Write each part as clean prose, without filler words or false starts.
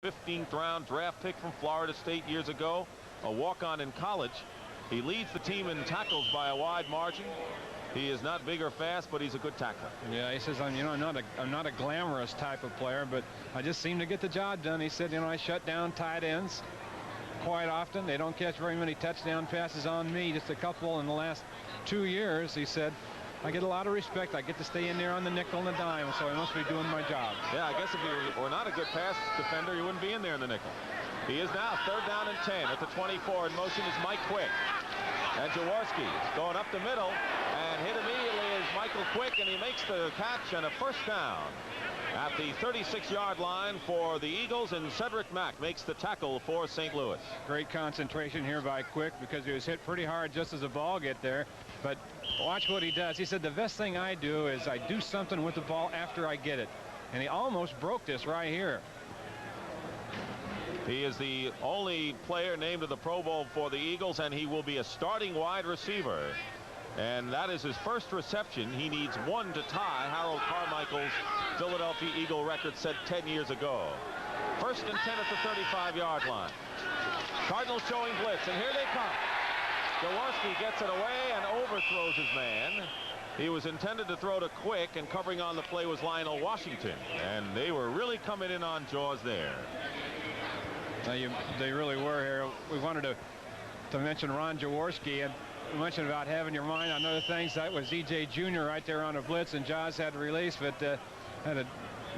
15th round draft pick from Florida State years ago, a walk-on in college. He leads the team in tackles by a wide margin. He is not big or fast, but he's a good tackler. Yeah, he says, I'm not a glamorous type of player, but I just seem to get the job done. He said, I shut down tight ends quite often. They don't catch very many touchdown passes on me, just a couple in the last 2 years. He said, I get a lot of respect. I get to stay in there on the nickel and the dime, so I must be doing my job. Yeah, I guess if you were not a good pass defender, you wouldn't be in there in the nickel. He is now 3rd down and 10 at the 24. In motion is Mike Quick. And Jaworski going up the middle, and hit immediately is Michael Quick, and he makes the catch and a first down at the 36-yard line for the Eagles, and Cedric Mack makes the tackle for St. Louis. Great concentration here by Quick, because he was hit pretty hard just as the ball get there. But watch what he does. He said, the best thing I do is I do something with the ball after I get it. And he almost broke this right here. He is the only player named to the Pro Bowl for the Eagles, and he will be a starting wide receiver. And that is his first reception. He needs one to tie Harold Carmichael's Philadelphia Eagle record set 10 years ago. 1st and 10 at the 35-yard line. Cardinals showing blitz, and here they come. Jaworski gets it away and overthrows his man. He was intended to throw to Quick, and covering on the play was Lionel Washington. And they were really coming in on jaws there. They really were here. We wanted to mention Ron Jaworski, and we mentioned about having your mind on other things. That was E.J. Jr. right there on a blitz, and Jaws had to release, but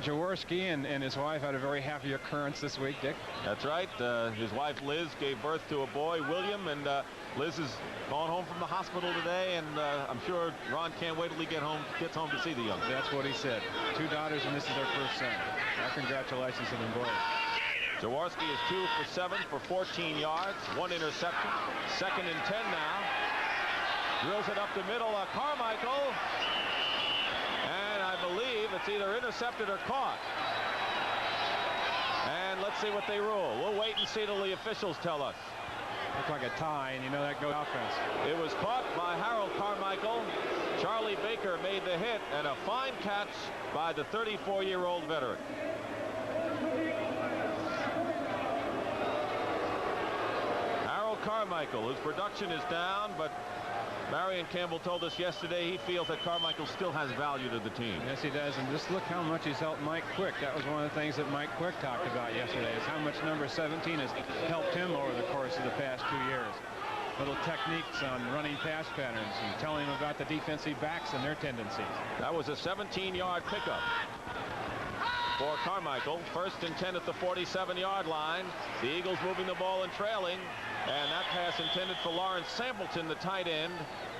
Jaworski and his wife had a very happy occurrence this week, Dick. That's right. His wife Liz gave birth to a boy, William, and Liz is gone home from the hospital today, and I'm sure Ron can't wait till he gets home to see the young. That's what he said. 2 daughters, and this is their first son. Our congratulations to them both. Jaworski is 2 for 7 for 14 yards, 1 interception. 2nd and 10 now. Drills it up the middle. Carmichael. And I believe it's either intercepted or caught. And let's see what they rule. We'll wait and see till the officials tell us. Looks like a tie, and that goes offense. It was caught by Harold Carmichael. Charlie Baker made the hit, and a fine catch by the 34-year-old veteran. Carmichael, whose production is down, but Marion Campbell told us yesterday he feels that Carmichael still has value to the team. Yes, he does, and just look how much he's helped Mike Quick. That was one of the things that Mike Quick talked about yesterday, is how much number 17 has helped him over the course of the past 2 years. Little techniques on running pass patterns and telling him about the defensive backs and their tendencies. That was a 17-yard pickup for Carmichael. 1st and 10 at the 47-yard line. The Eagles moving the ball and trailing. And that pass intended for Lawrence Sampleton, the tight end,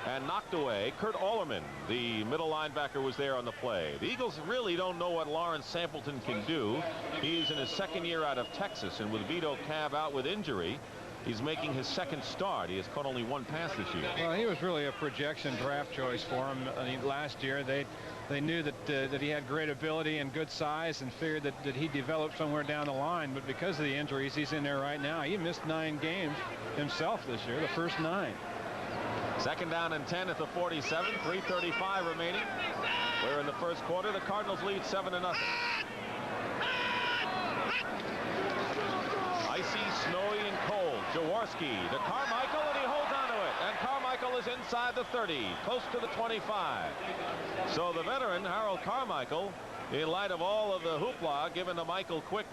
and knocked away. Kurt Ollerman, the middle linebacker, was there on the play. The Eagles really don't know what Lawrence Sampleton can do. He's in his 2nd year out of Texas, and with Vito Cav out with injury, he's making his 2nd start. He has caught only 1 pass this year. Well, he was really a projection draft choice for him. Last year, they knew that he had great ability and good size, and figured that he'd develop somewhere down the line. But because of the injuries, he's in there right now. He missed 9 games himself this year, the first 9. 2nd down and 10 at the 47. 3:35 remaining. We're in the first quarter. The Cardinals lead 7-0. Icy, snowy, and cold. Jaworski to Carmichael, and he holds on to it. And Carmichael is inside the 30, close to the 25. So the veteran, Harold Carmichael, in light of all of the hoopla given to Michael Quick,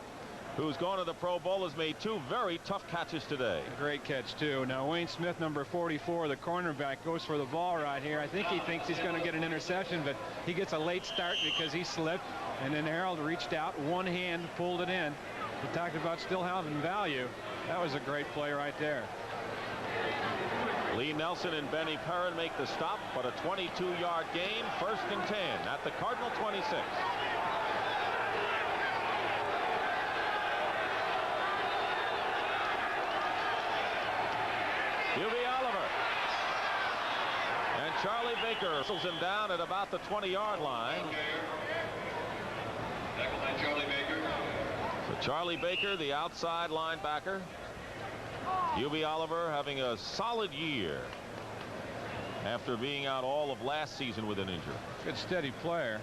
who's gone to the Pro Bowl, has made 2 very tough catches today. Great catch, too. Now, Wayne Smith, number 44, the cornerback, goes for the ball right here. I think he thinks he's going to get an interception, but he gets a late start because he slipped, and then Harold reached out, one hand, pulled it in. He talked about still having value. That was a great play right there. Lee Nelson and Benny Perrin make the stop, but a 22-yard gain, 1st and 10 at the Cardinal 26. UB Oliver. And Charlie Baker whistles him down at about the 20-yard line. So Charlie Baker, the outside linebacker. UB Oliver having a solid year after being out all of last season with an injury. Good steady player.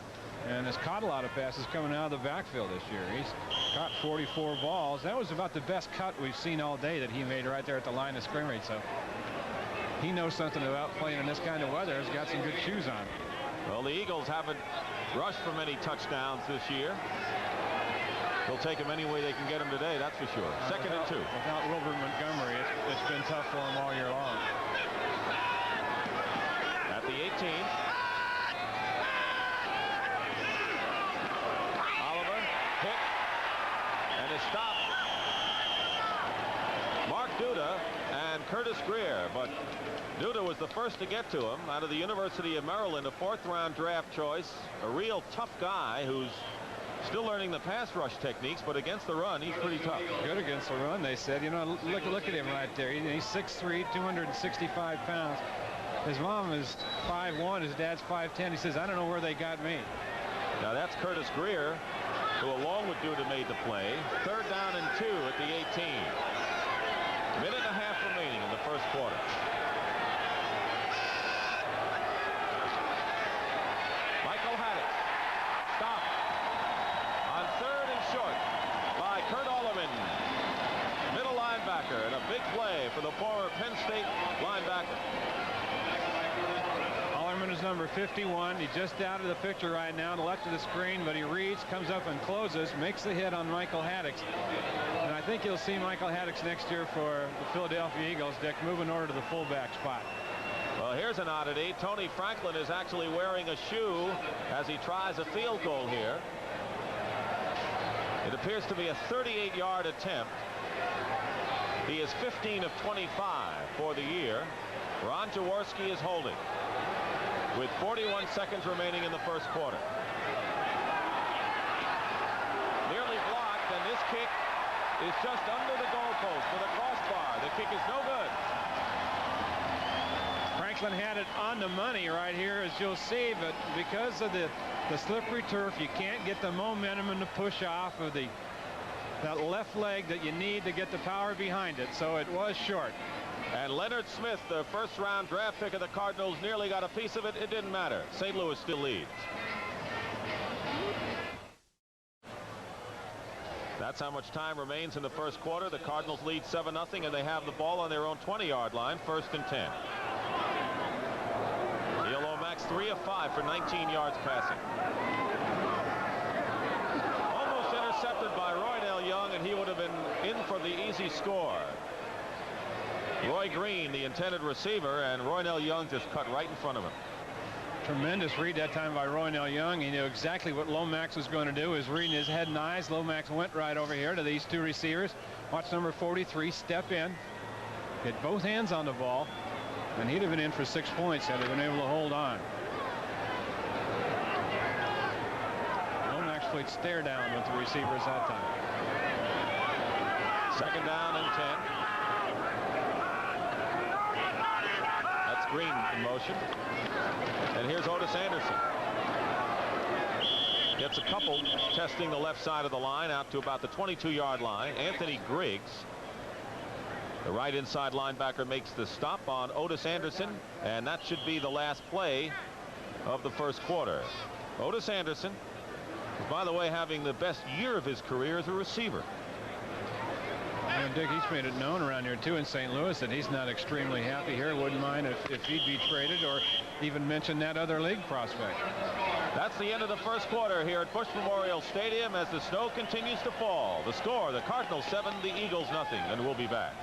and has caught a lot of passes coming out of the backfield this year. He's caught 44 balls. That was about the best cut we've seen all day that he made right there at the line of scrimmage. So he knows something about playing in this kind of weather. He's got some good shoes on. Well, the Eagles haven't rushed for many touchdowns this year. They'll take him any way they can get him today, that's for sure. Second and 2. Without Wilbert Montgomery, it's been tough for him all year long. At the 18. Oliver hit and is stopped. Mark Duda and Curtis Greer, but Duda was the first to get to him out of the University of Maryland, a 4th-round draft choice, a real tough guy who's still learning the pass rush techniques, but against the run, he's pretty tough. Good against the run, they said. You know, look at him right there. He's 6'3", 265 pounds. His mom is 5'1", his dad's 5'10". He says, I don't know where they got me. Now that's Curtis Greer, who along with Duda made the play. 3rd down and 2 at the 18. Minute and a half remaining in the first quarter. Michael Haddix stopped on 3rd and short by Kurt Ollerman, middle linebacker, and a big play for the former Penn State linebacker. Ollerman is number 51. He's just out of the picture right now, to the left of the screen, but he reads, comes up and closes, makes the hit on Michael Haddix. And I think you'll see Michael Haddix next year for the Philadelphia Eagles, Dick, moving over to the fullback spot. Well, here's an oddity. Tony Franklin is actually wearing a shoe as he tries a field goal here. It appears to be a 38-yard attempt. He is 15 of 25 for the year. Ron Jaworski is holding with 41 seconds remaining in the first quarter. Nearly blocked, and this kick is just under the goalpost for the crossbar. The kick is no good. Franklin had it on the money right here, as you'll see, but because of the slippery turf, you can't get the momentum and the push off of that left leg that you need to get the power behind it, so it was short. And Leonard Smith, the 1st-round draft pick of the Cardinals, nearly got a piece of it. It didn't matter. St. Louis still leads. That's how much time remains in the first quarter. The Cardinals lead 7-0, and they have the ball on their own 20-yard line, 1st and 10. Neil Lomax 3 of 5 for 19 yards passing. Almost intercepted by Roynell Young, and he would have been in for the easy score. Roy Green, the intended receiver, and Roynell Young just cut right in front of him. Tremendous read that time by Roynell Young. He knew exactly what Lomax was going to do. He was reading his head and eyes. Lomax went right over here to these 2 receivers. Watch number 43 step in, get both hands on the ball, and he'd have been in for 6 points had he been able to hold on. Lomax played stare down with the receivers that time. 2nd down and 10. Green in motion, and here's Otis Anderson. Gets a couple testing the left side of the line out to about the 22-yard line. Anthony Griggs, the right inside linebacker, makes the stop on Otis Anderson, and that should be the last play of the first quarter. Otis Anderson is, by the way, having the best year of his career as a receiver. Dick, he's made it known around here too in St. Louis that he's not extremely happy here. Wouldn't mind if he'd be traded, or even mention that other league prospect. That's the end of the first quarter here at Bush Memorial Stadium as the snow continues to fall. The score, the Cardinals 7, the Eagles nothing, and we'll be back.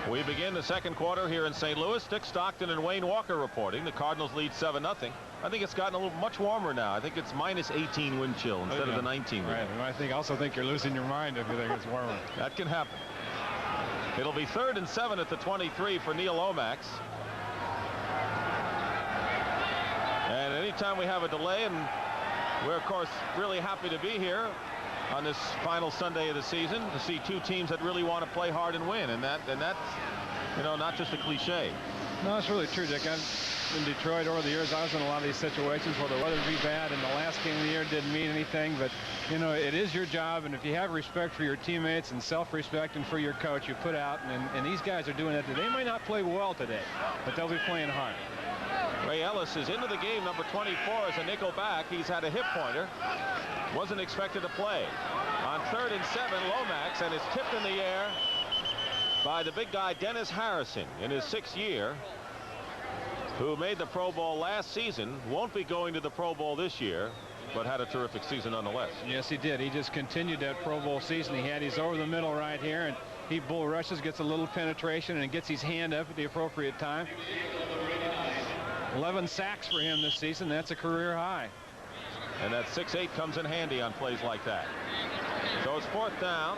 We begin the second quarter here in St. Louis. Dick Stockton and Wayne Walker reporting. The Cardinals lead 7-0. I think it's gotten a little much warmer now. I think it's minus 18 wind chill instead of the 19. Right. I also think you're losing your mind if you think it's warmer. That can happen. It'll be 3rd and 7 at the 23 for Neil Lomax. And anytime we have a delay, and we're of course really happy to be here on this final Sunday of the season to see 2 teams that really want to play hard and win, and that's, you know, not just a cliche. No, it's really true, Dick. I've in Detroit over the years. I was in a lot of these situations where the weather would be bad and the last game of the year didn't mean anything, but you know, it is your job, and if you have respect for your teammates and self-respect and for your coach, you put out, and these guys are doing that. They might not play well today, but they'll be playing hard. Ray Ellis is into the game, number 24, as a nickel back. He's had a hip pointer. Wasn't expected to play. On 3rd and 7, Lomax, and it's tipped in the air by the big guy Dennis Harrison in his 6th year, who made the Pro Bowl last season. Won't be going to the Pro Bowl this year, but had a terrific season nonetheless. Yes, he did. He just continued that Pro Bowl season he had. He's over the middle right here, and he bull rushes, gets a little penetration, and gets his hand up at the appropriate time. 11 sacks for him this season. That's a career high. And that 6'8" comes in handy on plays like that. So it's 4th down.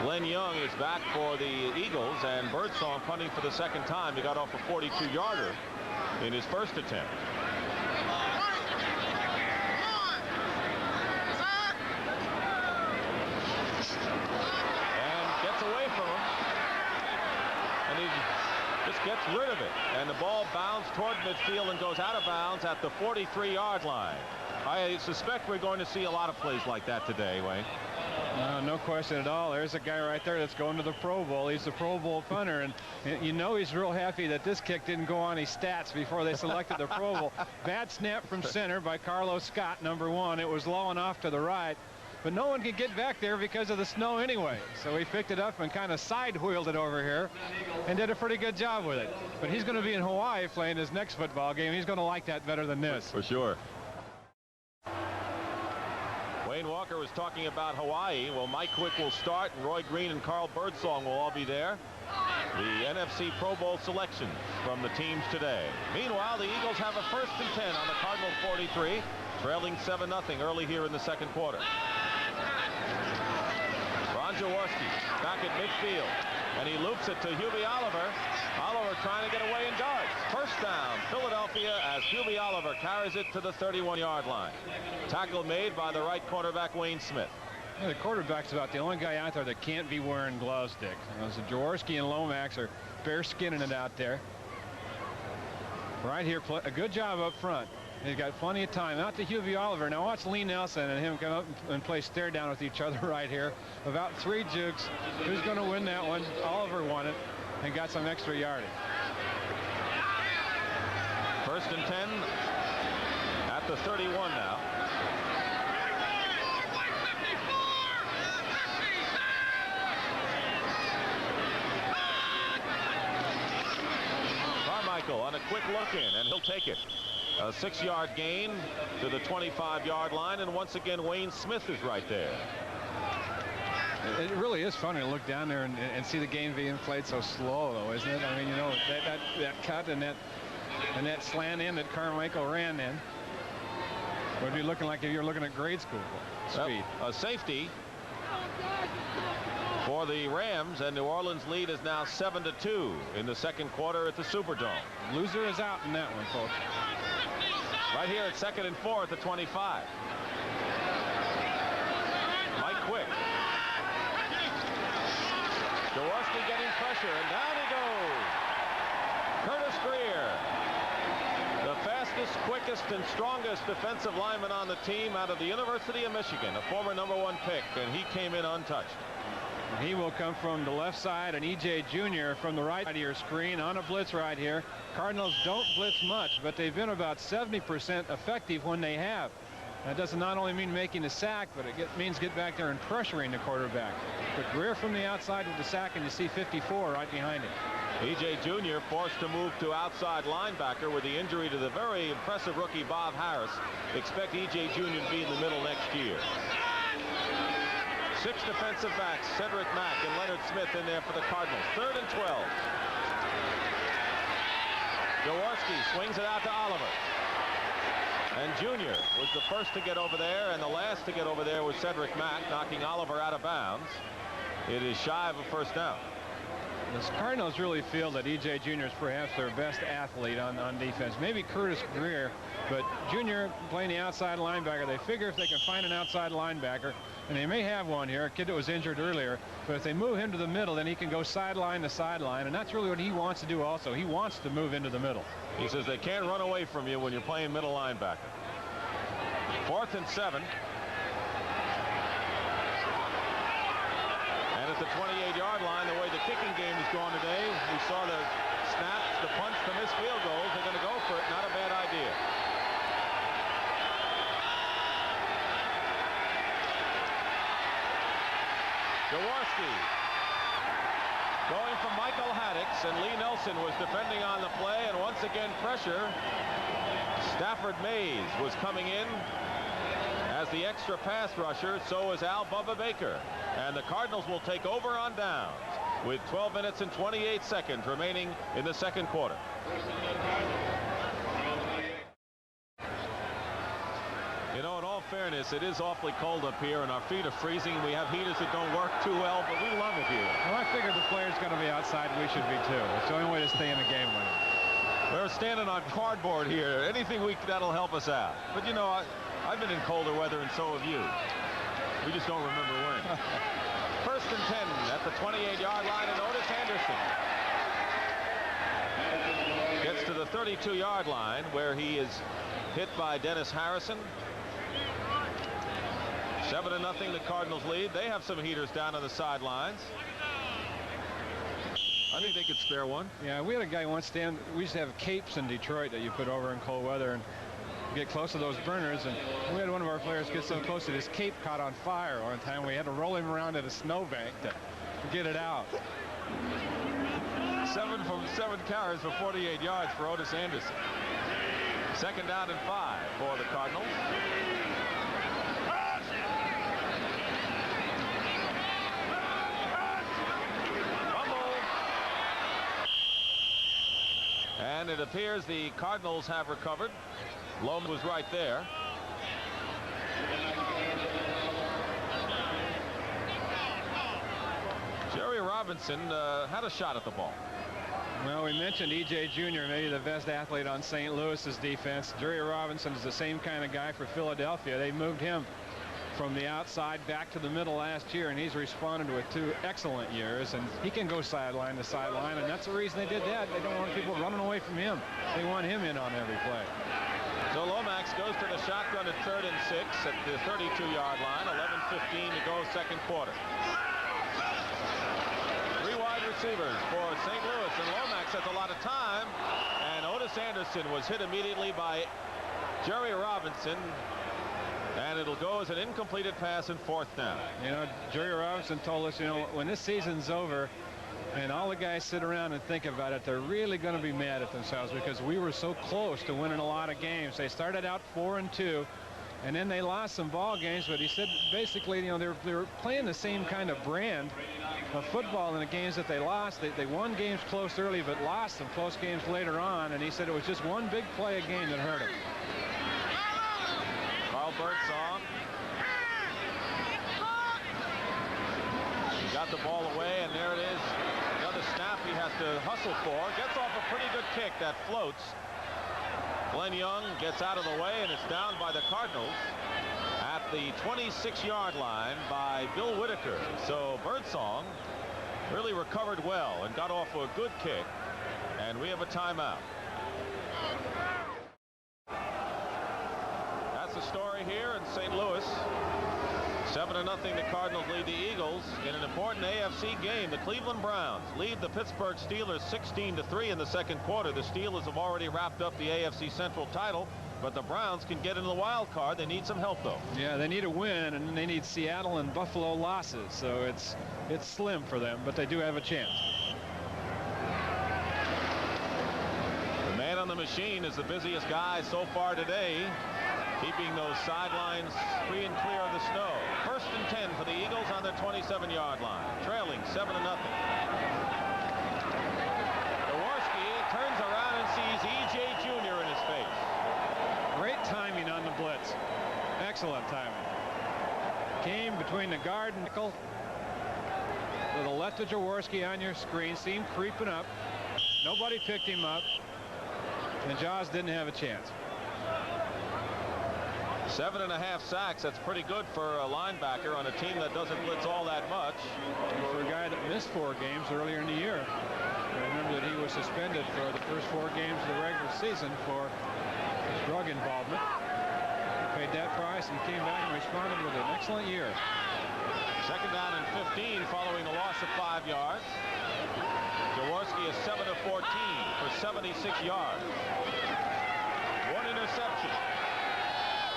Glenn Young is back for the Eagles, and Birdsong punting for the 2nd time. He got off a 42-yarder in his first attempt. And gets away from him. And he just gets rid of it. And the ball bounds toward midfield and goes out of bounds at the 43-yard line. I suspect we're going to see a lot of plays like that today, Wayne. No question at all. There's a guy right there that's going to the Pro Bowl. He's the Pro Bowl punter, and you know he's real happy that this kick didn't go on his stats before they selected the Pro Bowl. Bad snap from center by Carlos Scott, number 1. It was low and off to the right, but no one could get back there because of the snow anyway. So he picked it up and kind of side-wheeled it over here and did a pretty good job with it. But he's going to be in Hawaii playing his next football game. He's going to like that better than this. For sure. Wayne Walker was talking about Hawaii. Well, Mike Quick will start, and Roy Green and Carl Birdsong will all be there. The NFC Pro Bowl selections from the teams today. Meanwhile, the Eagles have a 1st and 10 on the Cardinal 43, trailing 7-0 early here in the 2nd quarter. Ron Jaworski back at midfield, and he loops it to Hubie Oliver. Oliver trying to get away in yards. 1st down, Philadelphia, as Hubie Oliver carries it to the 31-yard line. Tackle made by the right cornerback, Wayne Smith. Yeah, the quarterback's about the only guy out there that can't be wearing gloves, Dick. So Jaworski and Lomax are bare skinning it out there. Right here, a good job up front. He's got plenty of time. Out to Hubie Oliver. Now watch Lee Nelson and him come up and play stare down with each other right here. About 3 jukes. Who's going to win that one? Oliver won it and got some extra yardage. 1st and 10 at the 31 now. Carmichael on a quick look in, and he'll take it. A 6-yard gain to the 25-yard line, and once again Wayne Smith is right there. It really is funny to look down there and see the game being played so slow, though, isn't it? I mean, you know, that cut and that slant in that Carmichael ran in would be looking like if you're looking at grade school speed. A safety for the Rams, and New Orleans lead is now 7-2 in the 2nd quarter at the Superdome. Loser is out in that one, folks. Right here at 2nd and 4 at the 25. Mike Quick. Jaworski getting pressure, and down he goes. Curtis Greer, the fastest, quickest, and strongest defensive lineman on the team out of the University of Michigan, a former #1 pick, and he came in untouched. He will come from the left side, and E.J. Jr. from the right side of your screen on a blitz right here. Cardinals don't blitz much, but they've been about 70% effective when they have. That doesn't not only mean making a sack, but it means get back there and pressuring the quarterback. But Greer from the outside with the sack, and you see 54 right behind him. E.J. Jr. forced to move to outside linebacker with the injury to the very impressive rookie Bob Harris. Expect E.J. Jr. to be in the middle next year. 6 defensive backs, Cedric Mack and Leonard Smith in there for the Cardinals. 3rd and 12. Jaworski swings it out to Oliver. And Jr. was the first to get over there, and the last to get over there was Cedric Mack, knocking Oliver out of bounds. It is shy of a 1st down. The Cardinals really feel that E.J. Jr. is perhaps their best athlete on defense. Maybe Curtis Greer, but Jr. playing the outside linebacker. They figure if they can find an outside linebacker, and they may have one here, a kid that was injured earlier, but if they move him to the middle, then he can go sideline to sideline, and that's really what he wants to do also. He wants to move into the middle. He says they can't run away from you when you're playing middle linebacker. 4th and 7. And at the 28-yard line, the way the kicking game is going today, we saw the snap the punch to miss field goals. They're going to go for it. Not a bad idea. Jaworski going from Michael Haddix, and Lee Nelson was defending on the play, and once again pressure. Stafford Mays was coming in as the extra pass rusher. So is Al Bubba Baker, and the Cardinals will take over on downs with 12 minutes and 28 seconds remaining in the second quarter. You know, in all fairness, it is awfully cold up here, and our feet are freezing. We have heaters that don't work too well, but we love it here. Well, I figured the players going to be outside. We should be too. It's the only way to stay in the game with it. We're standing on cardboard here. Anything that'll help us out. But you know, I've been in colder weather, and so have you. We just don't remember when. First and 10 at the 28-yard line, and Otis Anderson gets to the 32-yard line, where he is hit by Dennis Harrison. 7-0, the Cardinals lead. They have some heaters down on the sidelines. I think they could spare one. Yeah, we had a guy once stand. We used to have capes in Detroit that you put over in cold weather and get close to those burners. And we had one of our players get so close that his cape caught on fire one time. We had to roll him around at a snowbank to get it out. 7 from 7 carries for 48 yards for Otis Anderson. Second down and 5 for the Cardinals. And it appears the Cardinals have recovered. Loam was right there. Jerry Robinson had a shot at the ball. Well, we mentioned E.J. Jr., maybe the best athlete on St. Louis's defense. Jerry Robinson is the same kind of guy for Philadelphia. They moved him from the outside back to the middle last year, and he's responded with 2 excellent years, and he can go sideline to sideline, and that's the reason they did that. They don't want people running away from him. They want him in on every play. So Lomax goes to the shotgun at 3rd and 6 at the 32-yard line. 11:15 to go, second quarter. 3 wide receivers for St. Louis, and Lomax has a lot of time, and Otis Anderson was hit immediately by Jerry Robinson. And it'll go as an incompleted pass and 4th down. You know, Jerry Robinson told us, you know, when this season's over and all the guys sit around and think about it, they're really going to be mad at themselves because we were so close to winning a lot of games. They started out 4-2, and then they lost some ball games. But he said basically, you know, they were playing the same kind of brand of football in the games that they lost. They won games close early, but lost some close games later on. And he said it was just one big play a game that hurt him. Birdsong. He got the ball away, and there it is. Another snap he has to hustle for. Gets off a pretty good kick that floats. Glenn Young gets out of the way, and it's down by the Cardinals at the 26-yard line by Bill Whitaker. So Birdsong really recovered well and got off to a good kick, and we have a timeout. The story here in St. Louis. 7-0, the Cardinals lead the Eagles in an important AFC game. The Cleveland Browns lead the Pittsburgh Steelers 16-3 in the second quarter. The Steelers have already wrapped up the AFC Central title, but the Browns can get into the wild card. They need some help, though. Yeah, they need a win, and they need Seattle and Buffalo losses, so it's slim for them, but they do have a chance. The man on the machine is the busiest guy so far today, keeping those sidelines free and clear of the snow. First and 10 for the Eagles on their 27-yard line, trailing 7-0. Jaworski turns around and sees E.J. Jr. in his face. Great timing on the blitz. Excellent timing. Came between the guard and nickel. To the left of Jaworski on your screen. See him creeping up. Nobody picked him up. And Jaws didn't have a chance. 7.5 sacks. That's pretty good for a linebacker on a team that doesn't blitz all that much. And for a guy that missed 4 games earlier in the year. Remember that he was suspended for the first 4 games of the regular season for his drug involvement. He paid that price and came back and responded with an excellent year. Second down and 15 following the loss of 5 yards. Jaworski is 7 of 14 for 76 yards. One interception.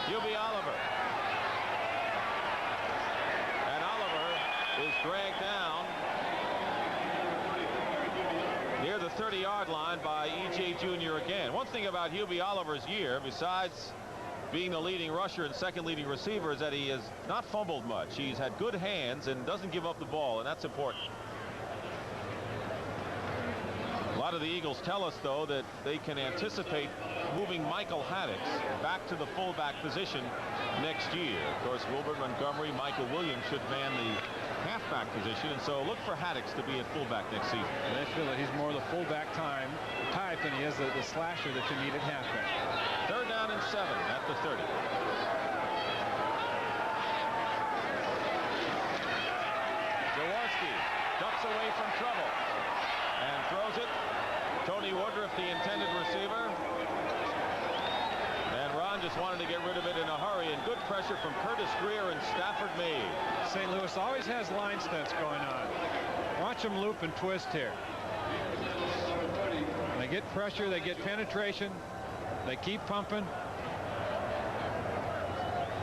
Hubie Oliver. And Oliver is dragged down near the 30-yard line by E.J. Jr. again. One thing about Hubie Oliver's year, besides being the leading rusher and second leading receiver, is that he has not fumbled much. He's had good hands and doesn't give up the ball, and that's important. A lot of the Eagles tell us, though, that they can anticipate moving Michael Haddix back to the fullback position next year. Of course, Wilbert Montgomery, Michael Williams should man the halfback position, and so look for Haddix to be at fullback next season. And they feel that he's more the fullback type than he is the slasher that you need at halfback. 3rd down and 7 at the 30. Jaworski ducks away from trouble and throws it. Tony Woodruff, the intended receiver. And Ron just wanted to get rid of it in a hurry, and good pressure from Curtis Greer and Stafford May. St. Louis always has line stunts going on. Watch them loop and twist here. They get pressure, they get penetration, they keep pumping.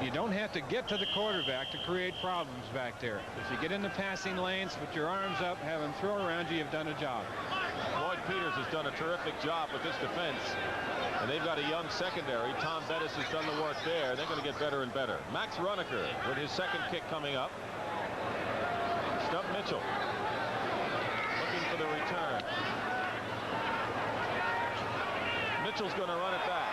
You don't have to get to the quarterback to create problems back there. If you get in the passing lanes, put your arms up, have him throw around you, you've done a job. Lloyd Peters has done a terrific job with this defense, and they've got a young secondary. Tom Bettis has done the work there. They're going to get better and better. Max Runeker with his second kick coming up. Stump Mitchell looking for the return. Mitchell's going to run it back.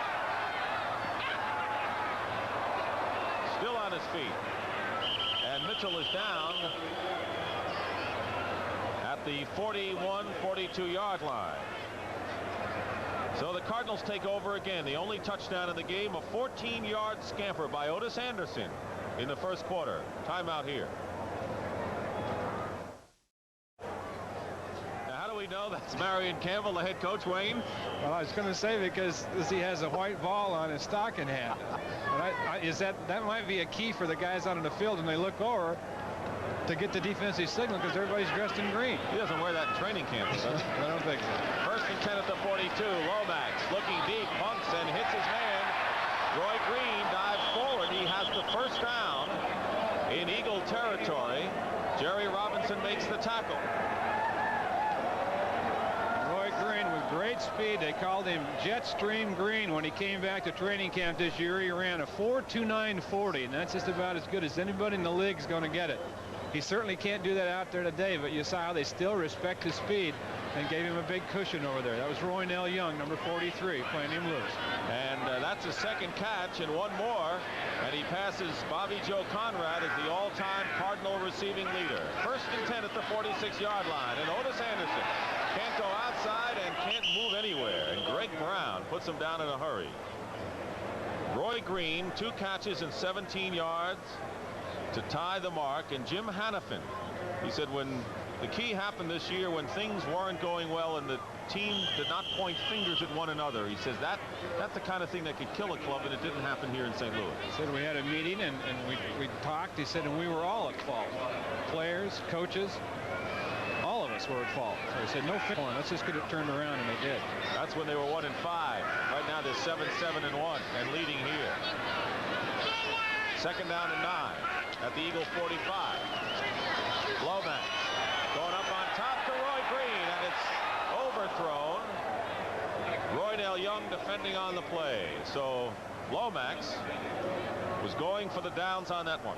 Still on his feet. And Mitchell is down at the 41-42 line. So the Cardinals take over again. The only touchdown in the game, a 14-yard scamper by Otis Anderson in the first quarter. Timeout here. Now, how do we know that's Marion Campbell, the head coach, Wayne? Well, I was going to say because he has a white ball on his stocking hat. But that might be a key for the guys out on the field when they look over to get the defensive signal, because everybody's dressed in green. He doesn't wear that in training camp, does he? I don't think so. 1st and 10 at the 42. Lomax looking deep, punts and hits his man. Roy Green dives forward. He has the first down in Eagle territory. Jerry Robinson makes the tackle. Roy Green with great speed. They called him Jetstream Green when he came back to training camp this year. He ran a 4.2940, and that's just about as good as anybody in the league is going to get it. He certainly can't do that out there today, but you saw how they still respect his speed and gave him a big cushion over there. That was Roynell Young, number 43, playing him loose. And that's his second catch and one more, and he passes Bobby Joe Conrad as the all-time Cardinal receiving leader. 1st and 10 at the 46-yard line, and Otis Anderson can't go outside and can't move anywhere, and Greg Brown puts him down in a hurry. Roy Green, 2 catches and 17 yards to tie the mark. And Jim Hanifin, he said when the key happened this year, when things weren't going well and the team did not point fingers at one another, he says that's the kind of thing that could kill a club, and it didn't happen here in St. Louis. He said we had a meeting and we talked. He said, and we were all at fault. Players, coaches, all of us were at fault. So he said, no fix. Let's just get it turned around, and they did. That's when they were 1-5. Right now they're 7-7-1 and leading here. 2nd down and 9 at the Eagle 45. Lomax going up on top to Roy Green, and it's overthrown. Roynell Young defending on the play. So Lomax was going for the downs on that one.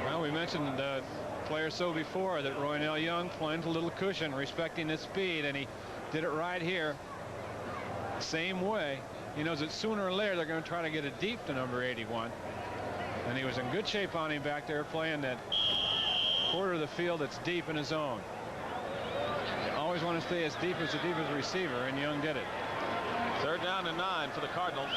Well, we mentioned players so before that Roynell Young playing with a little cushion, respecting his speed, and he did it right here. Same way. He knows that sooner or later they're going to try to get it deep to number 81. And he was in good shape on him back there, playing that quarter of the field that's deep in his zone. You always want to stay as deep as the deepest receiver, and Young did it. 3rd down and 9 for the Cardinals.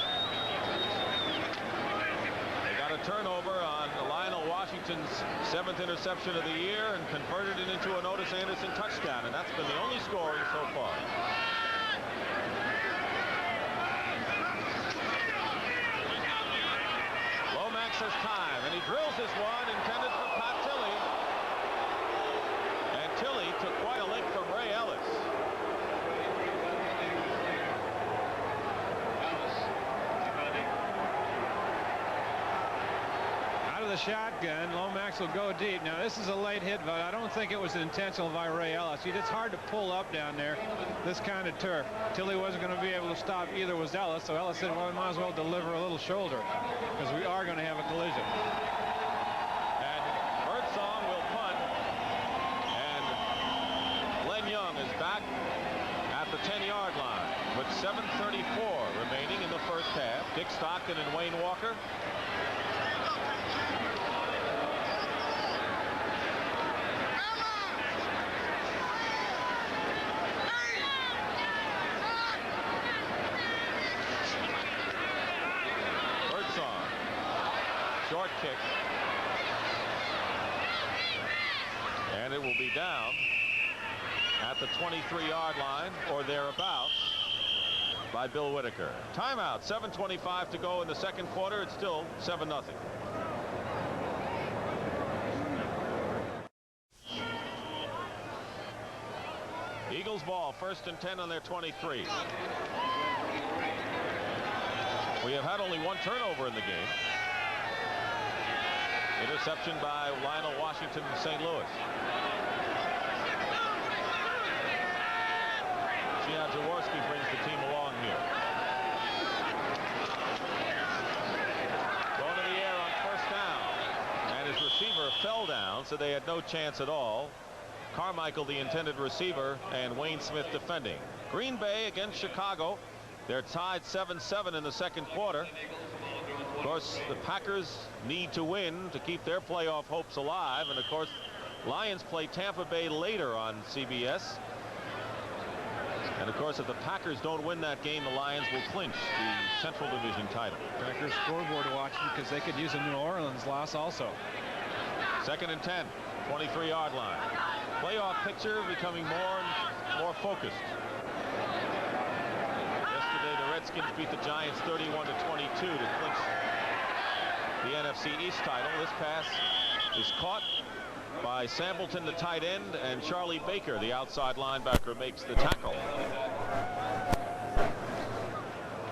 They got a turnover on Lionel Washington's 7th interception of the year and converted it into an Otis Anderson touchdown, and that's been the only scoring so far. Lomax has time, and he drills this one intended for Pat Tilley. And Tilley took quite a lick from shotgun. Lomax will go deep. Now this is a late hit, but I don't think it was intentional by Ray Ellis. It's hard to pull up down there, this kind of turf. Tilly wasn't going to be able to stop either was Ellis, so Ellis said, well, we might as well deliver a little shoulder because we are going to have a collision. And Birdsong will punt, and Len Young is back at the 10-yard line with 7:34 remaining in the first half. Dick Stockton and Wayne Walker. Birdsong, short kick, and it will be down at the 23-yard line or thereabouts by Bill Whitaker. Timeout, 7:25 to go in the second quarter. It's still 7-0. Eagles ball, 1st and 10 on their 23. We have had only one turnover in the game. Interception by Lionel Washington in St. Louis. See how Jaworski brings the team along here. Going to the air on 1st down. And his receiver fell down, so they had no chance at all. Carmichael, the intended receiver, and Wayne Smith defending. Green Bay against Chicago. They're tied 7-7 in the second quarter. Of course, the Packers need to win to keep their playoff hopes alive. And of course, Lions play Tampa Bay later on CBS. And of course, if the Packers don't win that game, the Lions will clinch the Central Division title. Packers scoreboard watching because they could use a New Orleans loss also. 2nd and 10, 23-yard line. Playoff picture becoming more and more focused. Yesterday, the Redskins beat the Giants 31-22 to clinch the NFC East title. This pass is caught by Sampleton, the tight end, and Charlie Baker, the outside linebacker, makes the tackle.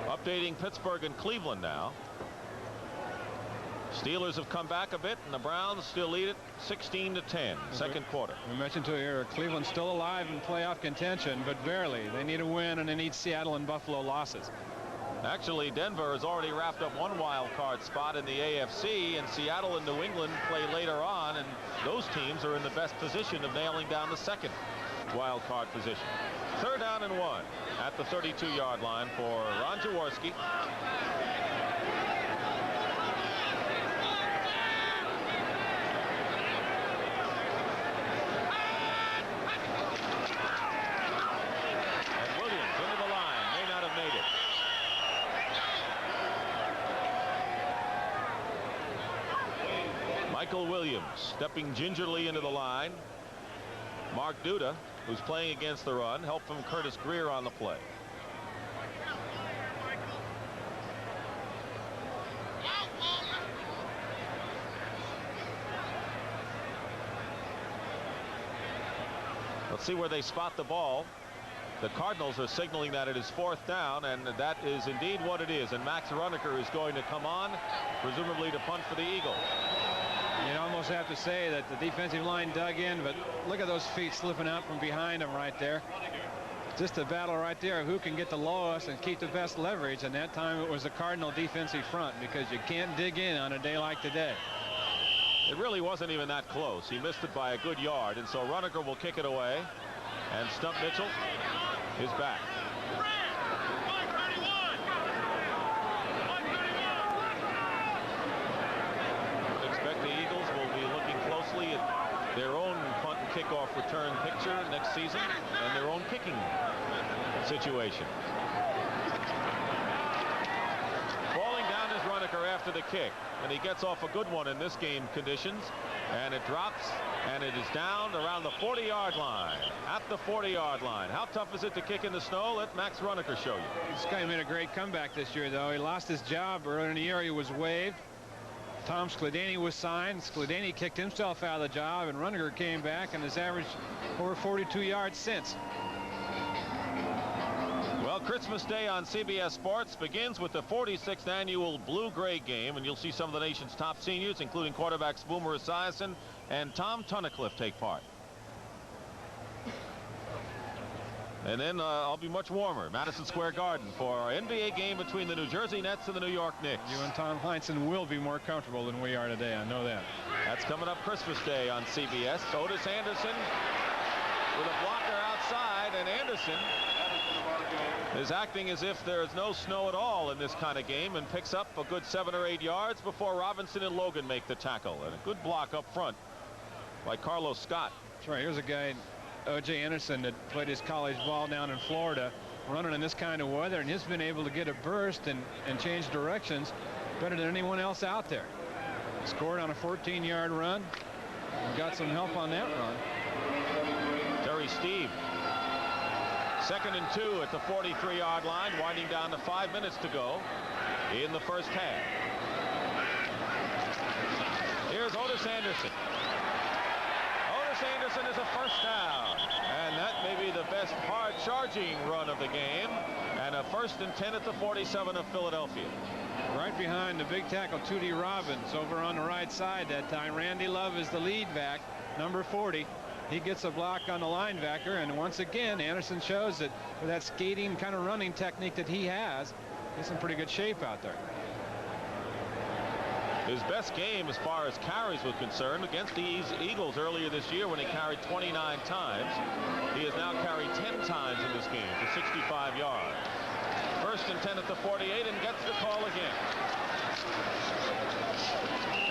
Updating Pittsburgh and Cleveland now. Steelers have come back a bit, and the Browns still lead it 16-10, second quarter. We mentioned to you here, Cleveland's still alive in playoff contention, but barely. They need a win, and they need Seattle and Buffalo losses. Actually, Denver has already wrapped up one wild card spot in the AFC, and Seattle and New England play later on, and those teams are in the best position of nailing down the second wild card position. 3rd down and 1 at the 32-yard line for Ron Jaworski. Michael Williams stepping gingerly into the line. Mark Duda, who's playing against the run, help from Curtis Greer on the play. Let's see where they spot the ball. The Cardinals are signaling that it is 4th down, and that is indeed what it is. And Max Runeker is going to come on, presumably to punt for the Eagles. You'd almost have to say that the defensive line dug in, but look at those feet slipping out from behind him right there. Just a battle right there, who can get the lowest and keep the best leverage, and that time it was the Cardinal defensive front, because you can't dig in on a day like today. It really wasn't even that close. He missed it by a good yard, and so Runeker will kick it away, and Stump Mitchell is back. Expect the Eagles will be looking closely at their own punt and kickoff return picture next season and their own kicking situation. Falling down is Runeker after the kick, and he gets off a good one in this game conditions, and it drops, and it is down around the 40-yard line. At the 40-yard line. How tough is it to kick in the snow? Let Max Runeker show you. This guy made a great comeback this year, though. He lost his job earlier in the year. He was waived. Tom Skladany was signed. Skladany kicked himself out of the job, and Runeker came back and has averaged over 42 yards since. Well, Christmas Day on CBS Sports begins with the 46th annual Blue-Gray game, and you'll see some of the nation's top seniors, including quarterbacks Boomer Esiason and Tom Tunnicliffe, take part. And then I'll be much warmer, Madison Square Garden, for our NBA game between the New Jersey Nets and the New York Knicks. You and Tom Heinsohn will be more comfortable than we are today. I know that. That's coming up Christmas Day on CBS. Otis Anderson with a blocker outside, and Anderson is acting as if there's no snow at all in this kind of game and picks up a good 7 or 8 yards before Robinson and Logan make the tackle. And a good block up front by Carlos Scott. That's right. Here's a guy, O.J. Anderson, that played his college ball down in Florida, running in this kind of weather, and he's been able to get a burst and change directions better than anyone else out there. Scored on a 14-yard run and got some help on that run. Terry Steve. 2nd and 2 at the 43-yard line, winding down to 5 minutes to go in the first half. Here's Otis Anderson. Otis Anderson is a first down, and that may be the best hard charging run of the game, and a 1st and 10 at the 47 of Philadelphia. Right behind the big tackle, Tootie Robbins, over on the right side that time. Randy Love is the lead back, number 40. He gets a block on the linebacker, and once again Anderson shows that with that skating kind of running technique that he has, he's in pretty good shape out there. His best game as far as carries was concerned against the Eagles earlier this year when he carried 29 times. He has now carried 10 times in this game for 65 yards. 1st and 10 at the 48, and gets the call again.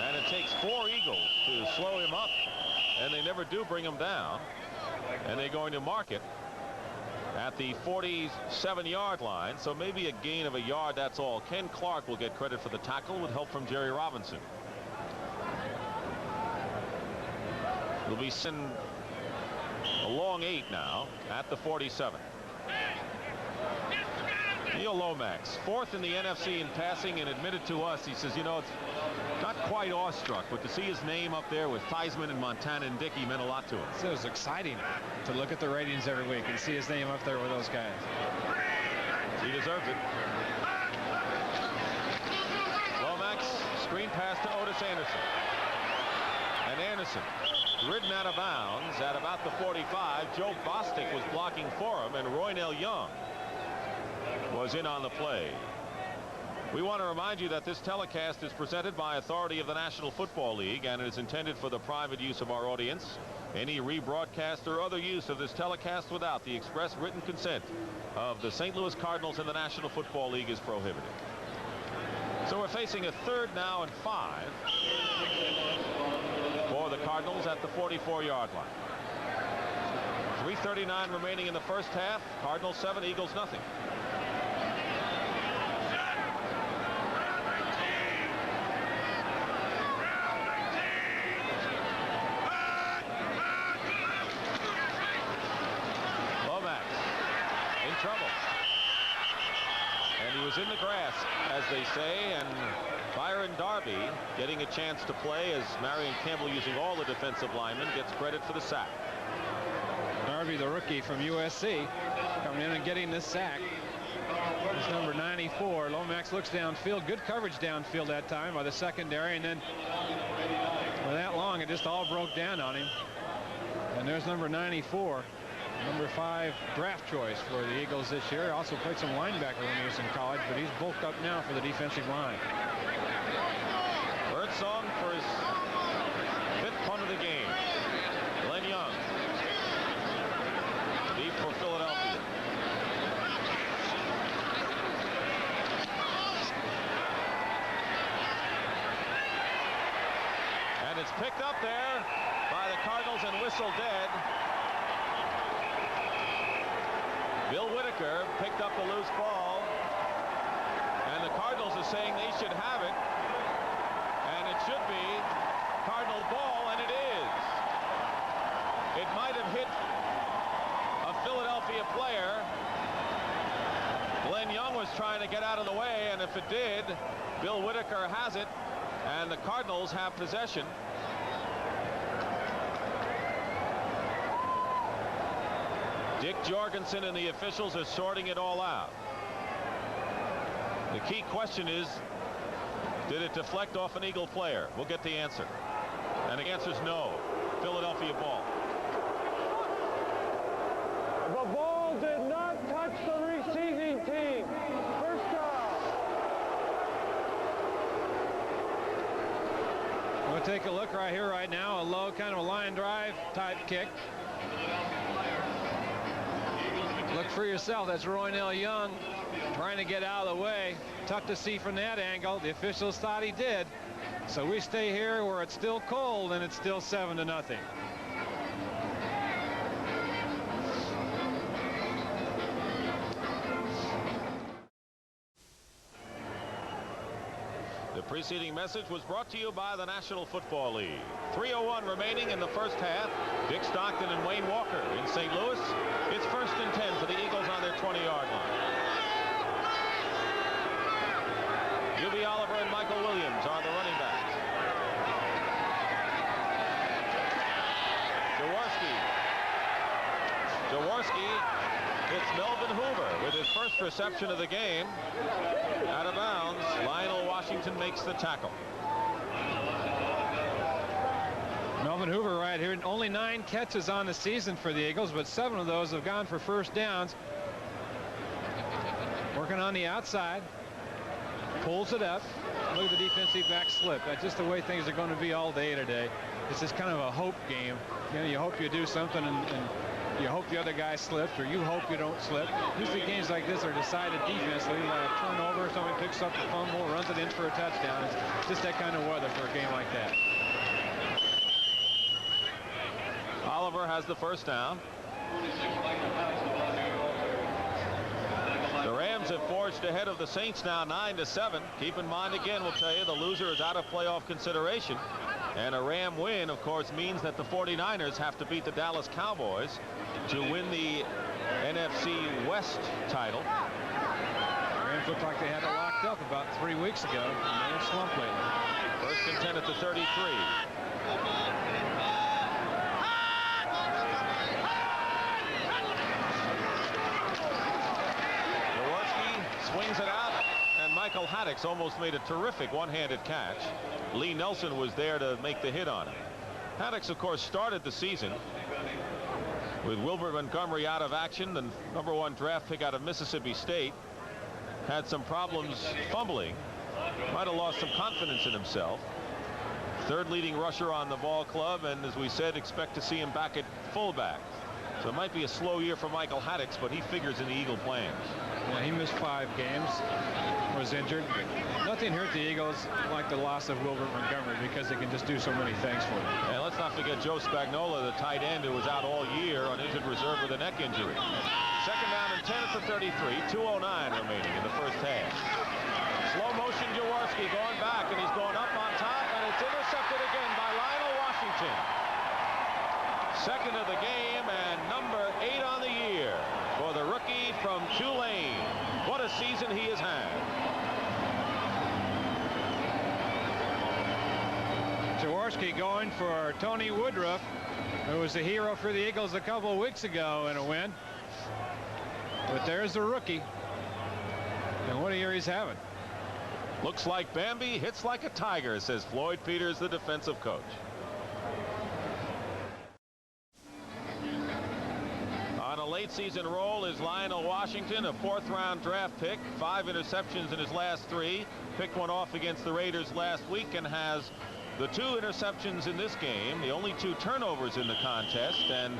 And it takes 4 Eagles to slow him up, and they never do bring him down. And they're going to mark it at the 47-yard line, so maybe a gain of a yard, that's all. Ken Clark will get credit for the tackle with help from Jerry Robinson. It'll be sent a long 8 now at the 47. Neil Lomax, 4th in the NFC in passing, and admitted to us, he says, you know, it's not quite awestruck, but to see his name up there with Theismann and Montana and Dickey meant a lot to him. So it was exciting to look at the ratings every week and see his name up there with those guys. He deserves it. Lomax, screen pass to Otis Anderson. And Anderson ridden out of bounds at about the 45. Joe Bostic was blocking for him, and Roynell Young was in on the play. We want to remind you that this telecast is presented by authority of the National Football League, and it is intended for the private use of our audience. Any rebroadcast or other use of this telecast without the express written consent of the St. Louis Cardinals and the National Football League is prohibited. So we're facing a 3rd now and 5 for the Cardinals at the 44-yard line. 3:39 remaining in the first half. Cardinals 7, Eagles nothing. In the grass, as they say, and Byron Darby getting a chance to play as Marion Campbell, using all the defensive linemen, gets credit for the sack. Darby, the rookie from USC, coming in and getting this sack. It's number 94. Lomax looks downfield. Good coverage downfield that time by the secondary, and then for that long it just all broke down on him. And there's number 94. Number 5 draft choice for the Eagles this year. Also played some linebacker when he was in college, but he's bulked up now for the defensive line. Birdsong for his 5th punt of the game. Glenn Young deep for Philadelphia. And it's picked up there by the Cardinals and whistled dead. Bill Whitaker picked up the loose ball, and the Cardinals are saying they should have it, and it should be Cardinal ball, and it is. It might have hit a Philadelphia player. Glenn Young was trying to get out of the way, and if it did, Bill Whitaker has it, and the Cardinals have possession. Dick Jorgensen and the officials are sorting it all out. The key question is, did it deflect off an Eagle player? We'll get the answer. And the answer is no. Philadelphia ball. The ball did not touch the receiving team. First down. We'll take a look right here, right now. A low kind of a line drive type kick. Look for yourself. That's Roynell Young trying to get out of the way. Tough to see from that angle. The officials thought he did. So we stay here where it's still cold and it's still 7-0. The preceding message was brought to you by the National Football League. 3:01 remaining in the first half. Dick Stockton and Wayne Walker in St. Louis. It's 1st and 10 for the Eagles on their 20-yard line. UB Oliver and Michael Williams are the running backs. Jaworski hits Melvin Hoover with his first reception of the game. Out of bounds. Lionel Washington makes the tackle. Melvin Hoover right here. Only 9 catches on the season for the Eagles, but 7 of those have gone for first downs. Working on the outside. Pulls it up. Look at the defensive back slip. That's just the way things are going to be all day today. It's just kind of a hope game. You know, you hope you do something and you hope the other guy slips, or you hope you don't slip. Usually games like this are decided defensively. A turnover, somebody picks up the fumble, runs it in for a touchdown. It's just that kind of weather for a game like that. Oliver has the first down. The Rams have forged ahead of the Saints now 9-7. Keep in mind, again, we'll tell you, the loser is out of playoff consideration. And a Ram win, of course, means that the 49ers have to beat the Dallas Cowboys to win the NFC West title. Rams looked like they had it locked up about 3 weeks ago, and they have slumped lately. 1st and 10 at the 33. Swings it out, and Michael Haddix almost made a terrific one-handed catch. Lee Nelson was there to make the hit on him. Haddix, of course, started the season with Wilbert Montgomery out of action, the #1 draft pick out of Mississippi State. Had some problems fumbling. Might have lost some confidence in himself. 3rd leading rusher on the ball club, and as we said, expect to see him back at fullback. So it might be a slow year for Michael Haddix, but he figures in the Eagle plans. Yeah, he missed 5 games, was injured. Nothing hurt the Eagles like the loss of Wilbert Montgomery, because they can just do so many things for them. And let's not forget Joe Spagnuolo, the tight end, who was out all year on injured reserve with a neck injury. 2nd down and 10 at the 33. 2:09 remaining in the first half. Slow motion Jaworski going back, and he's going up on top, and it's intercepted again by Lionel Washington. 2nd of the game and number 8 on the year for the rookie from Tulane. What a season he has had. Jaworski going for Tony Woodruff, who was the hero for the Eagles a couple of weeks ago in a win. But there's the rookie. And what a year he's having. Looks like Bambi, hits like a tiger, says Floyd Peters, the defensive coach. On a late season roll is Lionel Washington, a 4th-round draft pick, 5 interceptions in his last 3. Picked one off against the Raiders last week and has the 2 interceptions in this game, the only 2 turnovers in the contest, and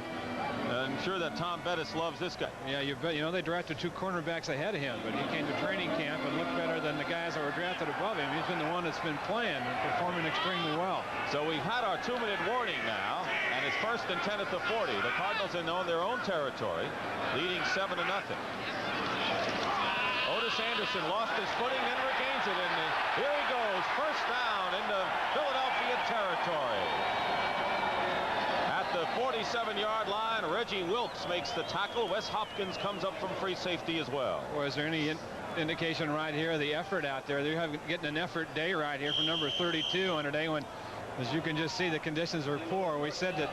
I'm sure that Tom Bettis loves this guy. Yeah, you bet. You know, they drafted 2 cornerbacks ahead of him, but he came to training camp and looked better than the guys that were drafted above him. He's been the one that's been playing and performing extremely well. So we've had our 2-minute warning now, and it's 1st and 10 at the 40. The Cardinals in their own territory, leading 7-0. Otis Anderson lost his footing and regains it, and here he goes, 1st down into Philadelphia territory. At the 47-yard line, Reggie Wilkes makes the tackle. Wes Hopkins comes up from free safety as well. Well, is there any indication right here of the effort out there? They're getting an effort day right here from number 32 on a day when, as you can just see, the conditions are poor. We said that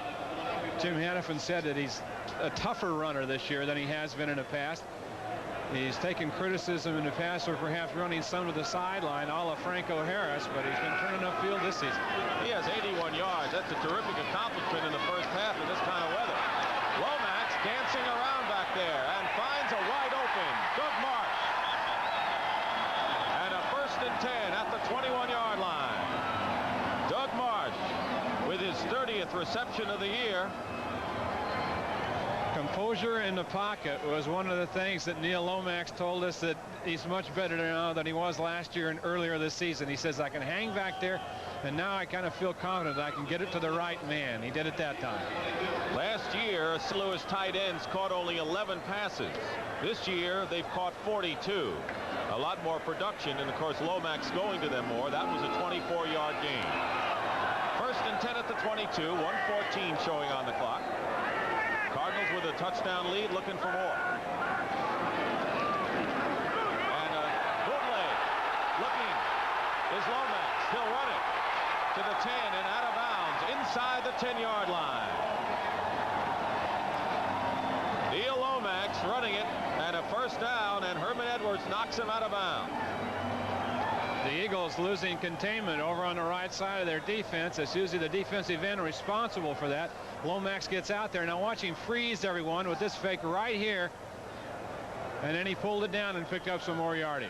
Jim Hannafin said that he's a tougher runner this year than he has been in the past. He's taken criticism in the past for perhaps running some to the sideline, a la Franco Harris, but he's been turning upfield this season. He has 81 yards. That's a terrific accomplishment in the first half in this kind of weather. Lomax dancing around back there and finds a wide open Doug Marsh. And a 1st and 10 at the 21-yard line. Doug Marsh with his 30th reception of the year. Composure in the pocket was one of the things that Neil Lomax told us, that he's much better now than he was last year and earlier this season. He says, I can hang back there, and now I kind of feel confident that I can get it to the right man. He did it that time. Last year, St. Louis tight ends caught only 11 passes. This year, they've caught 42. A lot more production, and of course, Lomax going to them more. That was a 24-yard gain. 1st and 10 at the 22, 1:14 showing on the clock. Cardinals with a touchdown lead, looking for more. And a bootleg. Looking is Lomax. He'll run it to the 10 and out of bounds inside the 10-yard line. Neil Lomax running it, and a 1st down, and Herman Edwards knocks him out of bounds. The Eagles losing containment over on the right side of their defense. It's usually the defensive end responsible for that. Lomax gets out there. Now watch him freeze everyone with this fake right here. And then he pulled it down and picked up some more yardage.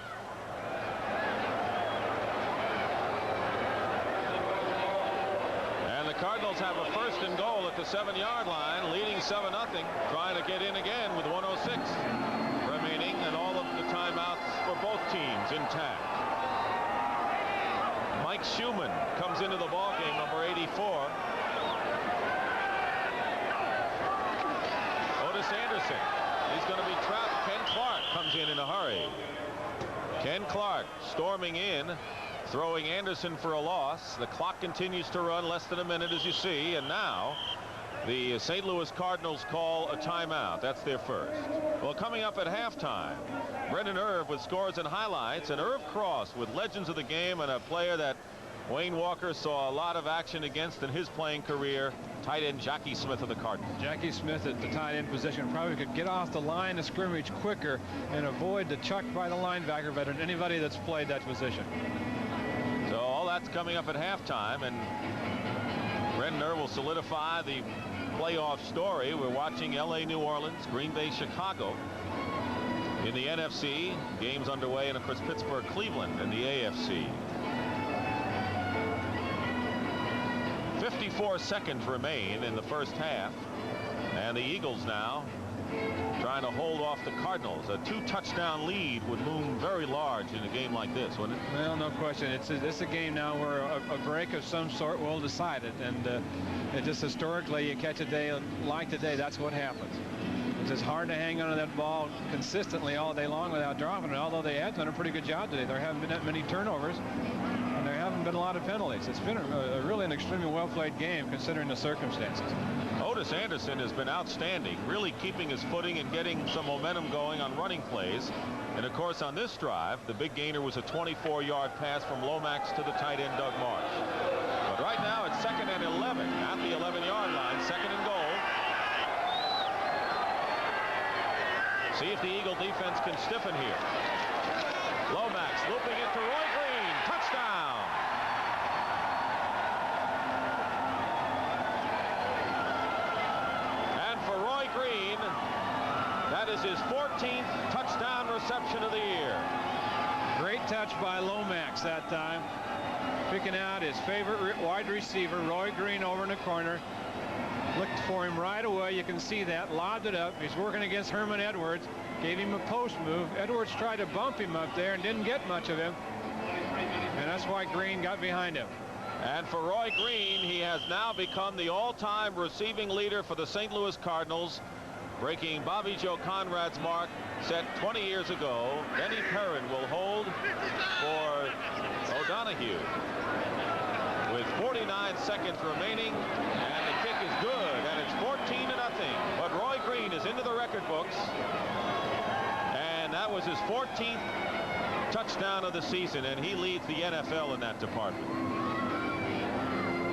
And the Cardinals have a 1st and goal at the 7-yard line, leading 7-0, trying to get in again with 1:06 remaining, and all of the timeouts for both teams intact. Mike Schumann comes into the ballgame, number 84. Otis Anderson. He's going to be trapped. Ken Clark comes in a hurry. Ken Clark storming in, throwing Anderson for a loss. The clock continues to run, less than a minute, as you see, and now the St. Louis Cardinals call a timeout. That's their first. Well, coming up at halftime, Brendan Irv with scores and highlights, and Irv Cross with legends of the game and a player that Wayne Walker saw a lot of action against in his playing career, tight end Jackie Smith of the Cardinals. Jackie Smith at the tight end position probably could get off the line of scrimmage quicker and avoid the chuck by the linebacker better than anybody that's played that position. So all that's coming up at halftime, and Brendan Irv will solidify the playoff story. We're watching LA, New Orleans, Green Bay, Chicago in the NFC. Games underway, and of course Pittsburgh, Cleveland in the AFC. 54 seconds remain in the first half, and the Eagles now trying to hold off the Cardinals. A 2-touchdown lead would loom very large in a game like this, wouldn't it? Well, no question. It's a game now where a break of some sort will decide it, and it just historically, you catch a day like today, that's what happens. It's just hard to hang on to that ball consistently all day long without dropping it, although they have done a pretty good job today. There haven't been that many turnovers, and there haven't been a lot of penalties. It's been really an extremely well-played game considering the circumstances. Otis Anderson has been outstanding, really keeping his footing and getting some momentum going on running plays. And of course, on this drive, the big gainer was a 24-yard pass from Lomax to the tight end Doug Marsh. But right now it's 2nd and 11 at the 11-yard line, 2nd and goal. See if the Eagle defense can stiffen here. Lomax looping it to Roy Green. Touchdown. And for Roy Green, that is his 14th touchdown reception of the year. Great touch by Lomax that time. Picking out his favorite wide receiver, Roy Green, over in the corner. Looked for him right away. You can see that. Lobbed it up. He's working against Herman Edwards. Gave him a post move. Edwards tried to bump him up there and didn't get much of him. And that's why Green got behind him. And for Roy Green, he has now become the all-time receiving leader for the St. Louis Cardinals, breaking Bobby Joe Conrad's mark set 20 years ago. Denny Perrin will hold for O'Donohue with 49 seconds remaining, and the kick is good, and it's 14-0. But Roy Green is into the record books, and that was his 14th touchdown of the season, and he leads the NFL in that department.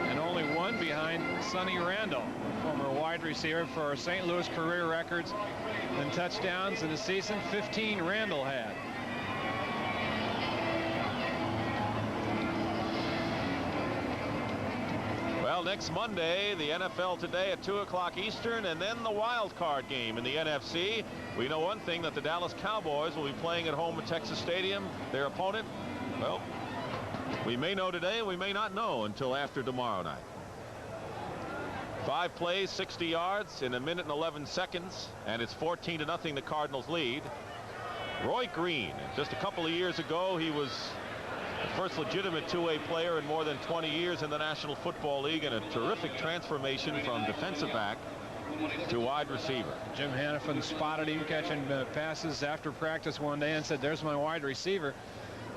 And only one behind behind Sonny Randall, former wide receiver, for St. Louis career records and touchdowns in the season. 15 Randall had. Well, next Monday, the NFL Today at 2 o'clock Eastern, and then the wild card game in the NFC. We know one thing, that the Dallas Cowboys will be playing at home at Texas Stadium. Their opponent, well, we may know today, we may not know until after tomorrow night. 5 plays, 60 yards in 1 minute and 11 seconds, and it's 14-0 the Cardinals lead. Roy Green, just a couple of years ago, he was the first legitimate two-way player in more than 20 years in the National Football League, and a terrific transformation from defensive back to wide receiver. Jim Hannafin spotted him catching passes after practice one day and said, "There's my wide receiver."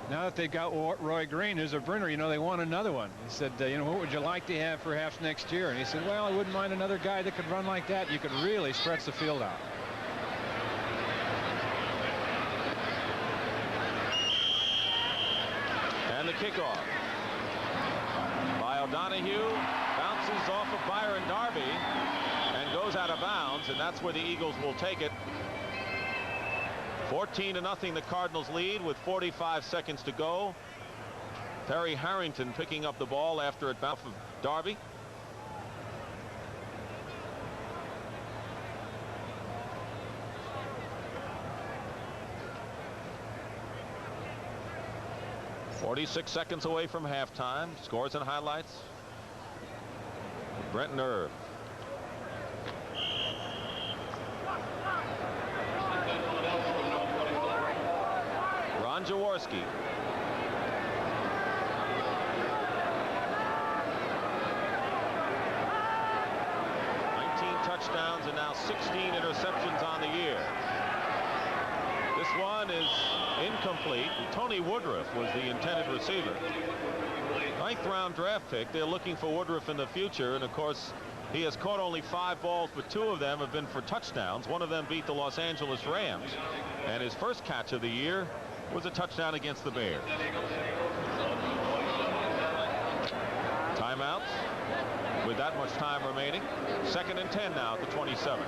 Now that they got Roy Green, who's a Brenner, you know, they want another one. He said, you know, what would you like to have perhaps next year? And he said, well, I wouldn't mind another guy that could run like that. You could really stretch the field out. And the kickoff by O'Donohue, bounces off of Byron Darby and goes out of bounds, and that's where the Eagles will take it. 14-0 the Cardinals lead with 45 seconds to go. Terry Harrington picking up the ball after it bounced off of Darby. .46 seconds away from halftime. Scores and highlights. Brent Nerve. Ron Jaworski. Touchdowns and now 16 interceptions on the year. This one is incomplete. Tony Woodruff was the intended receiver. 9th round draft pick. They're looking for Woodruff in the future, and of course he has caught only 5 balls, but 2 of them have been for touchdowns. One of them beat the Los Angeles Rams, and his first catch of the year was a touchdown against the Bears. Timeouts with that much time remaining. 2nd and 10 now at the 27.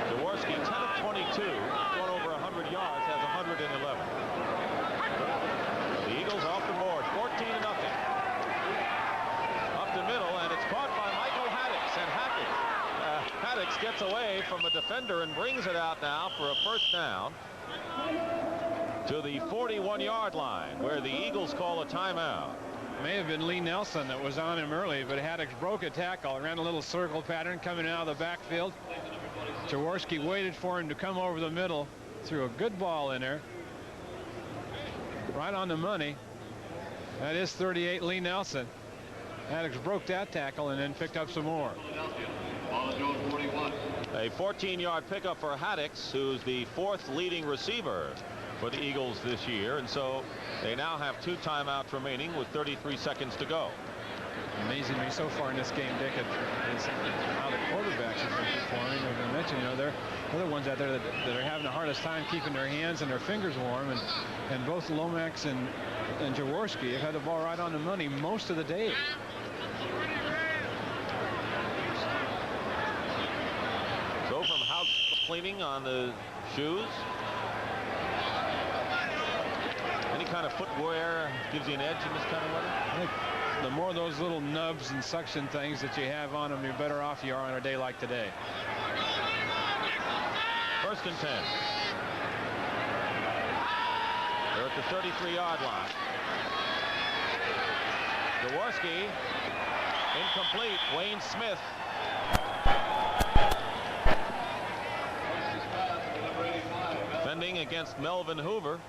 Jaworski, 10 of 22, thrown over 100 yards, has 111. The Eagles off the board, 14-0. Up the middle, and it's caught by Michael Haddix, and Haddix gets away from a defender and brings it out now for a first down to the 41-yard line, where the Eagles call a timeout. May have been Lee Nelson that was on him early, but Haddix broke a tackle, ran a little circle pattern coming out of the backfield. Jaworski waited for him to come over the middle, threw a good ball in there, right on the money. That is 38 Lee Nelson. Haddix broke that tackle and then picked up some more. A 14-yard pickup for Haddix, who's the 4th leading receiver for the Eagles this year, and so they now have 2 timeouts remaining with 33 seconds to go. Amazing me so far in this game, Dick, is how the quarterbacks have been performing. As I mentioned, you know, they're the ones out there that are having the hardest time keeping their hands and their fingers warm, and both Lomax and Jaworski have had the ball right on the money most of the day. So from house cleaning on the shoes. Any kind of footwear gives you an edge in this kind of weather? I think the more of those little nubs and suction things that you have on them, the better off you are on a day like today. 1st and 10. They're at the 33-yard line. Jaworski, incomplete. Wayne Smith. Defending against Melvin Hoover.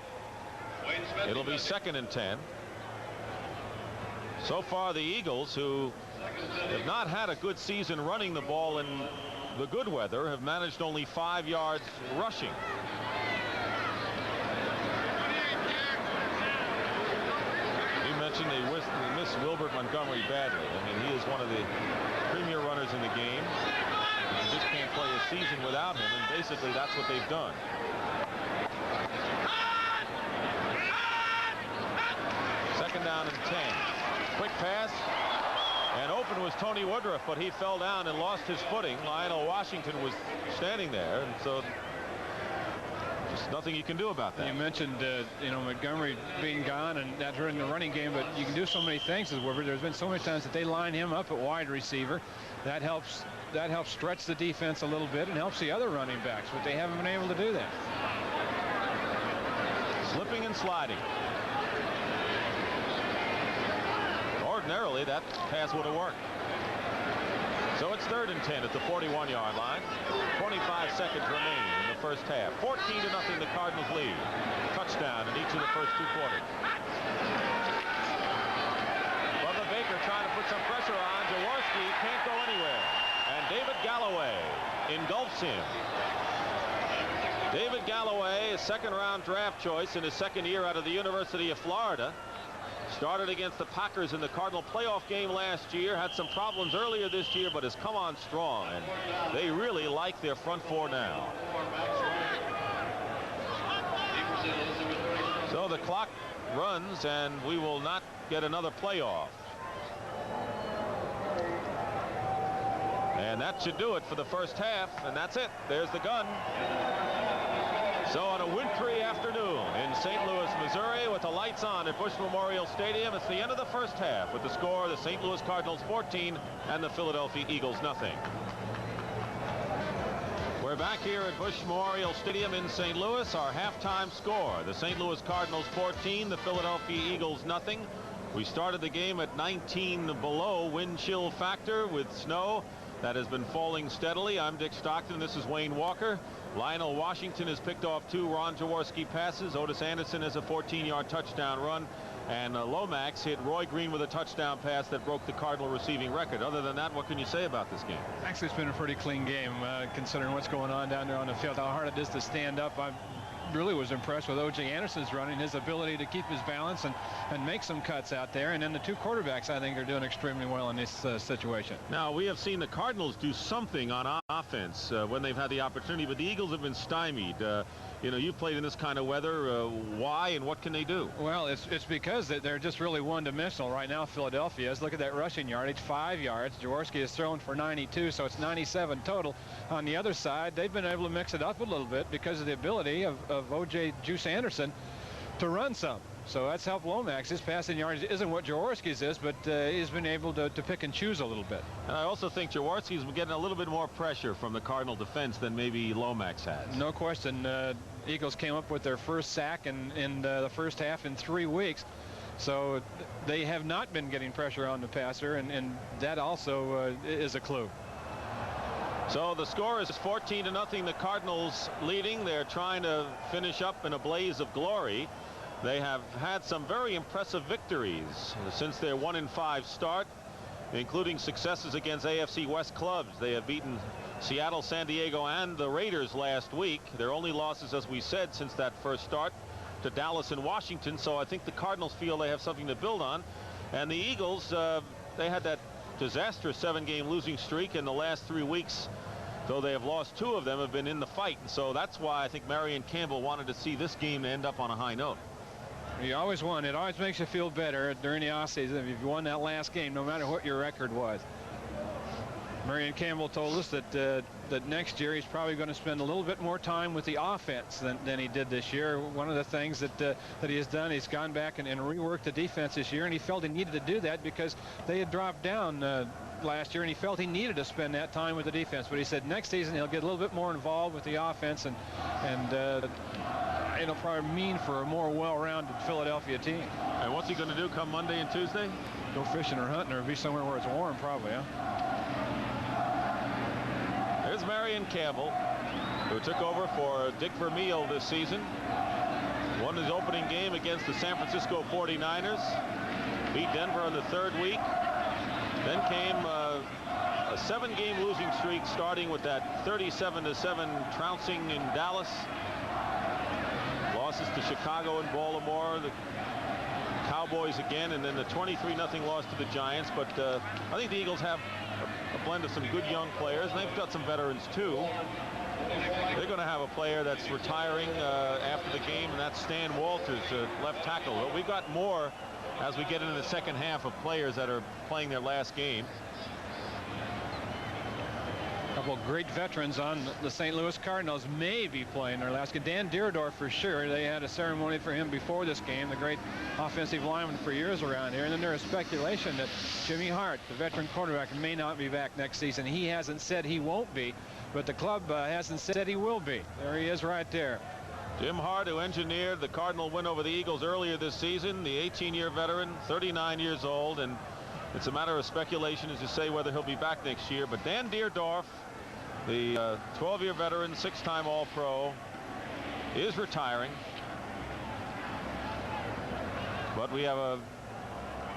It'll be 2nd and 10. So far, the Eagles, who have not had a good season running the ball in the good weather, have managed only 5 yards rushing. You mentioned they miss Wilbert Montgomery badly. I mean, he is one of the premier runners in the game. You just can't play a season without him, and basically that's what they've done. Down and 10. Quick pass. And open was Tony Woodruff, but he fell down and lost his footing. Lionel Washington was standing there, and so just nothing you can do about that. You mentioned, you know, Montgomery being gone and that hurting the running game, but you can do so many things as Weber. There's been so many times that they line him up at wide receiver. That helps stretch the defense a little bit and helps the other running backs, but they haven't been able to do that. Slipping and sliding. Ordinarily, that pass would have worked. So it's 3rd and 10 at the 41-yard line. 25 seconds remain in the first half. 14-0, the Cardinals lead. Touchdown in each of the first 2 quarters. Bubba Baker trying to put some pressure on. Jaworski can't go anywhere. And David Galloway engulfs him. David Galloway, a 2nd-round draft choice in his 2nd year out of the University of Florida. Started against the Packers in the Cardinal playoff game last year. Had some problems earlier this year, but has come on strong. And they really like their front 4 now. So the clock runs, and we will not get another playoff. And that should do it for the first half. And that's it. There's the gun. So on a wintry afternoon in St. Louis, Missouri, with the lights on at Bush Memorial Stadium, it's the end of the first half with the score: the St. Louis Cardinals 14 and the Philadelphia Eagles nothing. We're back here at Bush Memorial Stadium in St. Louis. Our halftime score: the St. Louis Cardinals 14, the Philadelphia Eagles nothing. We started the game at 19 below wind chill factor with snow that has been falling steadily. I'm Dick Stockton. This is Wayne Walker. Lionel Washington has picked off 2 Ron Jaworski passes. Otis Anderson has a 14-yard touchdown run. And Lomax hit Roy Green with a touchdown pass that broke the Cardinal receiving record. Other than that, what can you say about this game? Actually, it's been a pretty clean game, considering what's going on down there on the field. How hard it is to stand up. I really was impressed with O.J. Anderson's running, his ability to keep his balance and make some cuts out there. And then the 2 quarterbacks, I think, are doing extremely well in this situation. Now, we have seen the Cardinals do something on offense when they've had the opportunity, but the Eagles have been stymied. You know, you played in this kind of weather. Why and what can they do? Well, it's because they're just really one-dimensional right now. Philadelphia is. Look at that rushing yardage, 5 yards. Jaworski has thrown for 92, so it's 97 total. On the other side, they've been able to mix it up a little bit because of the ability of O.J. Juice Anderson to run some. So that's helped Lomax. His passing yardage isn't what Jaworski's is, but he's been able to pick and choose a little bit. And I also think Jaworski's getting a little bit more pressure from the Cardinal defense than maybe Lomax has. No question. Eagles came up with their first sack in the first half in 3 weeks. So they have not been getting pressure on the passer, and that also is a clue. So the score is 14-0. The Cardinals leading. They're trying to finish up in a blaze of glory. They have had some very impressive victories since their 1-5 start, including successes against AFC West clubs. They have beaten Seattle, San Diego, and the Raiders last week. Their only losses, as we said, since that first start, to Dallas and Washington. So I think the Cardinals feel they have something to build on. And the Eagles, they had that disastrous 7-game losing streak in the last 3 weeks. Though they have lost 2 of them, have been in the fight. And so that's why I think Marion Campbell wanted to see this game end up on a high note. You always won. It always makes you feel better during the offseason if you won that last game, no matter what your record was. Marion Campbell told us that that next year he's probably going to spend a little bit more time with the offense than he did this year. One of the things that he has done, he's gone back and reworked the defense this year, and he felt he needed to do that because they had dropped down last year, and he felt he needed to spend that time with the defense. But he said next season he'll get a little bit more involved with the offense, and it'll probably mean for a more well-rounded Philadelphia team. And what's he going to do come Monday and Tuesday? Go fishing or hunting, or be somewhere where it's warm, probably, huh? There's Marion Campbell, who took over for Dick Vermeil this season. Won his opening game against the San Francisco 49ers. Beat Denver in the 3rd week. Then came a 7-game losing streak, starting with that 37-7 trouncing in Dallas. Losses to Chicago and Baltimore, the Cowboys again, and then the 23-0 loss to the Giants. But I think the Eagles have a blend of some good young players, and they've got some veterans too. They're going to have a player that's retiring after the game, and that's Stan Walters, left tackle. But we've got more as we get into the second half of players that are playing their last game. A couple of great veterans on the St. Louis Cardinals may be playing their last game. Dan Deerdorf for sure. They had a ceremony for him before this game, the great offensive lineman for years around here. And then there is speculation that Jimmy Hart, the veteran quarterback, may not be back next season. He hasn't said he won't be, but the club hasn't said he will be. There he is right there. Jim Hart, who engineered the Cardinal win over the Eagles earlier this season, the 18-year veteran, 39 years old, and it's a matter of speculation as you say whether he'll be back next year. But Dan Deerdorf, the 12-year veteran, 6-time All-Pro, is retiring. But we have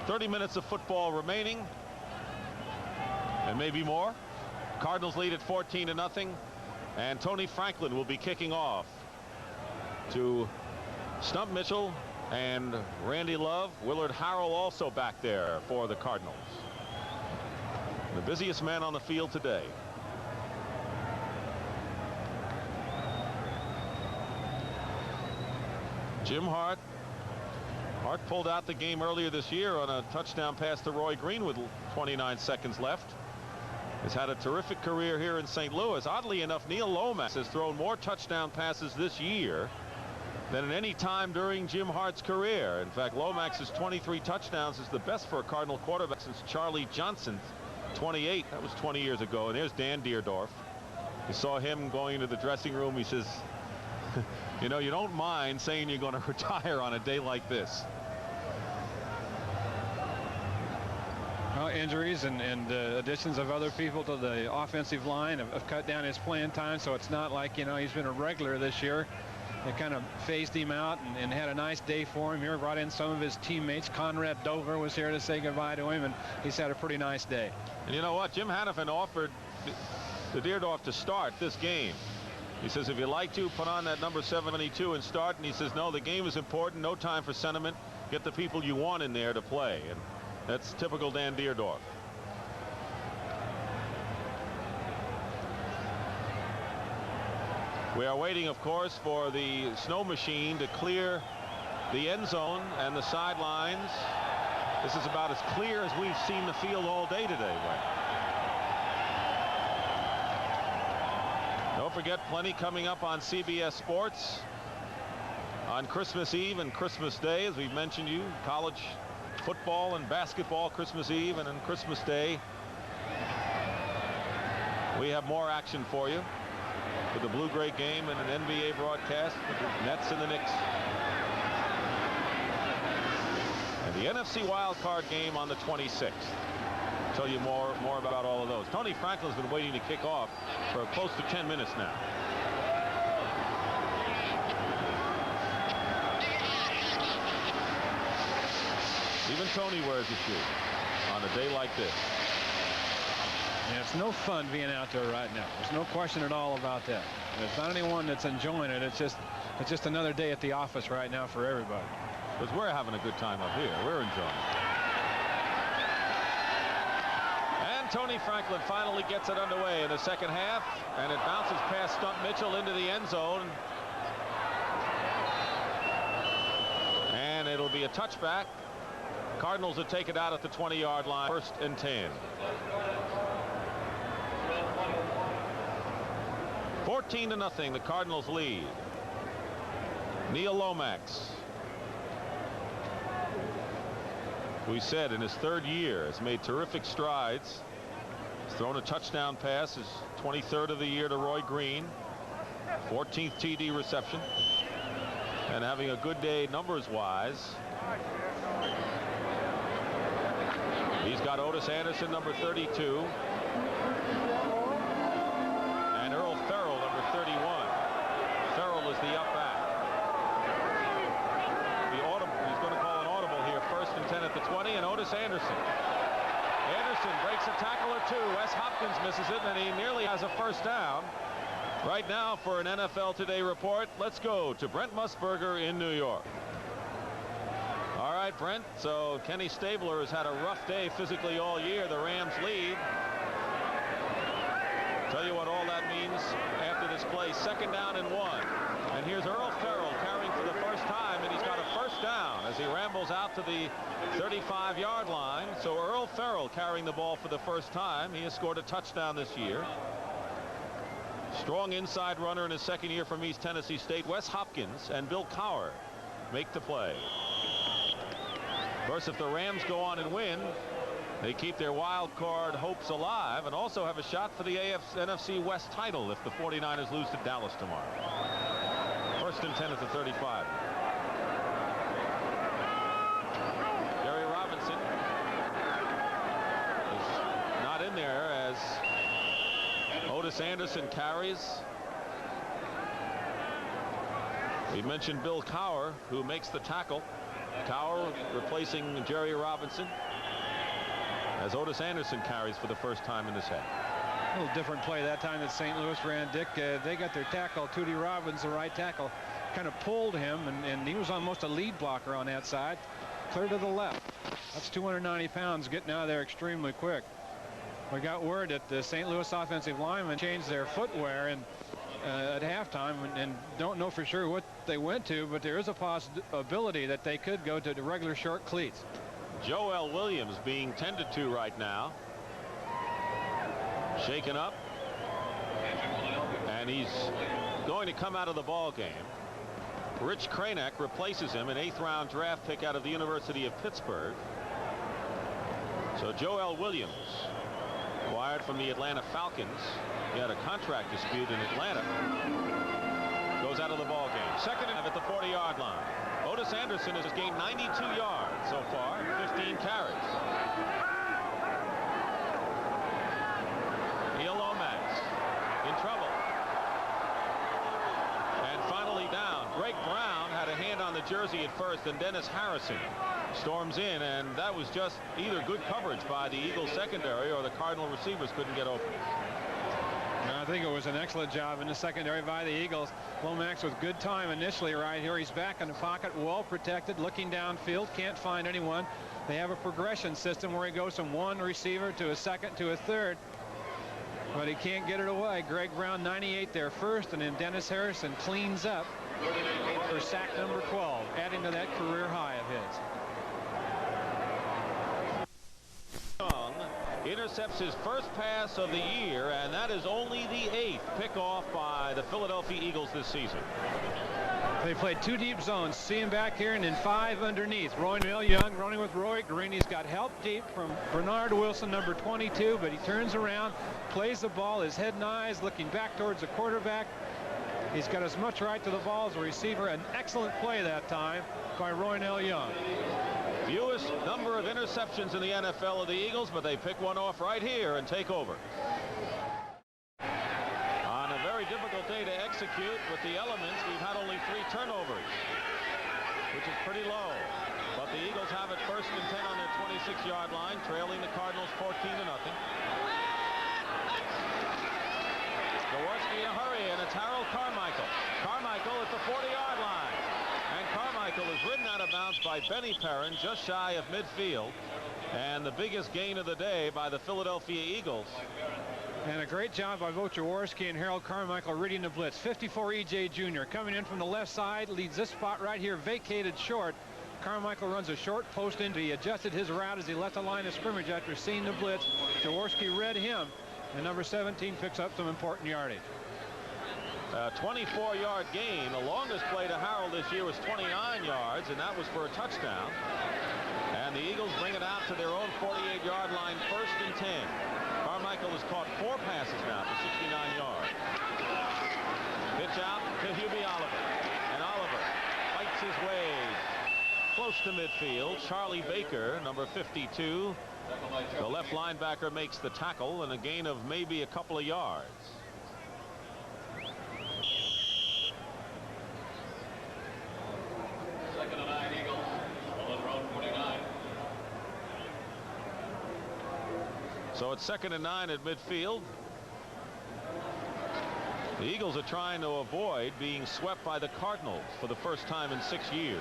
30 minutes of football remaining, and maybe more. Cardinals lead at 14-0, and Tony Franklin will be kicking off to Stump Mitchell and Randy Love. Willard Harrell also back there for the Cardinals. The busiest man on the field today. Jim Hart. Hart pulled out the game earlier this year on a touchdown pass to Roy Green with 29 seconds left. Has had a terrific career here in St. Louis. Oddly enough, Neil Lomax has thrown more touchdown passes this year than at any time during Jim Hart's career. In fact, Lomax's 23 touchdowns is the best for a Cardinal quarterback since Charlie Johnson, 28. That was 20 years ago. And there's Dan Deerdorf. You saw him going into the dressing room. He says, you know, you don't mind saying you're going to retire on a day like this. Well, injuries and additions of other people to the offensive line have cut down his playing time, so it's not like, you know, he's been a regular this year. They kind of phased him out and had a nice day for him here. Brought in some of his teammates. Conrad Dover was here to say goodbye to him, and he's had a pretty nice day. And you know what? Jim Hannafin offered the Deerdorf to start this game. He says, if you like to, put on that number 72 and start. And he says, no, the game is important. No time for sentiment. Get the people you want in there to play. And that's typical Dan Deerdorf. We are waiting, of course, for the snow machine to clear the end zone and the sidelines. This is about as clear as we've seen the field all day today, Wayne. Don't forget, plenty coming up on CBS Sports on Christmas Eve and Christmas Day. As we've mentioned you, college football and basketball Christmas Eve, and on Christmas Day we have more action for you with the blue-gray game and an NBA broadcast with the Nets and the Knicks. And the NFC wild card game on the 26th. Tell you more about all of those. Tony Franklin's been waiting to kick off for close to 10 minutes now. Even Tony wears a shoe on a day like this. Yeah, it's no fun being out there right now. There's no question at all about that. There's not anyone that's enjoying it. It's just another day at the office right now for everybody. Because we're having a good time up here. We're enjoying it. And Tony Franklin finally gets it underway in the second half, and it bounces past Stump Mitchell into the end zone. And it'll be a touchback. Cardinals will take it out at the 20-yard line. 1st and 10. 14-0, the Cardinals lead. Neil Lomax, we said in his 3rd year, has made terrific strides. He's thrown a touchdown pass, his 23rd of the year to Roy Green, 14th TD reception, and having a good day numbers wise. He's got Otis Anderson, number 32. And Earl Farrell, number 31. Farrell is the up back. He's going to call an audible here. 1st and 10 at the 20. And Otis Anderson. Anderson breaks a tackle or two. Wes Hopkins misses it, and he nearly has a 1st down. Right now, for an NFL Today report, let's go to Brent Musburger in New York. All right, Brent. So Kenny Stabler has had a rough day physically all year. The Rams lead. Tell you what all that means after this play. 2nd down and 1. And here's Earl Farrell carrying for the first time, and he's got a 1st first down as he rambles out to the 35-yard line. So Earl Farrell carrying the ball for the first time. He has scored a touchdown this year. Strong inside runner in his second year from East Tennessee State. Wes Hopkins and Bill Cowher make the play. Of course, if the Rams go on and win, they keep their wild card hopes alive and also have a shot for the NFC West title if the 49ers lose to Dallas tomorrow. First and 10 at the 35. Jerry Robinson is not in there as Otis Anderson carries. We mentioned Bill Cowher, who makes the tackle. Cowher replacing Jerry Robinson as Otis Anderson carries for the first time in the set. A little different play that time that St. Louis ran. Dick, they got their tackle. Tootie Robbins, the right tackle, kind of pulled him, and he was almost a lead blocker on that side. Clear to the left. That's 290 pounds getting out of there extremely quick. We got word that the St. Louis offensive linemen changed their footwear at halftime and don't know for sure what they went to, but there is a possibility that they could go to the regular short cleats. Joel Williams being tended to right now. Shaken up. And he's going to come out of the ball game. Rich Kranek replaces him, an 8th-round draft pick out of the University of Pittsburgh. So Joel Williams, acquired from the Atlanta Falcons. He had a contract dispute in Atlanta. Goes out of the ball game. Second and 5 at the 40-yard line. Otis Anderson has gained 92 yards so far, 15 carries. Neil Lomax in trouble. And finally down. Greg Brown had a hand on the jersey at first, and Dennis Harrison storms in, and that was just either good coverage by the Eagles secondary or the Cardinal receivers couldn't get open. I think it was an excellent job in the secondary by the Eagles. Lomax with good time initially right here. He's back in the pocket, well protected, looking downfield, can't find anyone. They have a progression system where he goes from one receiver to a second to a third, but he can't get it away. Greg Brown 98 there first, and then Dennis Harrison cleans up for sack number 12, adding to that career high of his. Intercepts his first pass of the year, and that is only the 8th pickoff by the Philadelphia Eagles this season. They played 2 deep zones. See him back here, and then 5 underneath. Roynell Young running with Roy Green. He's got help deep from Bernard Wilson, number 22, but he turns around, plays the ball, his head and eyes looking back towards the quarterback. He's got as much right to the ball as a receiver. An excellent play that time by Roynell Young. Fewest number of interceptions in the NFL of the Eagles, but they pick one off right here and take over. On a very difficult day to execute with the elements, we've had only 3 turnovers, which is pretty low. But the Eagles have it first and 10 on their 26-yard line, trailing the Cardinals 14-0. Jaworski in a hurry, and it's Harold Carmichael. Carmichael at the 40-yard line. And Carmichael is ridden out of bounds by Benny Perrin, just shy of midfield. And the biggest gain of the day by the Philadelphia Eagles. And a great job by both Jaworski and Harold Carmichael reading the blitz. 54 E.J. Jr. coming in from the left side, leads this spot right here, vacated short. Carmichael runs a short post into. He adjusted his route as he left the line of scrimmage after seeing the blitz. Jaworski read him, and number 17 picks up some important yardage. A 24-yard gain. The longest play to Harold this year was 29 yards, and that was for a touchdown. And the Eagles bring it out to their own 48-yard line, first and 10. Carmichael has caught 4 passes now for 69 yards. Pitch out to Hubie Oliver, and Oliver fights his way close to midfield. Charlie Baker, number 52, the left linebacker, makes the tackle, and a gain of maybe a couple of yards. So it's 2nd and 9 at midfield. The Eagles are trying to avoid being swept by the Cardinals for the first time in 6 years.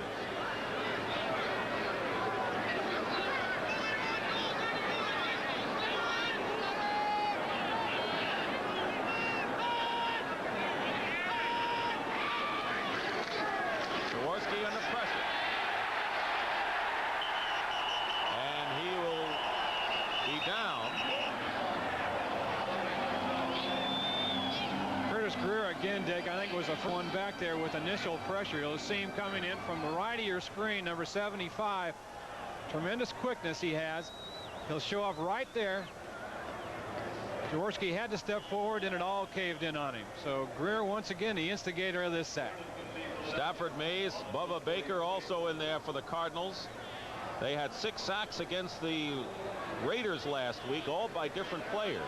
Jaworski under pressure. again, Dick. I think it was a one back there with initial pressure. You'll see him coming in from the right of your screen, number 75. Tremendous quickness he has. He'll show up right there. Jaworski had to step forward, and it all caved in on him. So Greer, once again, the instigator of this sack. Stafford Mays, Bubba Baker also in there for the Cardinals. They had 6 sacks against the Raiders last week, all by different players.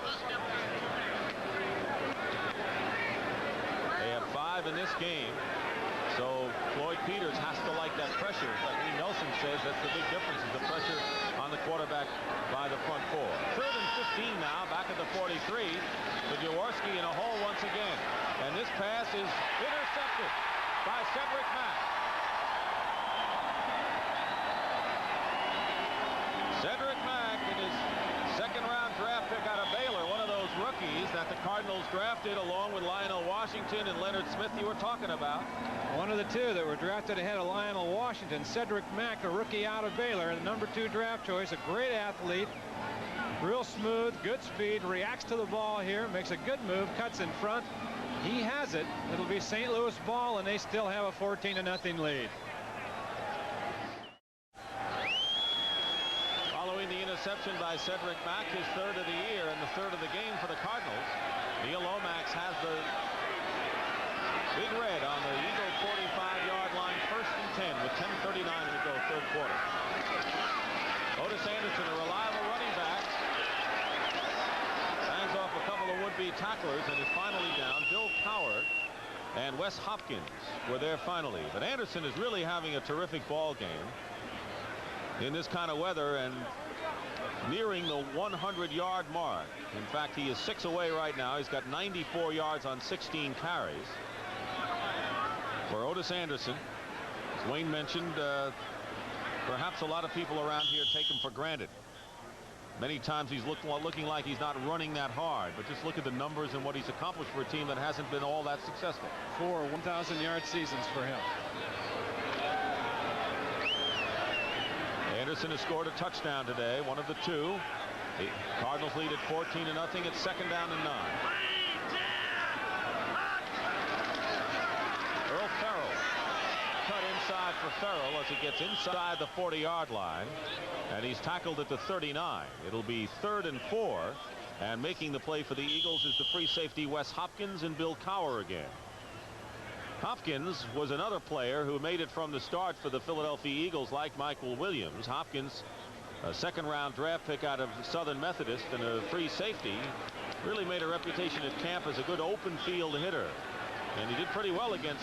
They have 5 in this game. So Floyd Peters has to like that pressure. But Lee Nelson says that's the big difference, is the pressure on the quarterback by the front 4. 3rd and 15 now, back at the 43. With Jaworski in a hole once again. And this pass is intercepted by Cedric Mack. Cedric Mack in his second-round draft pick out of Baylor, one of those rookies that the Cardinals drafted along with Lionel Washington and Leonard Smith you were talking about. One of the 2 that were drafted ahead of Lionel Washington. Cedric Mack, a rookie out of Baylor, the number 2 draft choice, a great athlete, real smooth, good speed, reacts to the ball here, makes a good move, cuts in front. He has it. It'll be St. Louis ball, and they still have a 14-0 lead. Following the interception by Cedric Mack, his 3rd of the year and the 3rd of the game for the Cardinals, Neil Lomax has the Big Red on the Eagle 45-yard line, 1st and 10 with 10:39 to go, 3rd quarter. Otis Anderson, a reliable running back, hands off a couple of would-be tacklers and is finally down. Bill Cowher and Wes Hopkins were there finally. But Anderson is really having a terrific ball game in this kind of weather and nearing the 100-yard mark. In fact, he is 6 away right now. He's got 94 yards on 16 carries. For Otis Anderson, as Wayne mentioned, perhaps a lot of people around here take him for granted. Many times he's looking like he's not running that hard, but just look at the numbers and what he's accomplished for a team that hasn't been all that successful. 4 1,000-yard seasons for him. Anderson has scored a touchdown today, one of the 2. The Cardinals lead at 14-0. It's 2nd down and 9. Earl Farrell cut inside for Farrell as he gets inside the 40-yard line, and he's tackled at the 39. It'll be 3rd and 4, and making the play for the Eagles is the free safety Wes Hopkins and Bill Cowher again. Hopkins was another player who made it from the start for the Philadelphia Eagles, like Michael Williams. Hopkins, a 2nd-round draft pick out of Southern Methodist and a free safety, really made a reputation at camp as a good open field hitter. And he did pretty well against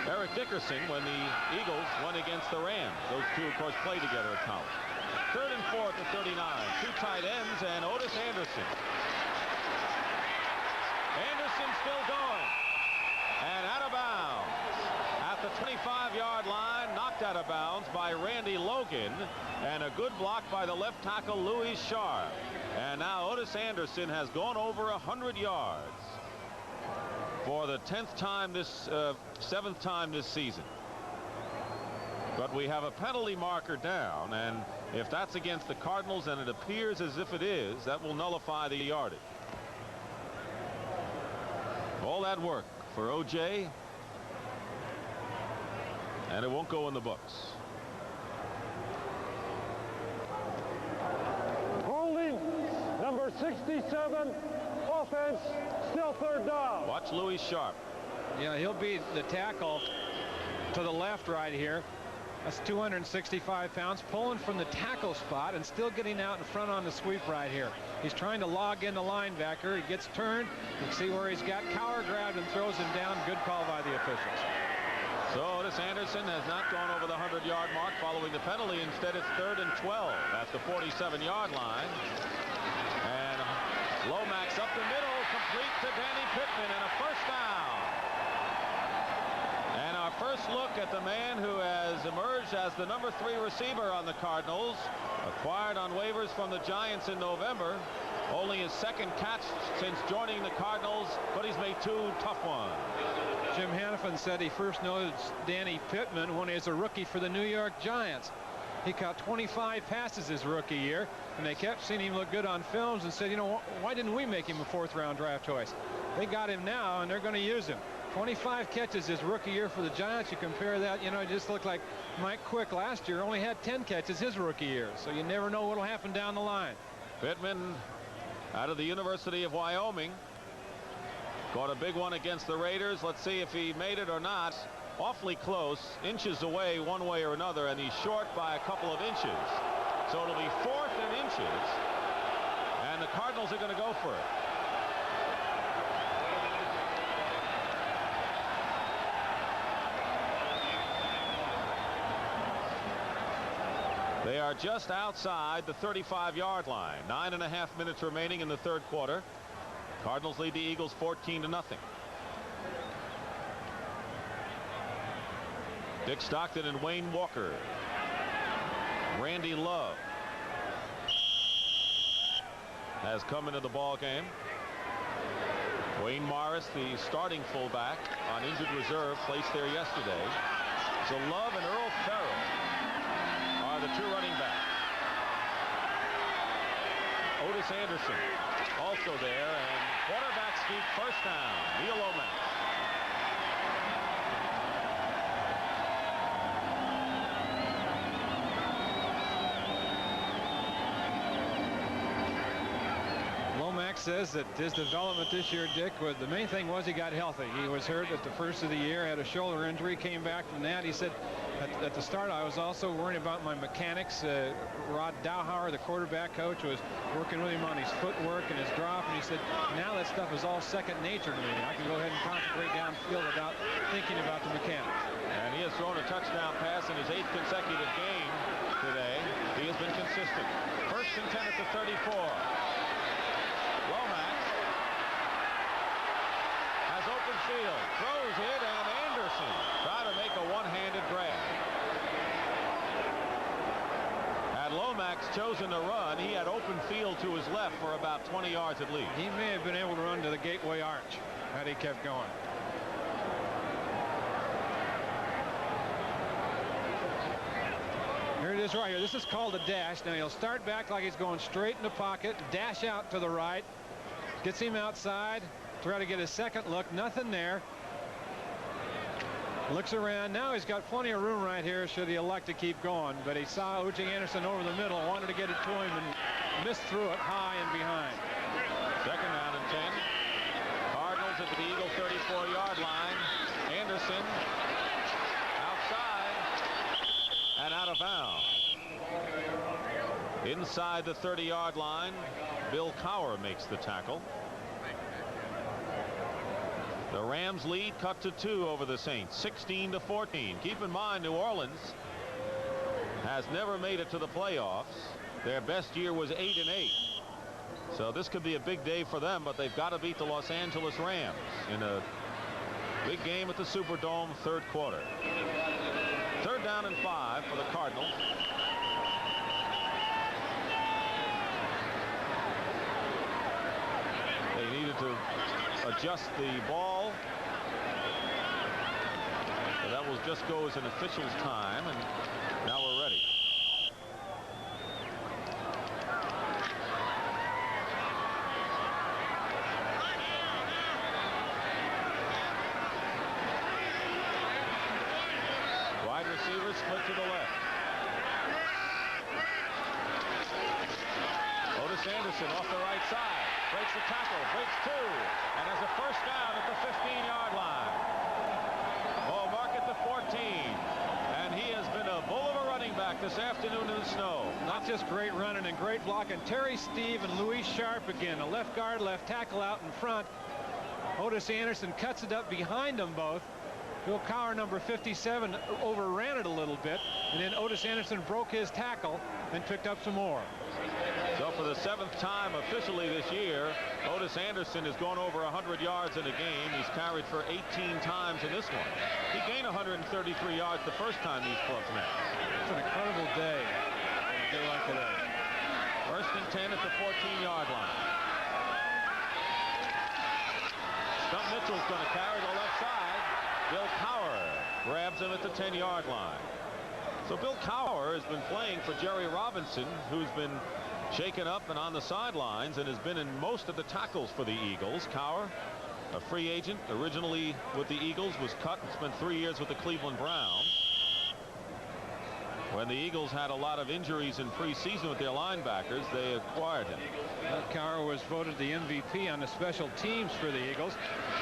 Eric Dickerson when the Eagles went against the Rams. Those 2, of course, played together at college. 3rd and 4 at the 39. 2 tight ends and Otis Anderson. Anderson still going. And out of bounds at the 25-yard line, knocked out of bounds by Randy Logan, and a good block by the left tackle Louis Sharp. And now Otis Anderson has gone over 100 yards for the 10th time this 7th time this season. But we have a penalty marker down, and if that's against the Cardinals, and it appears as if it is, that will nullify the yardage. All that work for O.J., and it won't go in the books. Holding, number 67, offense, still 3rd down. Watch Louis Sharp. Yeah, he'll be the tackle to the left right here. That's 265 pounds, pulling from the tackle spot and still getting out in front on the sweep right here. He's trying to log in the linebacker. He gets turned. You can see where he's got Cowher grabbed and throws him down. Good call by the officials. So Otis Anderson has not gone over the 100-yard mark following the penalty. Instead, it's 3rd and 12 at the 47-yard line. And Lomax up the middle, complete to Danny Pittman, and a 1st down. And our first look at the man who has emerged as the number 3 receiver on the Cardinals, acquired on waivers from the Giants in November. Only his 2nd catch since joining the Cardinals, but he's made 2 tough ones. Jim Hannafin said he first noticed Danny Pittman when he was a rookie for the New York Giants. He caught 25 passes his rookie year, and they kept seeing him look good on films and said, you know, why didn't we make him a 4th-round draft choice? They got him now, and they're going to use him. 25 catches his rookie year for the Giants. You compare that, you know, it just looked like Mike Quick last year only had 10 catches his rookie year. So you never know what will happen down the line. Pittman out of the University of Wyoming. Caught a big one against the Raiders. Let's see if he made it or not. Awfully close, inches away one way or another, and he's short by a couple of inches. So it'll be 4th and inches, and the Cardinals are going to go for it. They are just outside the 35-yard line. 9.5 minutes remaining in the third quarter. Cardinals lead the Eagles 14-0. Dick Stockton and Wayne Walker. Randy Love has come into the ball game. Wayne Morris, the starting fullback on injured reserve, placed there yesterday. So Love and Earl Farrell are the 2 running backs. Otis Anderson also there, and quarterback sneak, first down. Neil Lomax. Lomax says that his development this year, Dick, the main thing was he got healthy. He was hurt at the first of the year, had a shoulder injury, came back from that. He said, at the start, I was also worried about my mechanics. Rod Dowhauer, the quarterback coach, was working with him on his footwork and his drop, and he said, now that stuff is all second nature to me. I can go ahead and concentrate downfield without thinking about the mechanics. And he has thrown a touchdown pass in his 8th consecutive game today. He has been consistent. 1st and 10 at the 34. Lomax has open field, throws it, and Anderson trying to make a one-handed grab. Had Lomax chosen to run, he had open field to his left for about 20 yards at least. He may have been able to run to the Gateway Arch had he kept going. Here it is right here. This is called a dash. Now he'll start back like he's going straight in the pocket, dash out to the right, gets him outside, try to get a second look, nothing there. Looks around. Now he's got plenty of room right here should he elect to keep going, but he saw O.J. Anderson over the middle, wanted to get it to him, and missed through it high and behind. 2nd down and 10. Cardinals at the Eagle 34-yard line. Anderson outside and out of bounds. Inside the 30-yard line, Bill Cowher makes the tackle. The Rams lead cut to 2 over the Saints, 16-14. Keep in mind, New Orleans has never made it to the playoffs. Their best year was 8-8. So this could be a big day for them, but they've got to beat the Los Angeles Rams in a big game at the Superdome, third quarter. 3rd down and 5 for the Cardinals. They needed to adjust the ball. So that will just go as an official's time, and now we're ready. Wide receiver split to the left. Otis Anderson off the right side. Breaks the tackle, breaks 2, and has a first down at the 15-yard line. Oh, mark at the 14. And he has been a bull of a running back this afternoon in the snow. Not just great running and great blocking. Terry Steve and Luis Sharp again. A left guard, left tackle out in front. Otis Anderson cuts it up behind them both. Bill Cowher, number 57, overran it a little bit, and then Otis Anderson broke his tackle and picked up some more. So for the 7th time officially this year, Otis Anderson has gone over 100 yards in a game. He's carried for 18 times in this one. He gained 133 yards the first time these clubs met. It's an incredible day. A day like today. 1st and 10 at the 14-yard line. Stump Mitchell's going to carry the left side. Bill Cowher grabs him at the 10-yard line. So Bill Cowher has been playing for Jerry Robinson, who's been shaken up and on the sidelines and has been in most of the tackles for the Eagles. Cowher a free agent originally with the Eagles, was cut and spent 3 years with the Cleveland Browns. When the Eagles had a lot of injuries in preseason with their linebackers, they acquired him. Cowher was voted the MVP on the special teams for the Eagles.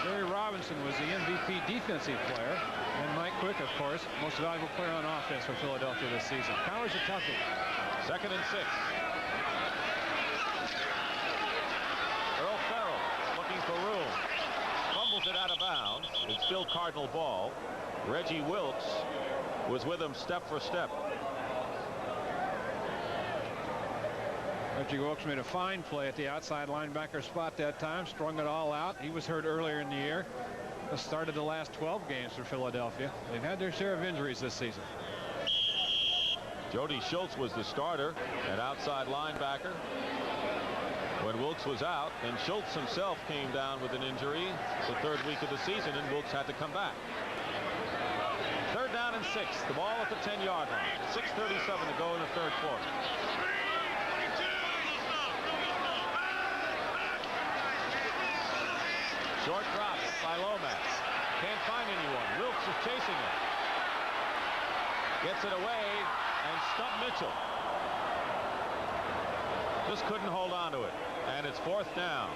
Jerry Robinson was the MVP defensive player. And Mike Quick, of course, most valuable player on offense for Philadelphia this season. Cowher's a toughie. 2nd and 6. Earl Farrell looking for room. Fumbles it out of bounds. It's still Cardinal ball. Reggie Wilkes was with him step for step. Reggie Wilkes made a fine play at the outside linebacker spot that time, strung it all out. He was hurt earlier in the year. Started the last 12 games for Philadelphia. They've had their share of injuries this season. Jody Schultz was the starter at outside linebacker when Wilkes was out, and Schultz himself came down with an injury the 3rd week of the season, and Wilkes had to come back. 3rd down and 6. The ball at the 10-yard line. 6:37 to go in the 3rd quarter. Short drop by Lomax. Can't find anyone. Wilkes is chasing it. Gets it away and stumped Mitchell. Just couldn't hold on to it. And it's 4th down.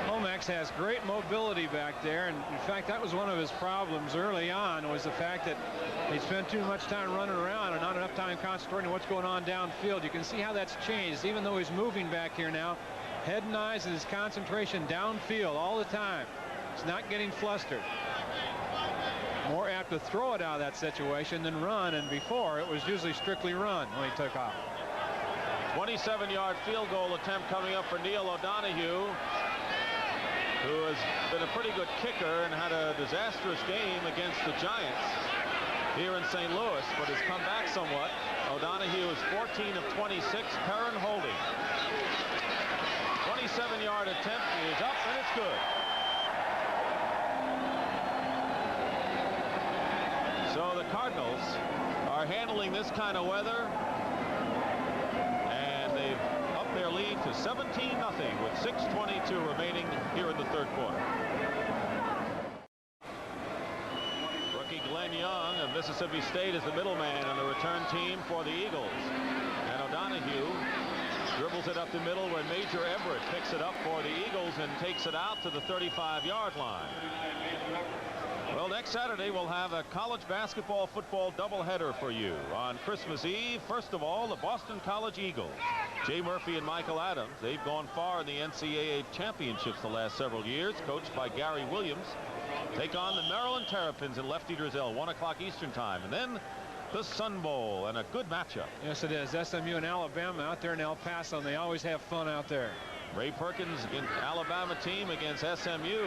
Lomax has great mobility back there, and in fact that was one of his problems early on, was the fact that he spent too much time running around and not enough time concentrating on what's going on downfield. You can see how that's changed. Even though he's moving back here now, head and eyes and his concentration downfield all the time. He's not getting flustered. More apt to throw it out of that situation than run, and before it was usually strictly run when he took off. 27-yard field goal attempt coming up for Neil O'Donoghue, who has been a pretty good kicker and had a disastrous game against the Giants here in St. Louis, but has come back somewhat. O'Donoghue is 14 of 26. Perrin holding. 27-yard attempt is up, and it's good. So the Cardinals are handling this kind of weather, and they've upped their lead to 17-0 with 6:22 remaining here in the 3rd quarter. Rookie Glenn Young of Mississippi State is the middleman on the return team for the Eagles. And O'Donoghue dribbles it up the middle where Major Everett picks it up for the Eagles and takes it out to the 35-yard line. Well, next Saturday we'll have a college basketball football doubleheader for you. On Christmas Eve, first of all, the Boston College Eagles. Jay Murphy and Michael Adams, they've gone far in the NCAA championships the last several years, coached by Gary Williams. Take on the Maryland Terrapins in Lefty Driesell, 1 o'clock Eastern time. And then the Sun Bowl, and a good matchup. Yes, it is. SMU and Alabama out there in El Paso, and they always have fun out there. Ray Perkins against Alabama team against SMU.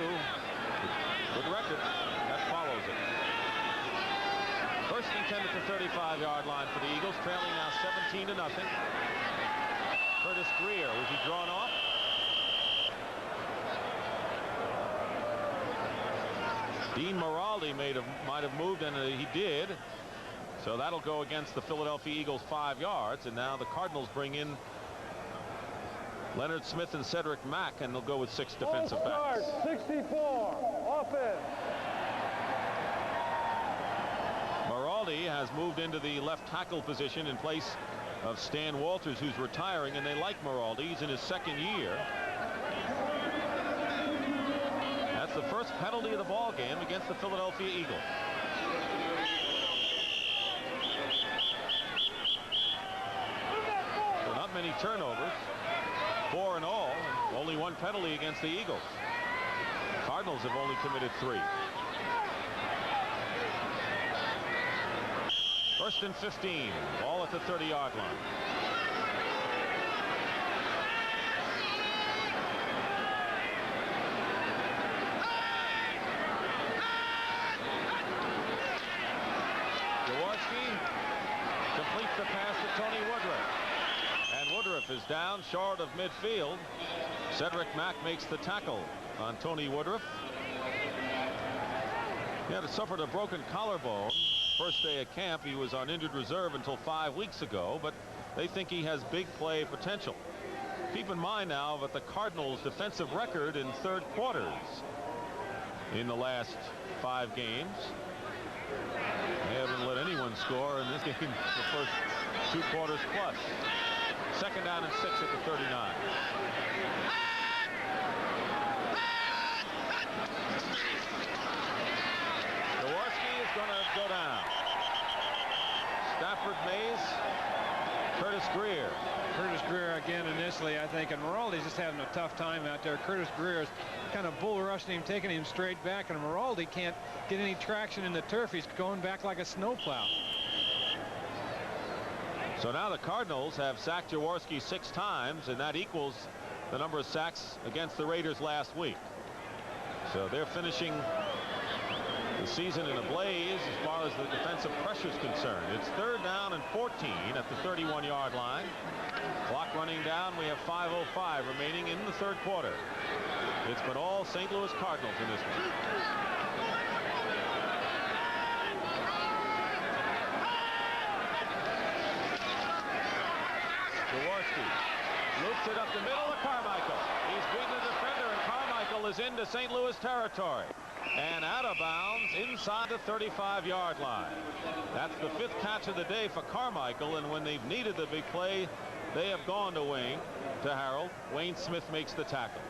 Good record. That follows it. 1st and 10 at the 35-yard line for the Eagles, trailing now 17-0. Curtis Greer, was he drawn off? Dean Maraldi might have moved, and he did. So that'll go against the Philadelphia Eagles 5 yards, and now the Cardinals bring in Leonard Smith and Cedric Mack, and they'll go with 6 defensive backs. 64, offense. Maraldi has moved into the left tackle position in place of Stan Walters, who's retiring, and they like Maraldi. He's in his 2nd year. That's the first penalty of the ball game against the Philadelphia Eagles. So not many turnovers, 4 in all, and only 1 penalty against the Eagles. Cardinals have only committed 3. 1st and 15, ball at the 30-yard line. Jaworski completes the pass to Tony Woodruff. And Woodruff is down short of midfield. Cedric Mack makes the tackle on Tony Woodruff. He had suffered a broken collarbone. First day of camp, he was on injured reserve until 5 weeks ago, but they think he has big play potential. Keep in mind now that the Cardinals' defensive record in third quarters in the last 5 games. They haven't let anyone score in this game the first 2 quarters plus. Second down and 6 at the 39. Jaworski is going to go down. Stafford, Mays, Curtis Greer. Curtis Greer again initially, I think, and Maraldi's just having a tough time out there. Curtis Greer is kind of bull rushing him, taking him straight back, and Maraldi can't get any traction in the turf. He's going back like a snowplow. So now the Cardinals have sacked Jaworski 6 times, and that equals the number of sacks against the Raiders last week. So they're finishing the season in a blaze as far as the defensive pressure is concerned. It's 3rd down and 14 at the 31-yard line. Clock running down. We have 5:05 remaining in the third quarter. It's been all St. Louis Cardinals in this one. Jaworski loops it up the middle to Carmichael. He's beaten the defender, and Carmichael is into St. Louis territory and out of bounds inside the 35-yard line. That's the 5th catch of the day for Carmichael, and when they've needed the big play, they have gone to Harold. Wayne Smith makes the tackle.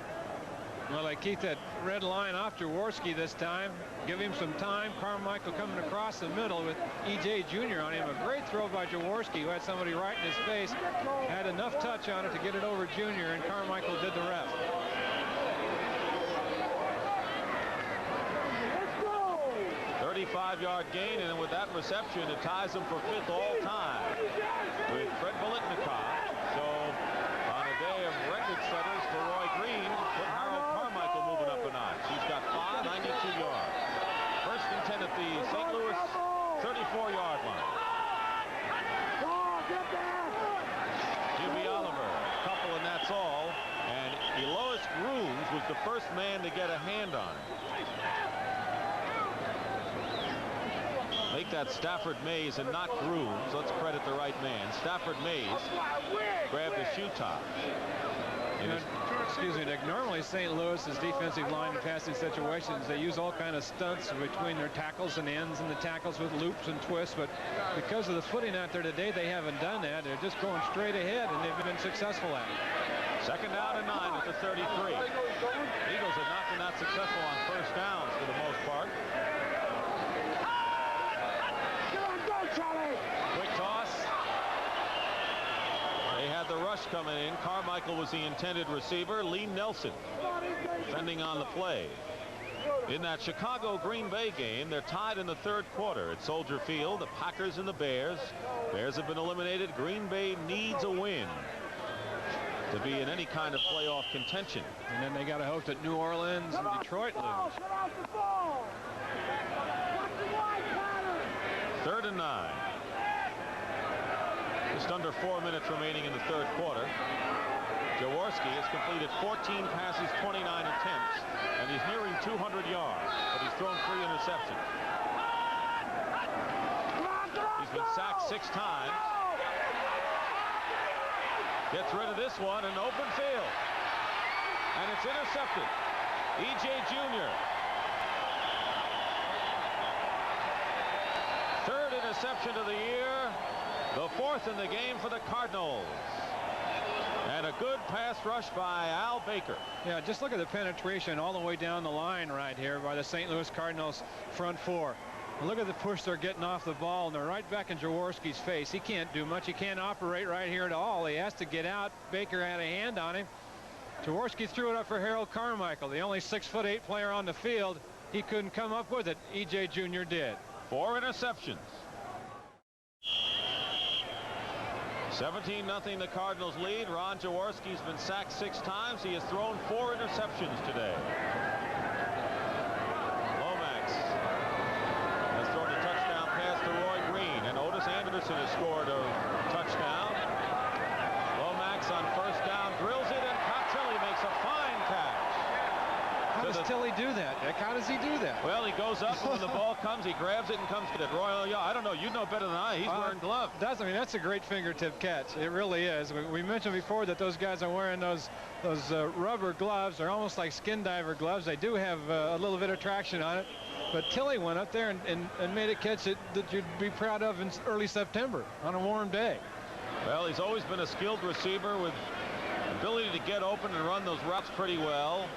Well, they keep that red line off Jaworski this time. Give him some time. Carmichael coming across the middle with E.J. Jr. on him. A great throw by Jaworski, who had somebody right in his face. Had enough touch on it to get it over Jr., and Carmichael did the rest. 35-yard gain, and with that reception, it ties him for 5th all time with Fred Biletnikoff. So on a day of record setters for Roy Green, put Harold Carmichael moving up a notch. He's got 92 yards. 1st and 10 at the St. Louis 34-yard line. Jimmy Oliver, a couple, and that's all. And Elois Grooms was the first man to get a hand on it. Make that Stafford Mays and not Grooms. Let's credit the right man. Stafford Mays grabbed the shoe top. Excuse me, Nick. Normally St. Louis's defensive line in passing situations, they use all kind of stunts between their tackles and ends and the tackles with loops and twists, but because of the footing out there today, they haven't done that. They're just going straight ahead, and they've been successful at it. 2nd down and 9 at the 33. Eagles have not been that successful on 1st downs for the most part. Quick toss. They had the rush coming in. Carmichael was the intended receiver. Lee Nelson defending on the play. In that Chicago-Green Bay game, they're tied in the 3rd quarter at Soldier Field. The Packers and the Bears. Bears have been eliminated. Green Bay needs a win to be in any kind of playoff contention. And then they got to hope that New Orleans and Detroit lose. 3rd and 9. Just under 4 minutes remaining in the 3rd quarter. Jaworski has completed 14 passes, 29 attempts, and he's nearing 200 yards, but he's thrown 3 interceptions. He's been sacked 6 times. Gets rid of this one in open field, and it's intercepted. E.J. Jr. 3rd interception of the year, the 4th in the game for the Cardinals. And a good pass rush by Al Baker. Yeah, just look at the penetration all the way down the line right here by the St. Louis Cardinals front 4. And look at the push they're getting off the ball, and they're right back in Jaworski's face. He can't do much. He can't operate right here at all. He has to get out. Baker had a hand on him. Jaworski threw it up for Harold Carmichael, the only 6'8" player on the field. He couldn't come up with it. E.J. Jr. did. 4 interceptions. 17-0 the Cardinals lead. Ron Jaworski's been sacked 6 times. He has thrown 4 interceptions today. Lomax has thrown a touchdown pass to Roy Green, and Otis Anderson has scored a touchdown. Lomax on 1st down drills it, and Cotilli makes a fine catch. How does Tilly do that, Dick? How does he do that? Well, he goes up, and when the ball comes, he grabs it and comes to it. Royal Young, I don't know. You know better than I. He's wearing gloves. I mean, that's a great fingertip catch. It really is. We mentioned before that those guys are wearing those rubber gloves. They're almost like skin diver gloves. They do have a little bit of traction on it. But Tilly went up there and made a catch that you'd be proud of in early September on a warm day. Well, he's always been a skilled receiver with ability to get open and run those routes pretty well.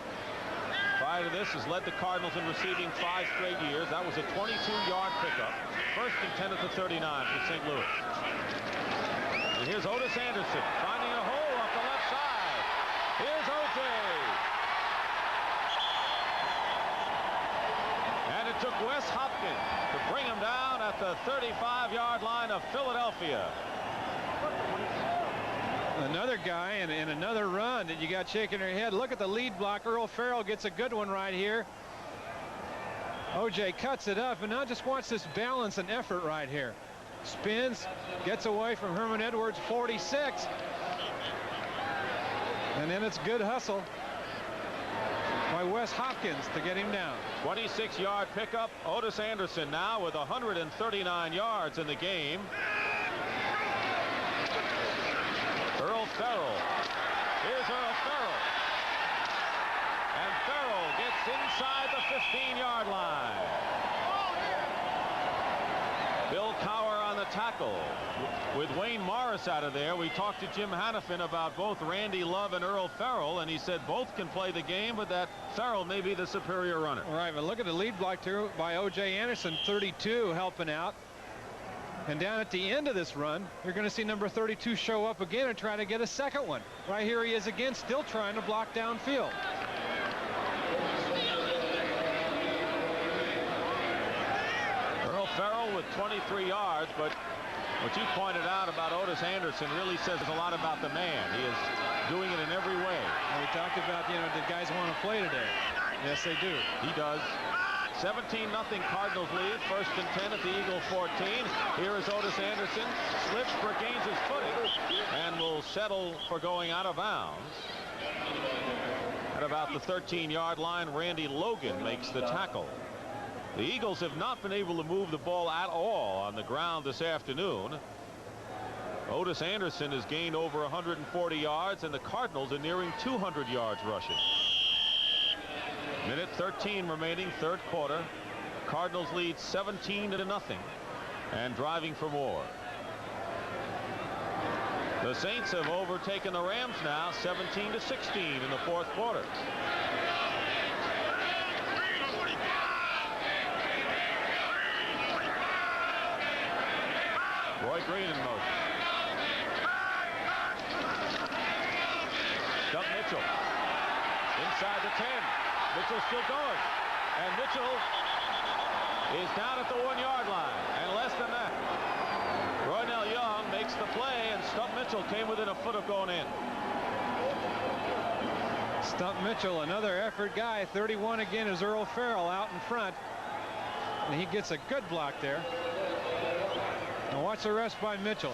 Prior to this, has led the Cardinals in receiving 5 straight years. That was a 22-yard pickup. First and 10 at the 39 for St. Louis. And here's Otis Anderson finding a hole off the left side. Here's O.J. And it took Wes Hopkins to bring him down at the 35-yard line of Philadelphia. Another guy in another run that you got shaking her head. Look at the lead block. Earl Farrell gets a good one right here. O.J. cuts it up, and now just watch this balance and effort right here. Spins, gets away from Herman Edwards, 46. And then it's good hustle by Wes Hopkins to get him down. 26-yard pickup. Otis Anderson now with 139 yards in the game. Earl Farrell. Here's Earl Farrell. And Farrell gets inside the 15-yard line. Bill Cowher on the tackle. With Wayne Morris out of there, we talked to Jim Hannafin about both Randy Love and Earl Farrell, and he said both can play the game, but that Farrell may be the superior runner. All right, but look at the lead block here by O.J. Anderson, 32, helping out. And down at the end of this run, you're going to see number 32 show up again and try to get a second one. Right here he is again, still trying to block downfield. Earl Farrell with 23 yards, but what you pointed out about Otis Anderson really says a lot about the man. He is doing it in every way. And we talked about, the guys want to play today. Yes, they do. He does. 17-0 Cardinals lead. First and 10 at the Eagle 14. Here is Otis Anderson. Slips, regains his footing, and will settle for going out of bounds. At about the 13-yard line, Randy Logan makes the tackle. The Eagles have not been able to move the ball at all on the ground this afternoon. Otis Anderson has gained over 140 yards, and the Cardinals are nearing 200 yards rushing. Minute 13 remaining, third quarter. Cardinals lead 17-0 and driving for more. The Saints have overtaken the Rams now 17-16 in the fourth quarter. Roy Green in motion. Doug Mitchell inside the 10. Mitchell still going, and Mitchell is down at the 1-yard line, and less than that. Roynell Young makes the play, and Stump Mitchell came within a foot of going in. Stump Mitchell, another effort guy. 31 again is Earl Farrell out in front, and he gets a good block there. And watch the rest by Mitchell.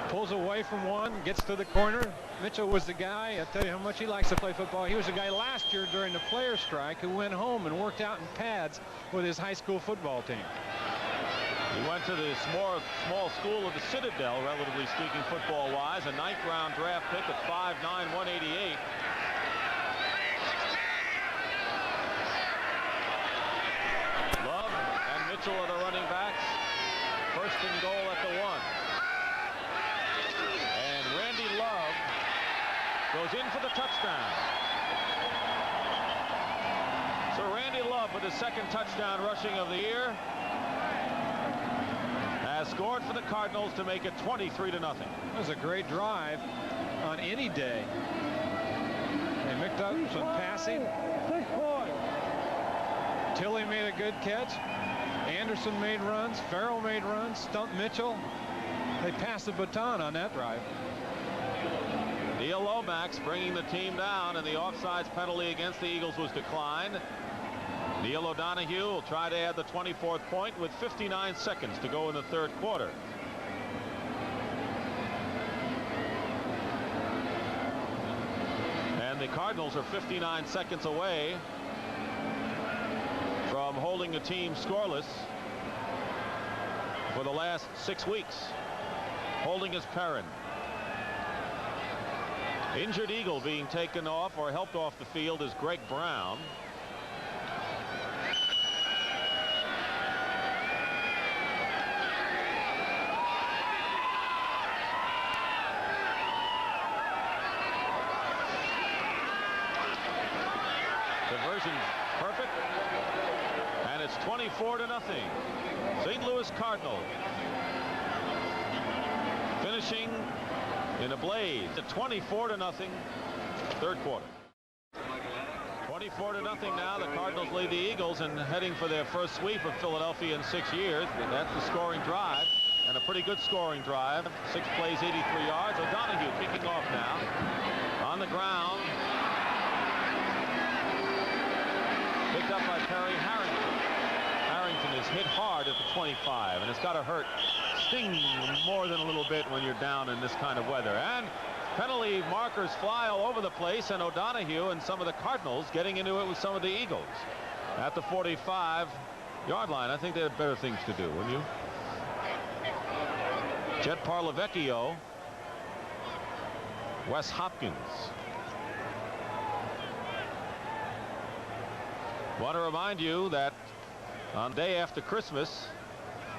Pulls away from one, gets to the corner. Mitchell was the guy, I'll tell you how much he likes to play football. He was the guy last year during the players' strike who went home and worked out in pads with his high school football team. He went to the small school of the Citadel, relatively speaking, football-wise. A 9th-round draft pick at 5'9", 188. Love and Mitchell are the running backs. First and goal at the 1. And Randy Love goes in for the touchdown. So Randy Love with his second touchdown rushing of the year has scored for the Cardinals to make it 23-0. That was a great drive on any day. They mixed up some passing. 6 points. Tilly made a good catch. Anderson made runs. Farrell made runs. Stump Mitchell. They passed the baton on that drive. Neil Lomax bringing the team down, and the offsides penalty against the Eagles was declined. Neil O'Donoghue will try to add the 24th point with 59 seconds to go in the third quarter. And the Cardinals are 59 seconds away holding the team scoreless for the last 6 weeks. Holding is Perrin. Injured Eagle being taken off or helped off the field is Greg Brown. Conversion perfect, and it's 24-0. St. Louis Cardinals finishing in a blaze at 24-0, third quarter. 24-0 now. The Cardinals lead the Eagles and heading for their first sweep of Philadelphia in 6 years. That's the scoring drive, and a pretty good scoring drive. 6 plays, 83 yards. O'Donoghue kicking off now on the ground. Picked up by Perry Harrington. Harrington is hit hard at the 25, and it's got to hurt, sting more than a little bit when you're down in this kind of weather. And penalty markers fly all over the place, and O'Donoghue and some of the Cardinals getting into it with some of the Eagles at the 45-yard line. I think they had better things to do, wouldn't you? Jet Parlavecchio, Wes Hopkins. Want to remind you that on the day after Christmas,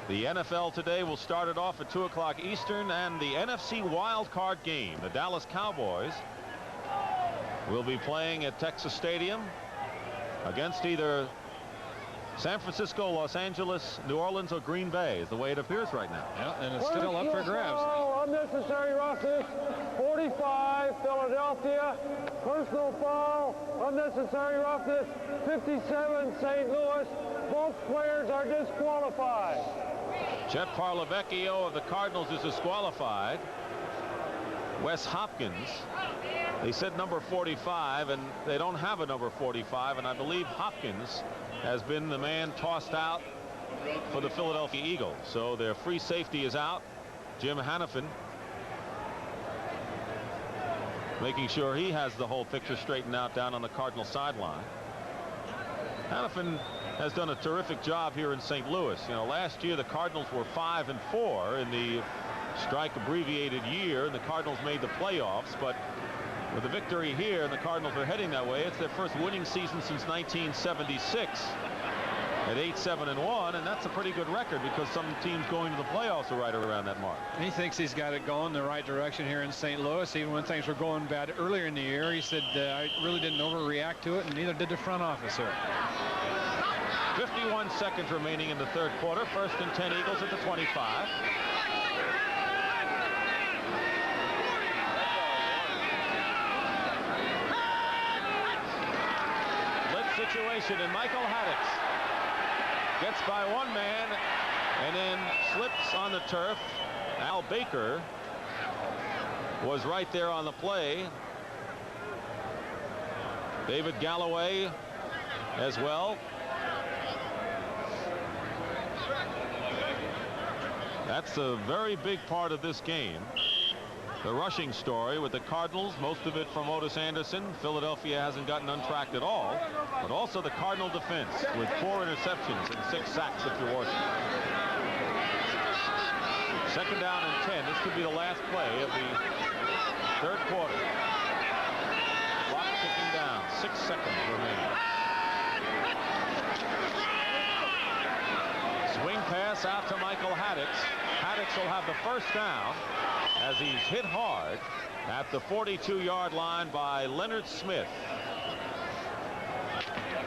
the NFL today will start it off at 2 o'clock Eastern, and the NFC wild card game, the Dallas Cowboys, will be playing at Texas Stadium against either San Francisco, Los Angeles, New Orleans, or Green Bay, is the way it appears right now. Yeah, and it's still up for grabs. Foul, unnecessary roughness, 45, Philadelphia. Personal foul, unnecessary roughness, 57, St. Louis. Both players are disqualified. Jet Parlavecchio of the Cardinals is disqualified. Wes Hopkins, they said number 45, and they don't have a number 45, and I believe Hopkins has been the man tossed out for the Philadelphia Eagles. So their free safety is out. Jim Hanifin making sure he has the whole picture straightened out down on the Cardinal sideline. Hanifin has done a terrific job here in St. Louis. You know, last year the Cardinals were 5-4 in the strike abbreviated year, and the Cardinals made the playoffs. But with the victory here, and the Cardinals are heading that way, it's their first winning season since 1976 at 8-7-1, and that's a pretty good record because some teams going to the playoffs are right around that mark. He thinks he's got it going the right direction here in St. Louis. Even when things were going bad earlier in the year, he said, I really didn't overreact to it, and neither did the front office here. 51 seconds remaining in the third quarter. 1st and 10 Eagles at the 25. Blitz situation, and Michael Haddix gets by one man and then slips on the turf. Al Baker was right there on the play. David Galloway as well. That's a very big part of this game. The rushing story with the Cardinals, most of it from Otis Anderson. Philadelphia hasn't gotten untracked at all, but also the Cardinal defense with 4 interceptions and 6 sacks if you're working. 2nd down and 10. This could be the last play of the third quarter. Clock ticking down. 6 seconds remaining. Swing pass out to Michael Haddix. Haddix will have the first down as he's hit hard at the 42-yard line by Leonard Smith.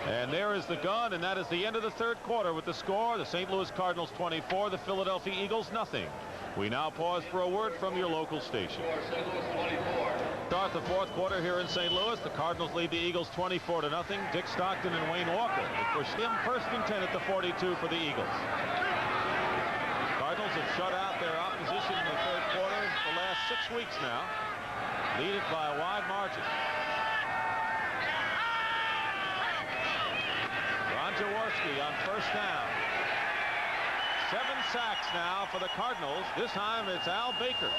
And there is the gun, and that is the end of the third quarter with the score. The St. Louis Cardinals 24, the Philadelphia Eagles nothing. We now pause for a word from your local station. Start the fourth quarter here in St. Louis. The Cardinals lead the Eagles 24-0. Dick Stockton and Wayne Walker pushed him 1st and 10 at the 42 for the Eagles. Cardinals have shut out their opposition in the third quarter the last 6 weeks now. Lead it by a wide margin. Ron Jaworski on 1st down. 7 sacks now for the Cardinals. This time it's Al Baker.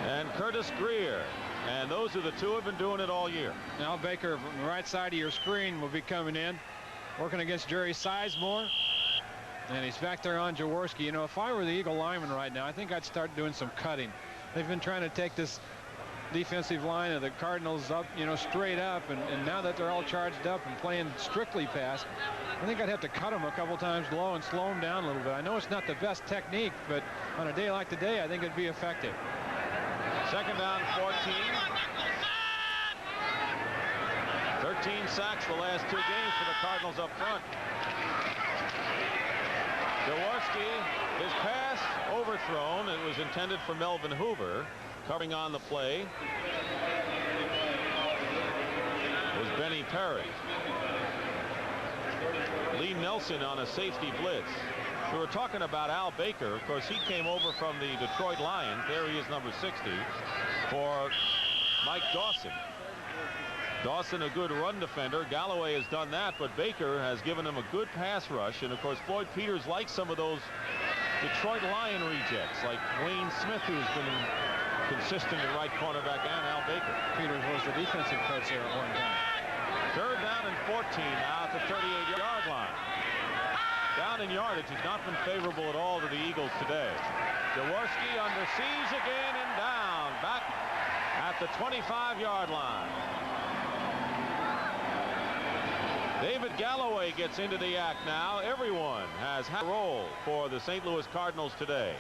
And Curtis Greer And those are the two who have been doing it all year. Al Baker from the right side of your screen will be coming in, working against Jerry Sizemore. And he's back there on Jaworski. You know, if I were the Eagle lineman right now, I think I'd start doing some cutting. They've been trying to take this defensive line of the Cardinals up, you know, straight up. And now that they're all charged up and playing strictly pass, I think I'd have to cut them a couple times low and slow them down a little bit. I know it's not the best technique, but on a day like today, I think it'd be effective. Second down, 14. 13 sacks the last 2 games for the Cardinals up front. Jaworski, his pass overthrown. It was intended for Melvin Hoover. Covering on the play was Benny Perry. Lee Nelson on a safety blitz. We were talking about Al Baker. Of course, he came over from the Detroit Lions. There he is, number 60, for Mike Dawson. Dawson, a good run defender. Galloway has done that, but Baker has given him a good pass rush. And of course, Floyd Peters likes some of those Detroit Lion rejects, like Wayne Smith, who's been consistent at right cornerback, and Al Baker. Peters was the defensive coach there at one time. Third down and 14 now at the 38-yard line. Down in yardage has not been favorable at all to the Eagles today. Jaworski under siege again and down back at the 25-yard line. David Galloway gets into the act now. Everyone has had a role for the St. Louis Cardinals today.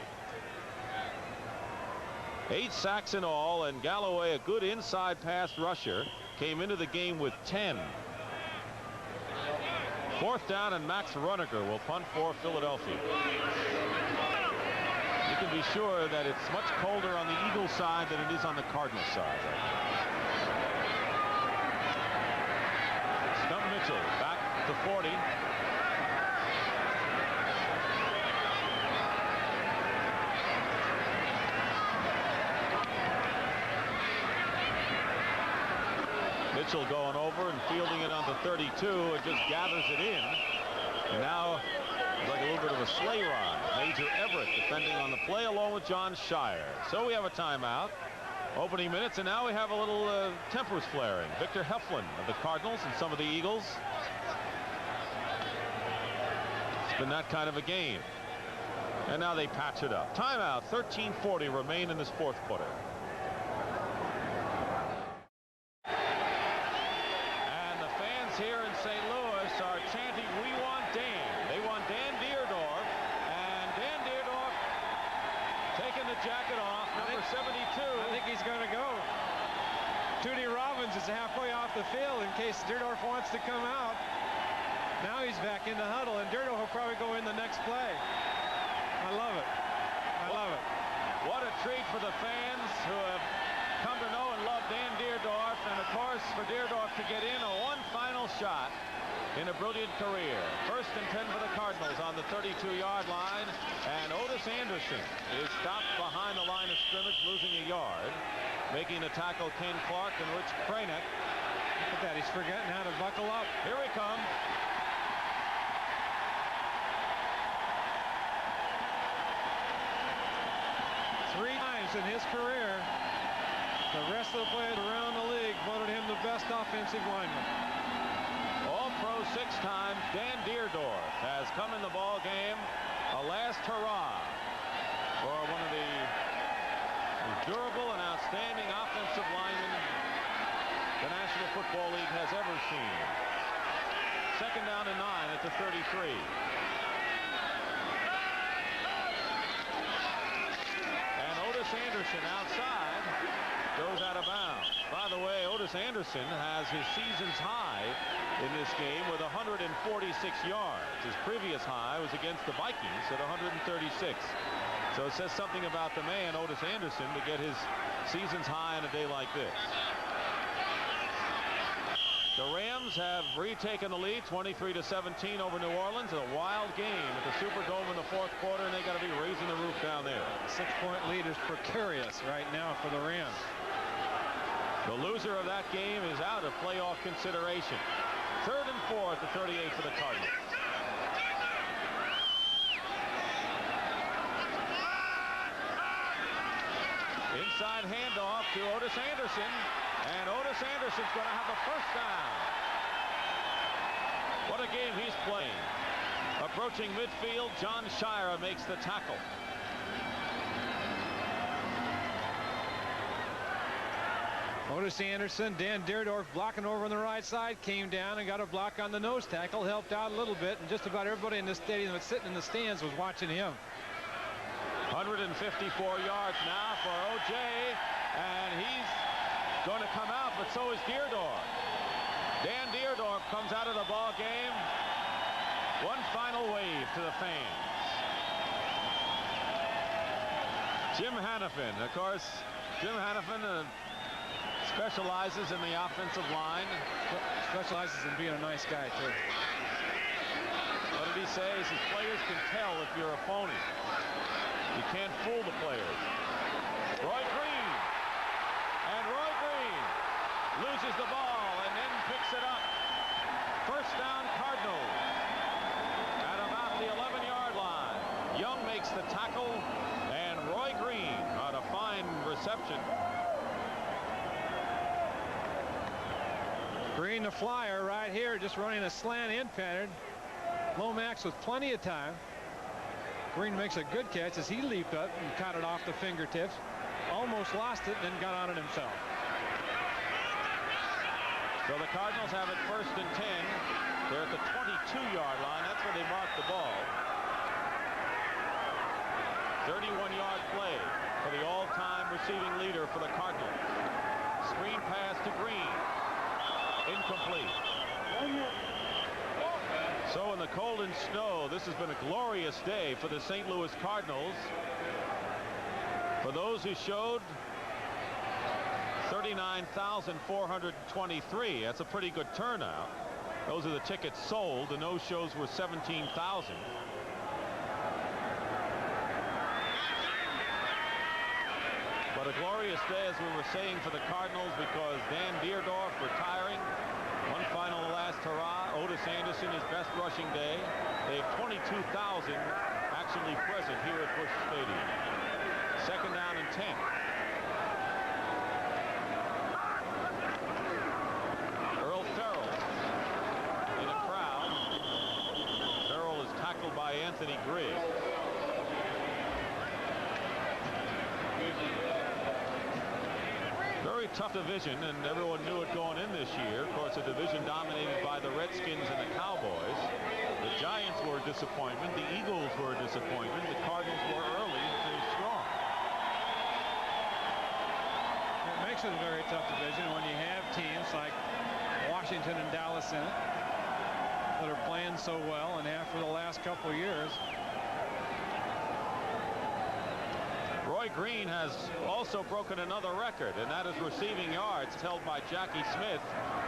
8 sacks in all, and Galloway, a good inside pass rusher, came into the game with 10. Fourth down, and Max Runeker will punt for Philadelphia. You can be sure that it's much colder on the Eagles side than it is on the Cardinals side. Stump Mitchell back to 40. Mitchell going over and fielding it on the 32 and just gathers it in. And now it's like a little bit of a sleigh ride. Major Everett defending on the play along with John Shire. So we have a timeout. Opening minutes, and now we have a little tempers flaring. Victor Heflin of the Cardinals and some of the Eagles. It's been that kind of a game. And now they patch it up. Timeout, 13:40 remain in this fourth quarter. And the fans here in St. Louis are chanting, "We want Dan." They want Dan Deerdorf. And Dan Deerdorf taking the jacket off, number 72. I think he's going to go. Tootie Robbins is halfway off the field in case Deerdorf wants to come out. Now he's back in the huddle, and Deerdorf will probably go in the next play. I love it. I love it. What a treat for the fans who have come to know and love Dan Deerdorf, and of course for Deerdorf to get in a one final shot in a brilliant career. First and 10 for the Cardinals on the 32-yard line, and Otis Anderson is stopped behind the line of scrimmage, losing a yard. Making the tackle, Ken Clark and Rich Cranick. Look at that, he's forgetting how to buckle up. Here he comes. Three times in his career, the rest of the players around the league voted him the best offensive lineman. All-Pro 6 times, Dan Deerdorf has come in the ball game. A last hurrah for one of the durable and outstanding offensive linemen the National Football League has ever seen. Second down and 9 at the 33. And Otis Anderson outside goes out of bounds. By the way, Otis Anderson has his season's high in this game with 146 yards. His previous high was against the Vikings at 136. So it says something about the man, Otis Anderson, to get his season's high on a day like this. The Rams have retaken the lead, 23-17 over New Orleans. A wild game at the Superdome in the fourth quarter, and they got to be raising the roof down there. 6-point lead is precarious right now for the Rams. The loser of that game is out of playoff consideration. Third and 4 at the 38 for the Cardinals. side handoff to Otis Anderson, and Otis Anderson's going to have the first down. What a game he's playing. Approaching midfield, John Shira makes the tackle. Otis Anderson, Dan Deerdorf blocking over on the right side, came down and got a block on the nose tackle, helped out a little bit, and just about everybody in the stadium that's sitting in the stands was watching him. 154 yards now for O.J., and he's going to come out, but so is Deerdorf. Dan Deerdorf comes out of the ball game. One final wave to the fans. Jim Hanifin, of course, Jim Hanifin specializes in the offensive line. Specializes in being a nice guy, too. What did he say? He says players can tell if you're a phony. You can't fool the players. Roy Green. And Roy Green loses the ball and then picks it up. First down, Cardinals. At about the 11-yard line. Young makes the tackle, and Roy Green on a fine reception. Green the flyer right here, just running a slant in pattern. Lomax with plenty of time. Green makes a good catch as he leaped up and caught it off the fingertips. Almost lost it, then got on it himself. So the Cardinals have it 1st and 10. They're at the 22-yard line. That's where they marked the ball. 31-yard play for the all-time receiving leader for the Cardinals. Screen pass to Green. Incomplete. So in the cold and snow, this has been a glorious day for the St. Louis Cardinals. For those who showed, 39,423. That's a pretty good turnout. Those are the tickets sold. The no-shows were 17,000. But a glorious day, as we were saying, for the Cardinals, because Dan Deerdorf retiring. One final last hurrah. Otis Anderson, his best rushing day. They have 22,000 actually present here at Busch Stadium. 2nd down and 10. Earl Farrell in a crowd. Farrell is tackled by Anthony Grigg. Very tough division, and everyone knew it going in this year. Of course, a division dominated by the Redskins and the Cowboys. The Giants were a disappointment. The Eagles were a disappointment. The Cardinals were early and finished strong. It makes it a very tough division when you have teams like Washington and Dallas in it that are playing so well and have for the last couple of years. Roy Green has also broken another record, and that is receiving yards held by Jackie Smith,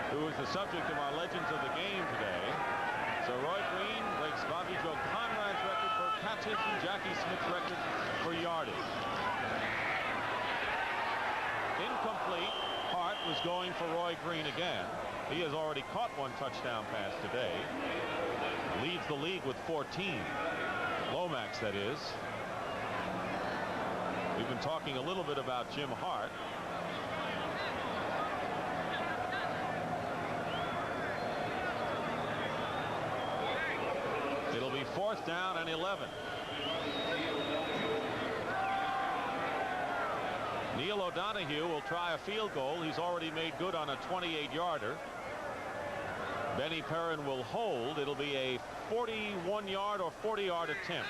who is the subject of our Legends of the Game today. So Roy Green breaks Bobby Joe Conrad's record for catches and Jackie Smith's record for yardage. Incomplete. Hart was going for Roy Green again. He has already caught one touchdown pass today. Leads the league with 14. Lomax, that is. We've been talking a little bit about Jim Hart. It'll be 4th down and 11. Neil O'Donoghue will try a field goal. He's already made good on a 28-yarder. Benny Perrin will hold. It'll be a 41-yard or 40-yard attempt.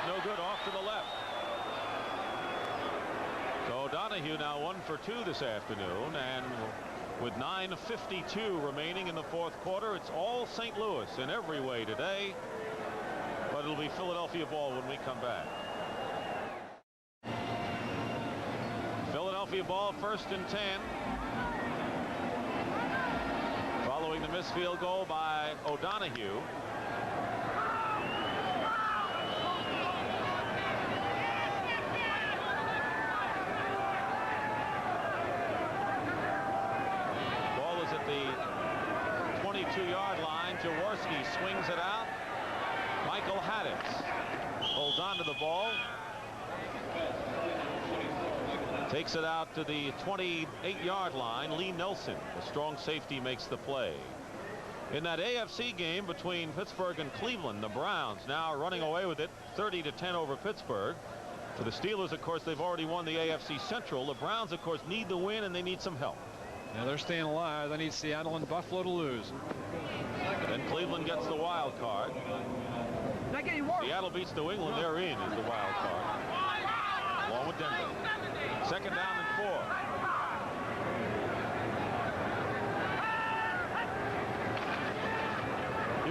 No good, off to the left. So O'Donoghue now 1 for 2 this afternoon, and with 9:52 remaining in the 4th quarter, it's all St. Louis in every way today, but it'll be Philadelphia ball when we come back. Philadelphia ball, 1st and 10. Following the missed field goal by O'Donoghue. Jaworski swings Brings it out. Michael Haddix holds on to the ball. Takes it out to the 28-yard line. Lee Nelson, a strong safety, makes the play. In that AFC game between Pittsburgh and Cleveland, the Browns now running away with it 30-10 over Pittsburgh. For the Steelers, of course, they've already won the AFC Central. The Browns, of course, need the win, and they need some help. Yeah, they're staying alive. They need Seattle and Buffalo to lose. Then Cleveland gets the wild card. Seattle beats New England. They're in as the wild card, along with Denver. Second down and 4.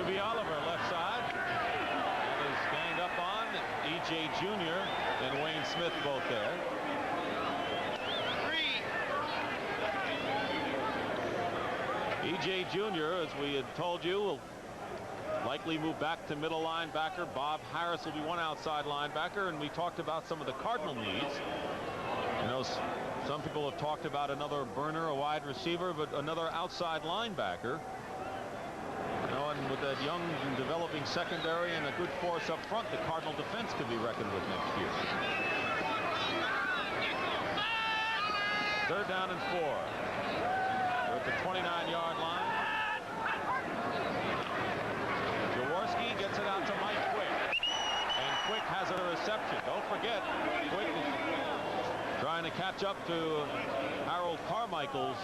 UB Oliver left side. And is ganged up on. E.J. Jr. and Wayne Smith both there. E.J. Jr., as we had told you, will likely move back to middle linebacker. Bob Harris will be one outside linebacker, and we talked about some of the Cardinal needs. You know, some people have talked about another burner, a wide receiver, but another outside linebacker. You know, and with that young and developing secondary and a good force up front, the Cardinal defense could be reckoned with next year. Third down and 4. We're at the 29-yard line. Jaworski gets it out to Mike Quick. And Quick has a reception. Don't forget, Quick is trying to catch up to Harold Carmichael's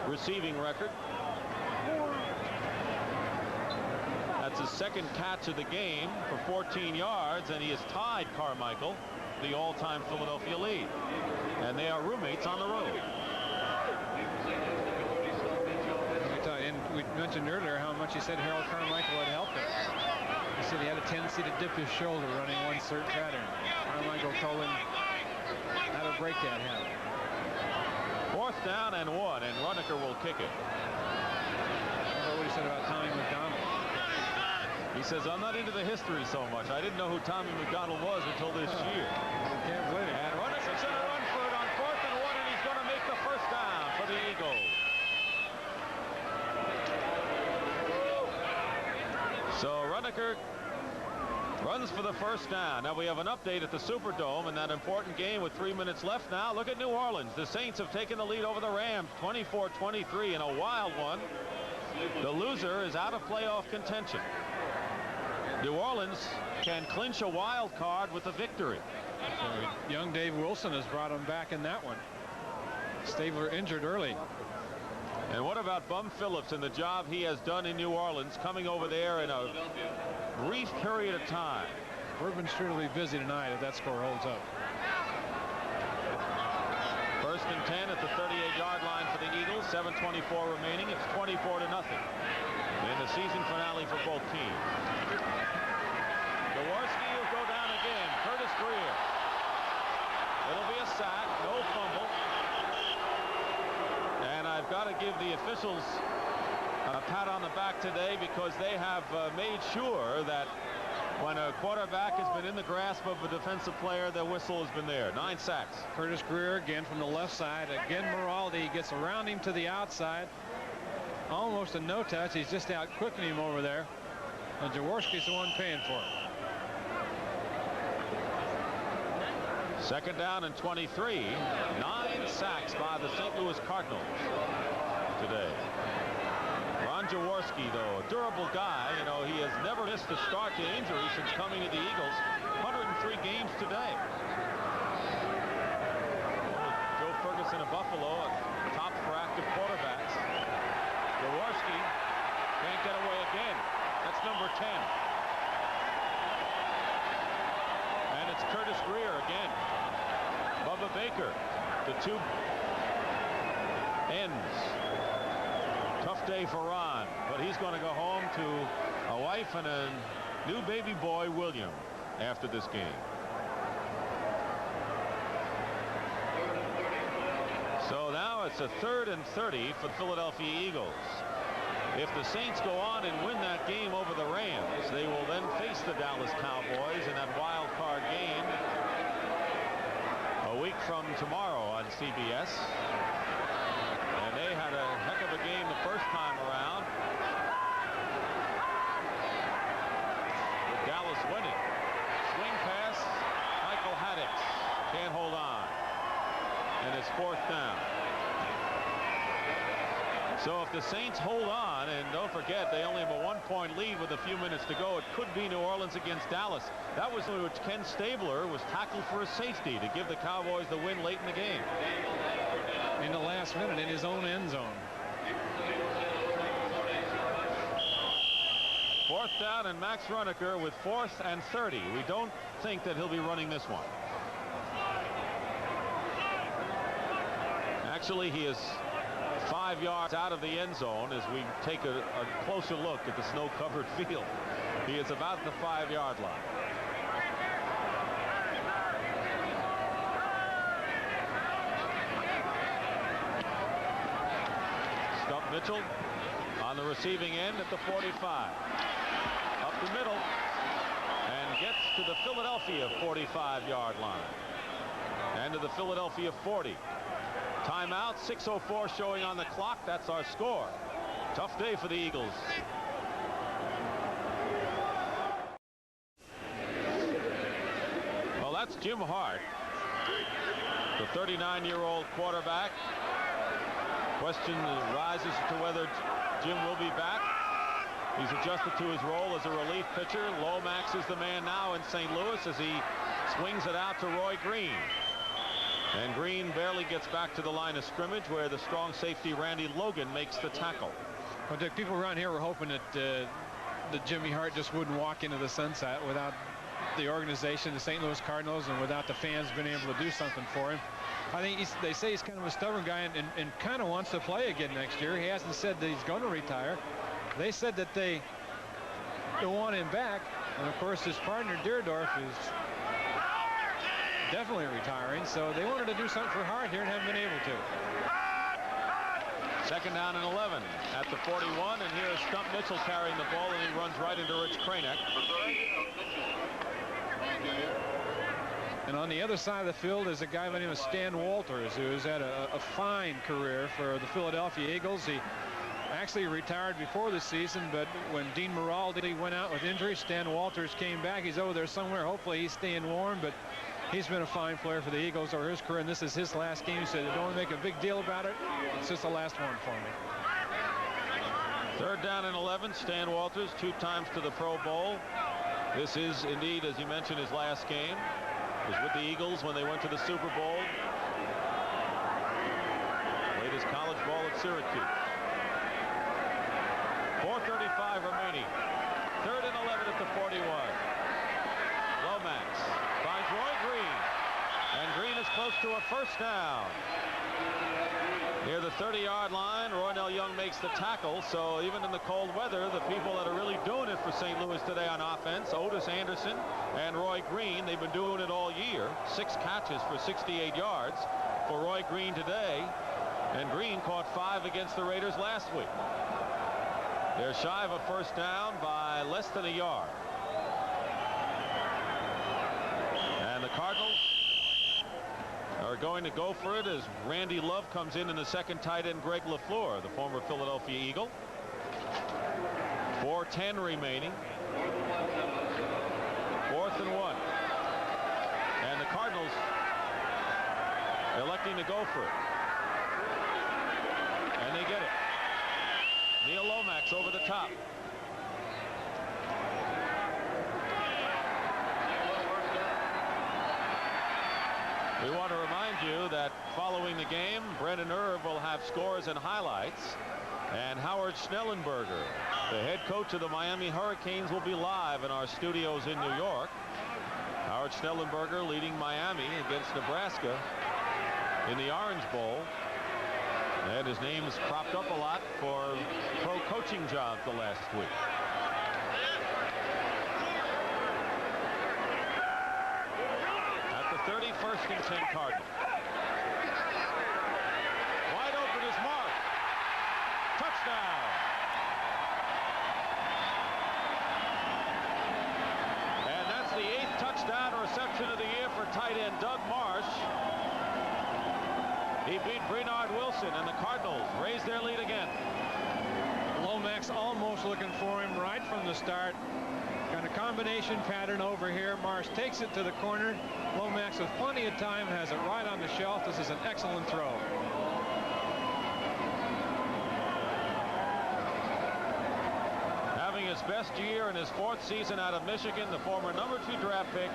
receiving record. That's his second catch of the game for 14 yards, and he has tied Carmichael, the all-time Philadelphia lead. And they are roommates on the road. And we mentioned earlier how much he said Harold Carmichael had helped him. He said he had a tendency to dip his shoulder running one certain pattern. Carmichael told him how to break that habit. Fourth down and 1, and Runeker will kick it. I what he said about Tommy McDonald. He says, I'm not into the history so much. I didn't know who Tommy McDonald was until this year. I can't believe it. And Runeker's going to run for it on 4th and 1, and he's going to make the first down for the Eagles. So Runeker runs for the first down. Now we have an update at the Superdome in that important game with 3 minutes left now. Look at New Orleans. The Saints have taken the lead over the Rams 24-23 in a wild one. The loser is out of playoff contention. New Orleans can clinch a wild card with a victory. So young Dave Wilson has brought him back in that one. Stabler injured early. And what about Bum Phillips and the job he has done in New Orleans, coming over there in a brief period of time? Bourbon's sure to be busy tonight if that score holds up. First and 10 at the 38-yard line for the Eagles. 7:24 remaining. It's 24-0 in the season finale for both teams. Jaworski will go down again. Curtis Greer. It'll be a sack. No fumble. And I've got to give the officials a pat on the back today, because they have made sure that when a quarterback has been in the grasp of a defensive player, the whistle has been there. 9 sacks. Curtis Greer again from the left side. Again, Miraldi gets around him to the outside. Almost a no touch. He's just out quickening him over there. And Jaworski's the one paying for it. Second down and 23. 9 sacks by the St. Louis Cardinals today. Ron Jaworski, though, a durable guy. You know, he has never missed a start to injury since coming to the Eagles. 103 games today. Joe Ferguson of Buffalo, top for active quarterbacks. Jaworski can't get away again. That's number 10. And it's Curtis Greer again. Bubba Baker, the 2 ends. Tough day for Ron, but he's going to go home to a wife and a new baby boy, William, after this game. So now it's a 3rd and 30 for the Philadelphia Eagles. If the Saints go on and win that game over the Rams, they will then face the Dallas Cowboys in that wild card game a week from tomorrow on CBS. And they had a heck of a game the first time around. So if the Saints hold on, and don't forget they only have a 1-point lead with a few minutes to go, it could be New Orleans against Dallas. That was in which Ken Stabler was tackled for a safety to give the Cowboys the win late in the game. In the last minute in his own end zone. 4th down and Max Runeker with 4th and 30. We don't think that he'll be running this one. Actually, he is 5 yards out of the end zone as we take a closer look at the snow-covered field. He is about the 5-yard line. Stump Mitchell on the receiving end at the 45. Up the middle and gets to the Philadelphia 45-yard line. And to the Philadelphia 40. Timeout, 6:04 showing on the clock. That's our score. Tough day for the Eagles. Well, that's Jim Hart, the 39-year-old quarterback. Question rises to whether Jim will be back. He's adjusted to his role as a relief pitcher. Lomax is the man now in St. Louis as he swings it out to Roy Green. And Green barely gets back to the line of scrimmage where the strong safety Randy Logan makes the tackle. Well, Dick, people around here were hoping that Jimmy Hart just wouldn't walk into the sunset without the organization, the St. Louis Cardinals, and without the fans being able to do something for him. I think they say he's kind of a stubborn guy and kind of wants to play again next year. He hasn't said that he's going to retire. They said that they don't want him back. And, of course, his partner, Deerdorf, is definitely retiring. So they wanted to do something for Hart here and haven't been able to. 2nd down and 11 at the 41. And here is Stump Mitchell carrying the ball, and he runs right into Rich Kranek. And on the other side of the field is a guy by the name of Stan Walters, who has had a fine career for the Philadelphia Eagles. He actually retired before the season, but when Dean Moraldi went out with injury, Stan Walters came back. He's over there somewhere. Hopefully he's staying warm, but he's been a fine player for the Eagles over his career, and this is his last game. He said, I don't want to make a big deal about it. It's just the last one for me. 3rd down and 11. Stan Walters, 2 times to the Pro Bowl. This is indeed, as you mentioned, his last game. He was with the Eagles when they went to the Super Bowl. Played his college ball at Syracuse. 4:35 remaining. 3rd and 11 at the 41. Lomax finds Roy Green. And Green is close to a 1st down. Near the 30-yard line, Roynell Young makes the tackle. So even in the cold weather, the people that are really doing it for St. Louis today on offense, Otis Anderson and Roy Green, they've been doing it all year. 6 catches for 68 yards for Roy Green today. And Green caught 5 against the Raiders last week. They're shy of a 1st down by less than a yard. And the Cardinals are going to go for it as Randy Love comes in the 2nd tight end, Greg LaFleur, the former Philadelphia Eagle. 4:10 remaining. 4th and 1. And the Cardinals electing to go for it. And they get it. Neil Lomax over the top. We want to remind you that following the game, Brendan Irv will have scores and highlights. And Howard Schnellenberger, the head coach of the Miami Hurricanes, will be live in our studios in New York. Howard Schnellenberger leading Miami against Nebraska in the Orange Bowl. And his name's propped up a lot for pro coaching jobs the last week. At the 31st and 10 Cardinals. Wide open is Mark. Touchdown. And that's the 8th touchdown reception of the year for tight end Doug Marsh. He beat Bernard Wilson, and the Cardinals raise their lead again. Lomax almost looking for him right from the start. Got a combination pattern over here. Marsh takes it to the corner. Lomax with plenty of time has it right on the shelf. This is an excellent throw. best year in his 4th season out of Michigan, the former #2 draft pick.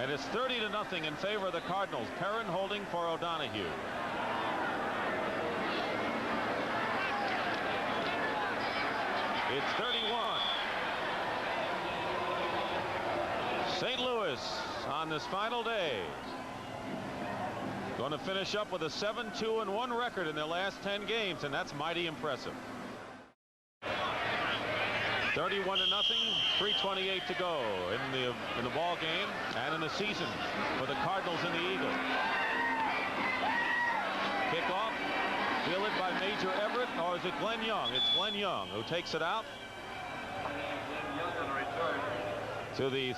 And it's 30-0 in favor of the Cardinals. Perrin holding for O'Donohue. It's 31. St. Louis on this final day going to finish up with a 7-2-1 record in their last 10 games, and that's mighty impressive. 31-0, 3:28 to go in the ball game and in the season for the Cardinals and the Eagles. Kickoff fielded by Major Everett, or is it Glenn Young? It's Glenn Young who takes it out to the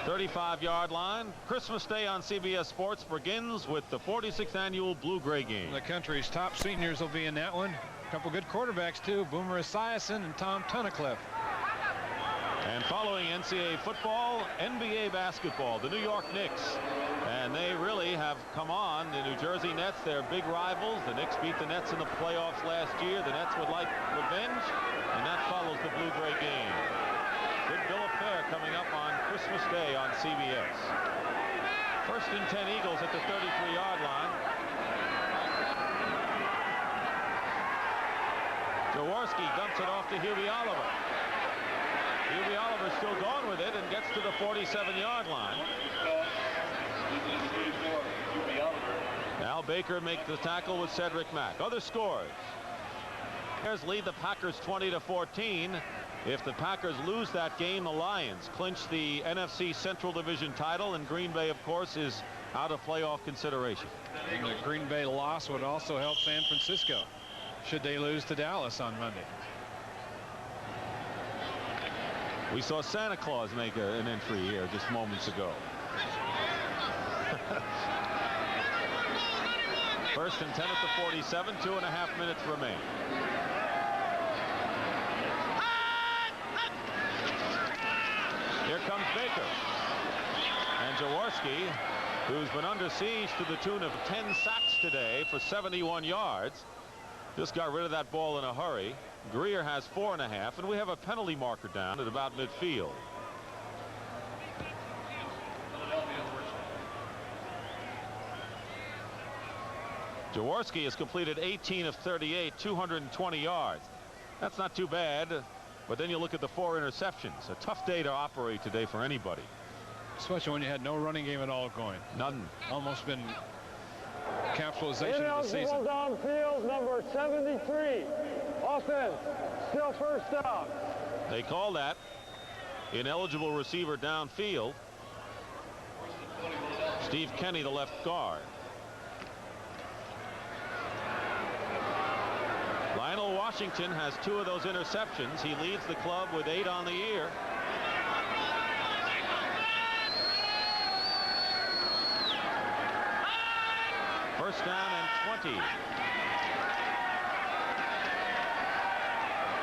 35-yard line. Christmas Day on CBS Sports begins with the 46th annual Blue-Gray game. The country's top seniors will be in that one. A couple good quarterbacks too, Boomer Esiason and Tom Tunnicliffe. And following NCAA football, NBA basketball, the New York Knicks. And they really have come on. The New Jersey Nets, they're big rivals. The Knicks beat the Nets in the playoffs last year. The Nets would like revenge, and that follows the Blue-Gray game. Good bill of fare coming up on Christmas Day on CBS. 1st and 10 Eagles at the 33-yard line. Jaworski dumps it off to Hughie Oliver. Hughie Oliver still going with it and gets to the 47-yard line. Al Baker makes the tackle with Cedric Mack. Other scores. Bears lead the Packers 20-14. If the Packers lose that game, the Lions clinch the NFC Central Division title, and Green Bay, of course, is out of playoff consideration. And the Green Bay loss would also help San Francisco should they lose to Dallas on Monday. We saw Santa Claus make an entry here just moments ago. 1st and 10 at the 47, 2.5 minutes remain. Here comes Baker. And Jaworski, who's been under siege to the tune of 10 sacks today for 71 yards, just got rid of that ball in a hurry. Greer has 4.5, and we have a penalty marker down at about midfield. Jaworski has completed 18 of 38, 220 yards. That's not too bad, but then you look at the 4 interceptions. A tough day to operate today for anybody. Especially when you had no running game at all going. None. Almost been capitalization of the season. Ineligible downfield, number 73. Offense, still 1st down. They call that ineligible receiver downfield. Steve Kenny, the left guard. Lionel Washington has 2 of those interceptions. He leads the club with 8 on the year. First down and 20.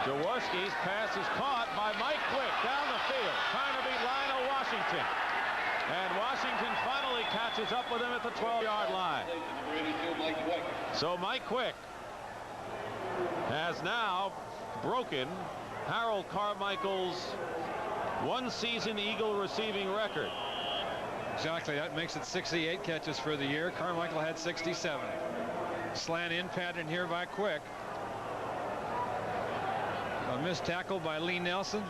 Jaworski's pass is caught by Mike Quick down the field, trying to beat Lionel Washington. And Washington finally catches up with him at the 12-yard line. So Mike Quick has now broken Harold Carmichael's 1-season Eagle receiving record. Exactly. That makes it 68 catches for the year. Carmichael had 67. Slant in pattern here by Quick. A missed tackle by Lee Nelson.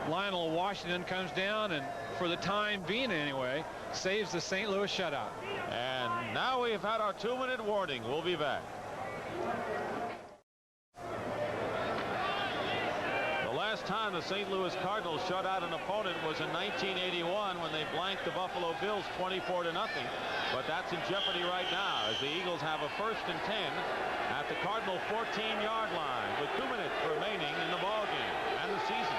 Lionel Washington comes down and, for the time being anyway, saves the St. Louis shutout. And now we've had our 2-minute warning. We'll be back. The last time the St. Louis Cardinals shut out an opponent was in 1981 when they blanked the Buffalo Bills 24-0. But that's in jeopardy right now as the Eagles have a 1st and 10 at the Cardinal 14-yard line with 2 minutes remaining in the ballgame and the season.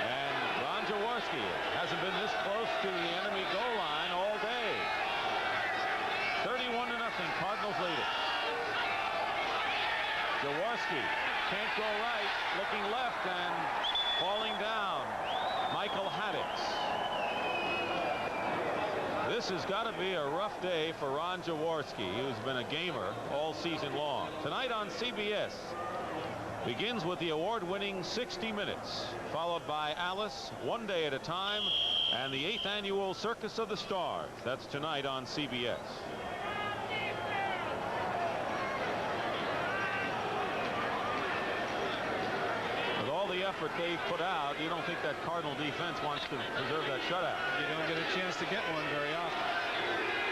And Ron Jaworski hasn't been this close to the enemy goal line all day. 31-0, Cardinals lead it. Jaworski can't go right, looking left, and falling down. Michael Haddix. This has got to be a rough day for Ron Jaworski, who's been a gamer all season long. Tonight on CBS begins with the award-winning 60 Minutes, followed by Alice, One Day at a Time, and the 8th annual Circus of the Stars. That's tonight on CBS. With all the effort they've put out, you don't think that Cardinal defense wants to preserve that shutout. You don't get a chance to get one very often.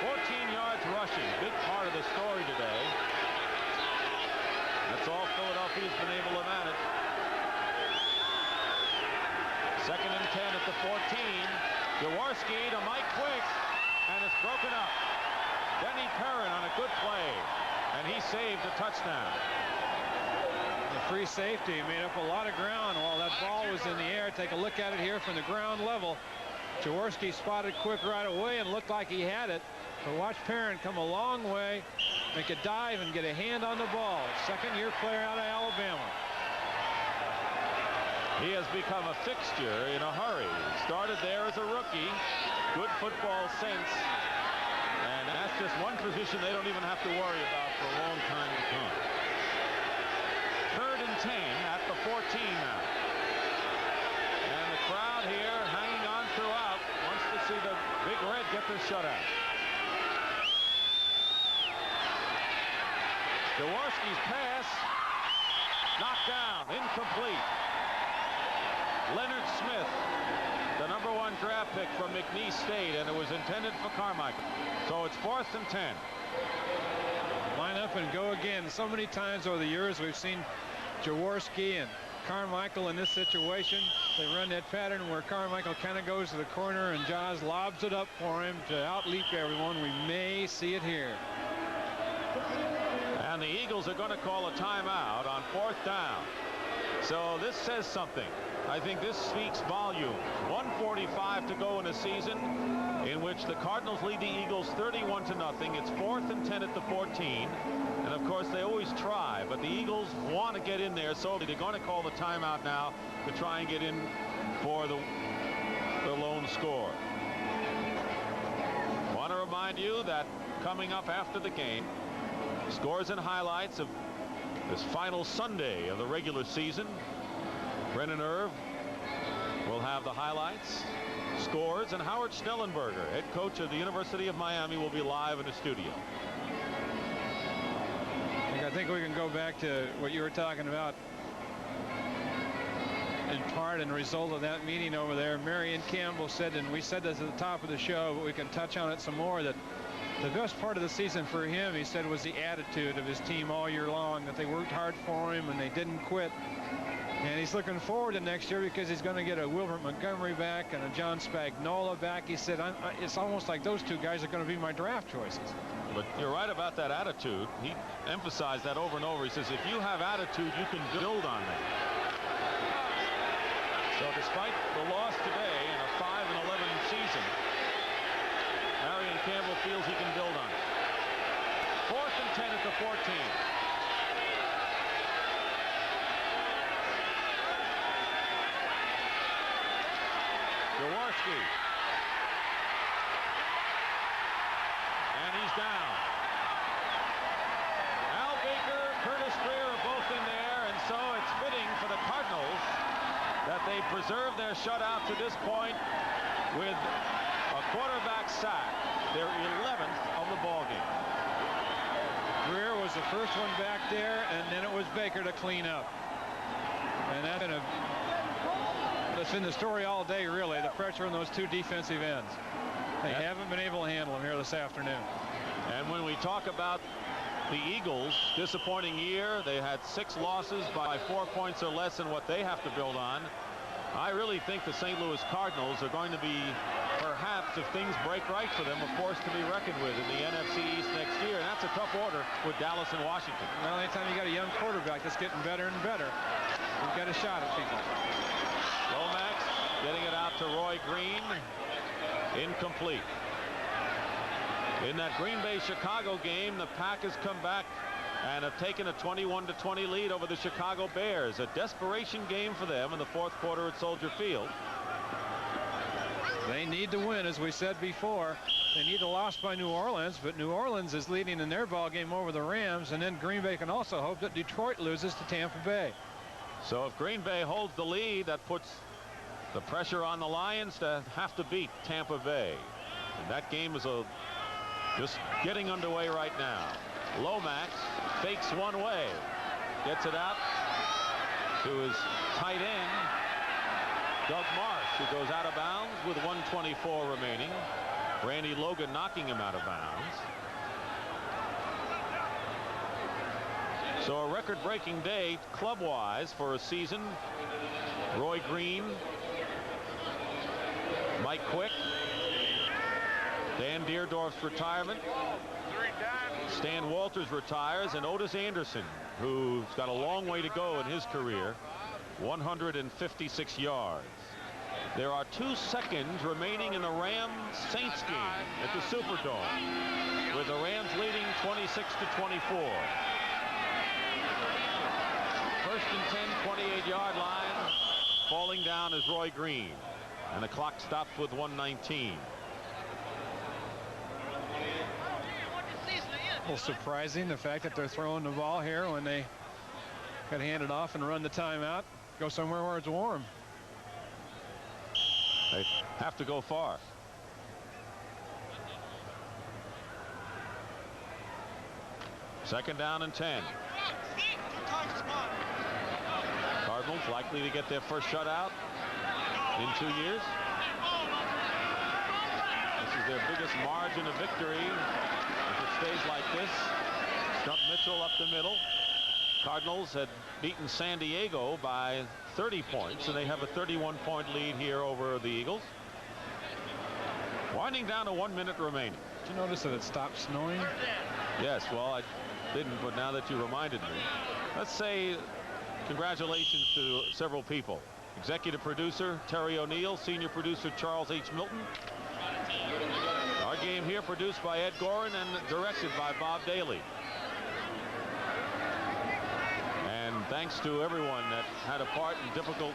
14 yards rushing, big part of the story today. That's all Philadelphia's been able to manage. 2nd and 10 at the 14. Jaworski to Mike Quick, and it's broken up. Denny Perrin on a good play, and he saved a touchdown. The free safety made up a lot of ground while that ball was in the air. Take a look at it here from the ground level. Jaworski spotted Quick right away and looked like he had it. But watch Perrin come a long way, make a dive and get a hand on the ball. Second-year player out of Alabama. He has become a fixture in a hurry. Started there as a rookie. Good football sense. And that's just one position they don't even have to worry about for a long time to come. 3rd and 10 at the 14 now. And the crowd here hanging on throughout wants to see the Big Red get their shutout. Jaworski's pass knocked down, incomplete. Leonard Smith, the #1 draft pick from McNeese State, and it was intended for Carmichael. So it's 4th and 10. Line up and go again. So many times over the years we've seen Jaworski and Carmichael in this situation. They run that pattern where Carmichael kind of goes to the corner and Jaws lobs it up for him to outleap everyone. We may see it here. And the Eagles are going to call a timeout on 4th down. So this says something. I think this speaks volumes. 1:45 to go in a season in which the Cardinals lead the Eagles 31-0. It's 4th and 10 at the 14. And of course they always try, but the Eagles want to get in there, so they're going to call the timeout now to try and get in for the lone score. Want to remind you that coming up after the game, scores and highlights of this final Sunday of the regular season. Brennan Irv will have the highlights, scores, and Howard Schnellenberger, head coach of the University of Miami, will be live in the studio. I think we can go back to what you were talking about in part and result of that meeting over there. Marion Campbell said, and we said this at the top of the show, but we can touch on it some more, that the best part of the season for him, he said, was the attitude of his team all year long, that they worked hard for him and they didn't quit. And he's looking forward to next year because he's going to get a Wilbert Montgomery back and a John Spagnola back. He said, it's almost like those two guys are going to be my draft choices. But you're right about that attitude. He emphasized that over and over. He says, if you have attitude, you can build on that. So despite the loss today in a 5-11 season, Marion Campbell feels he can build on it. 4th and 10 at the 14. Jaworski. And he's down. Al Baker, Curtis Greer are both in there, and so it's fitting for the Cardinals that they preserve their shutout to this point with a quarterback sack, their 11th of the ballgame. Greer was the first one back there, and then it was Baker to clean up. And that's been the story all day, really, the pressure on those two defensive ends. They haven't been able to handle them here this afternoon. And when we talk about the Eagles, disappointing year, they had 6 losses by 4 points or less than what they have to build on. I really think the St. Louis Cardinals are going to be, perhaps, if things break right for them, a force to be reckoned with in the NFC East next year. And that's a tough order with Dallas and Washington. Well, anytime you got a young quarterback that's getting better and better, you've got a shot at people. Lomax getting it out to Roy Green. Incomplete. In that Green Bay-Chicago game, the Pack has come back and have taken a 21-20 lead over the Chicago Bears. A desperation game for them in the 4th quarter at Soldier Field. They need to win, as we said before. They need a loss by New Orleans, but New Orleans is leading in their ball game over the Rams, and then Green Bay can also hope that Detroit loses to Tampa Bay. So if Green Bay holds the lead, that puts the pressure on the Lions to have to beat Tampa Bay. And that game is just getting underway right now. Lomax fakes one way, gets it out to his tight end, Doug Marsh, who goes out of bounds with 1:24 remaining. Randy Logan knocking him out of bounds. So a record-breaking day club-wise for a season. Roy Green, Mike Quick, Dan Deerdorf's retirement, Stan Walters retires, and Otis Anderson, who's got a long way to go in his career, 156 yards. There are 2 seconds remaining in the Rams-Saints game at the Superdome, with the Rams leading 26-24. First and 10, 28-yard line. Falling down is Roy Green, and the clock stops with 1:19. A little surprising, the fact that they're throwing the ball here when they could hand it off and run the timeout, go somewhere where it's warm. They have to go far. Second down and 10. Cardinals likely to get their first shutout in 2 years. This is their biggest margin of victory. If it stays like this, stump Mitchell up the middle. Cardinals had beaten San Diego by 30 points, and they have a 31-point lead here over the Eagles. Winding down to 1 minute remaining. Did you notice that it stopped snowing? Yes, well, I didn't, but now that you reminded me. Let's say congratulations to several people. Executive producer Terry O'Neill, senior producer Charles H. Milton. Our game here produced by Ed Gorin and directed by Bob Daly. And thanks to everyone that had a part in difficult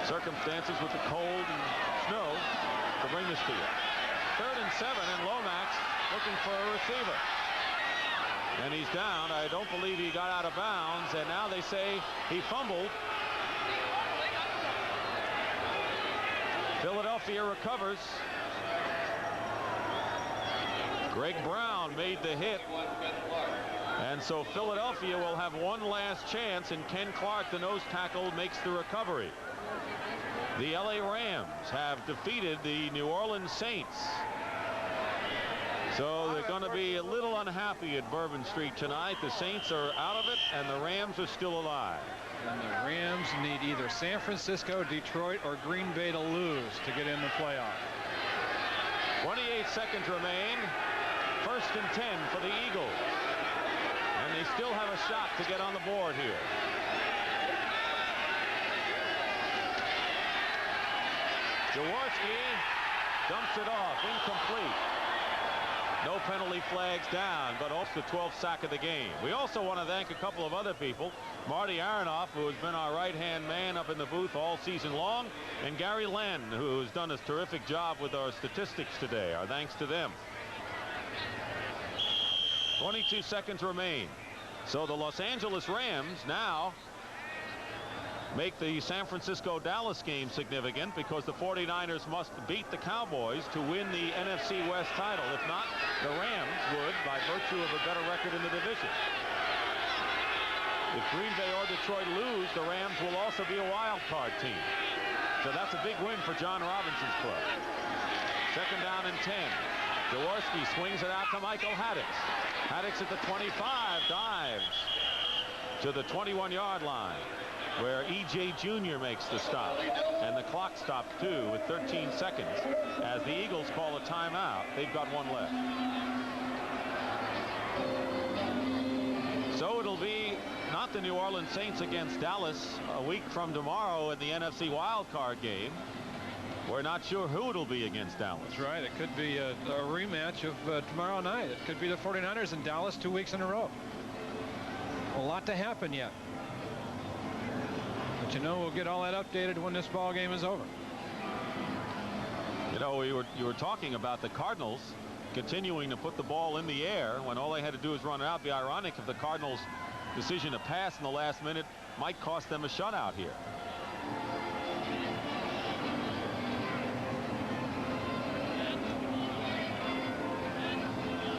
circumstances with the cold and snow to bring this to you. 3rd and 7, and Lomax looking for a receiver. And he's down. I don't believe he got out of bounds, and now they say he fumbled. Philadelphia recovers. Greg Brown made the hit. And so Philadelphia will have one last chance, and Ken Clark, the nose tackle, makes the recovery. The LA Rams have defeated the New Orleans Saints. So they're going to be a little unhappy at Bourbon Street tonight. The Saints are out of it, and the Rams are still alive. And the Rams need either San Francisco, Detroit, or Green Bay to lose to get in the playoff. 28 seconds remain. 1st and 10 for the Eagles. And they still have a shot to get on the board here. Jaworski dumps it off, incomplete. No penalty flags down, but also the 12th sack of the game. We also want to thank a couple of other people. Marty Aronoff, who has been our right-hand man up in the booth all season long, and Gary Len, who has done a terrific job with our statistics today. Our thanks to them. 22 seconds remain. So the Los Angeles Rams now make the San Francisco-Dallas game significant, because the 49ers must beat the Cowboys to win the NFC West title. If not, the Rams would, by virtue of a better record in the division. If Green Bay or Detroit lose, the Rams will also be a wild card team. So that's a big win for John Robinson's club. 2nd down and 10. Jaworski swings it out to Michael Haddix. Haddix at the 25, dives to the 21-yard line, where E.J. Jr. makes the stop. And the clock stops, too, with 13 seconds. As the Eagles call a timeout, they've got one left. So it'll be not the New Orleans Saints against Dallas a week from tomorrow in the NFC wildcard game. We're not sure who it'll be against Dallas. That's right. It could be a rematch of tomorrow night. It could be the 49ers in Dallas 2 weeks in a row. A lot to happen yet. But you know, we'll get all that updated when this ball game is over. You know, you were talking about the Cardinals continuing to put the ball in the air when all they had to do was run it out. It'd be ironic if the Cardinals' decision to pass in the last minute might cost them a shutout here.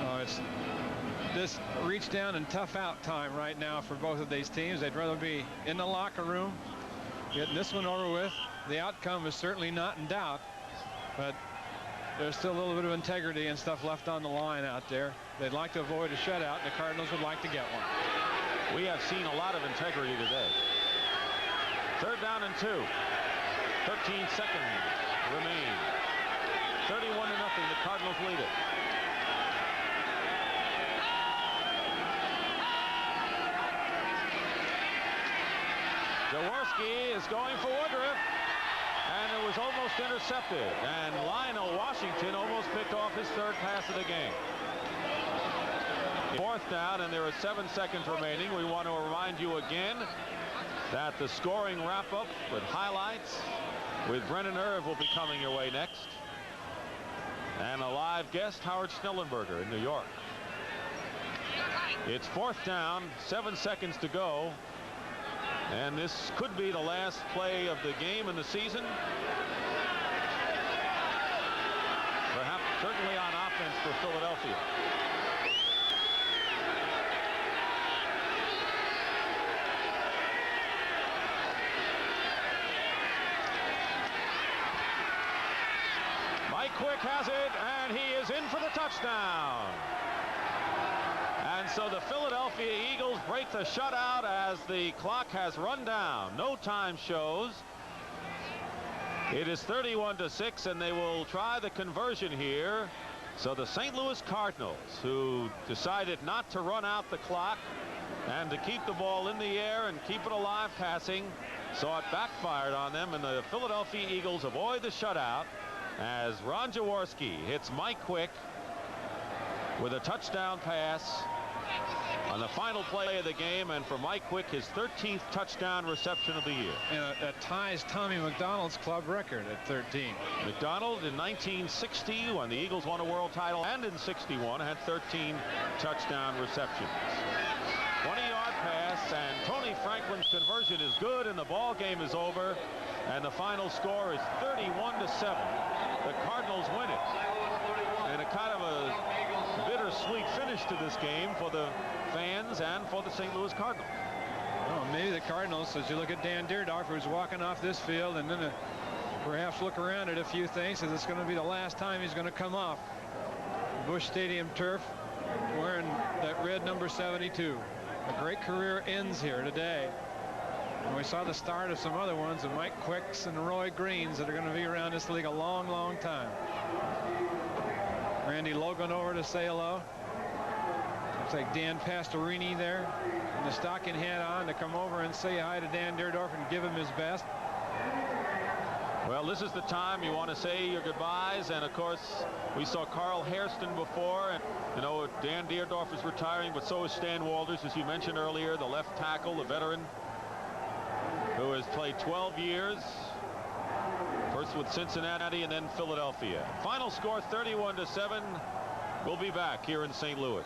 Oh, it's this reach down and tough out time right now for both of these teams. They'd rather be in the locker room getting this one over with. The outcome is certainly not in doubt, but there's still a little bit of integrity and stuff left on the line out there. They'd like to avoid a shutout, and the Cardinals would like to get one. We have seen a lot of integrity today. 3rd down and 2. 13 seconds remain. 31-0. The Cardinals lead it. Jaworski is going for Woodruff, and it was almost intercepted, and Lionel Washington almost picked off his 3rd pass of the game. 4th down, and there are 7 seconds remaining. We want to remind you again that the scoring wrap-up with highlights with Brennan Irv will be coming your way next, and a live guest, Howard Schnellenberger in New York. It's 4th down, 7 seconds to go. And this could be the last play of the game in the season. Perhaps certainly on offense for Philadelphia. Mike Quick has it, and he is in for the touchdown. And so the Philadelphia Eagles break the shutout as the clock has run down. No time shows. It is 31-6, and they will try the conversion here. So the St. Louis Cardinals, who decided not to run out the clock and to keep the ball in the air and keep it alive passing, saw it backfired on them, and the Philadelphia Eagles avoid the shutout as Ron Jaworski hits Mike Quick with a touchdown pass on the final play of the game, and for Mike Quick, his 13th touchdown reception of the year. And that ties Tommy McDonald's club record at 13. McDonald in 1960, when the Eagles won a world title, and in 61 had 13 touchdown receptions. 20-yard pass, and Tony Franklin's conversion is good, and the ball game is over, and the final score is 31-7. The Cardinals win it, and a kind of a bittersweet finish to this game for the fans and for the St. Louis Cardinals. Well, maybe the Cardinals, as you look at Dan Deerdorf, who's walking off this field, and then perhaps look around at a few things, as it's going to be the last time he's going to come off Busch Stadium turf wearing that red number 72. A great career ends here today. And we saw the start of some other ones, of Mike Quicks and Roy Greens, that are going to be around this league a long, long time. Randy Logan over to say hello. Looks like Dan Pastorini there in the stocking hat on to come over and say hi to Dan Deerdorf and give him his best. Well, this is the time you want to say your goodbyes, and of course we saw Carl Hairston before, and you know Dan Deerdorf is retiring, but so is Stan Walters, as you mentioned earlier, the left tackle, the veteran who has played 12 years, first with Cincinnati and then Philadelphia. Final score 31-7. We'll be back here in St. Louis.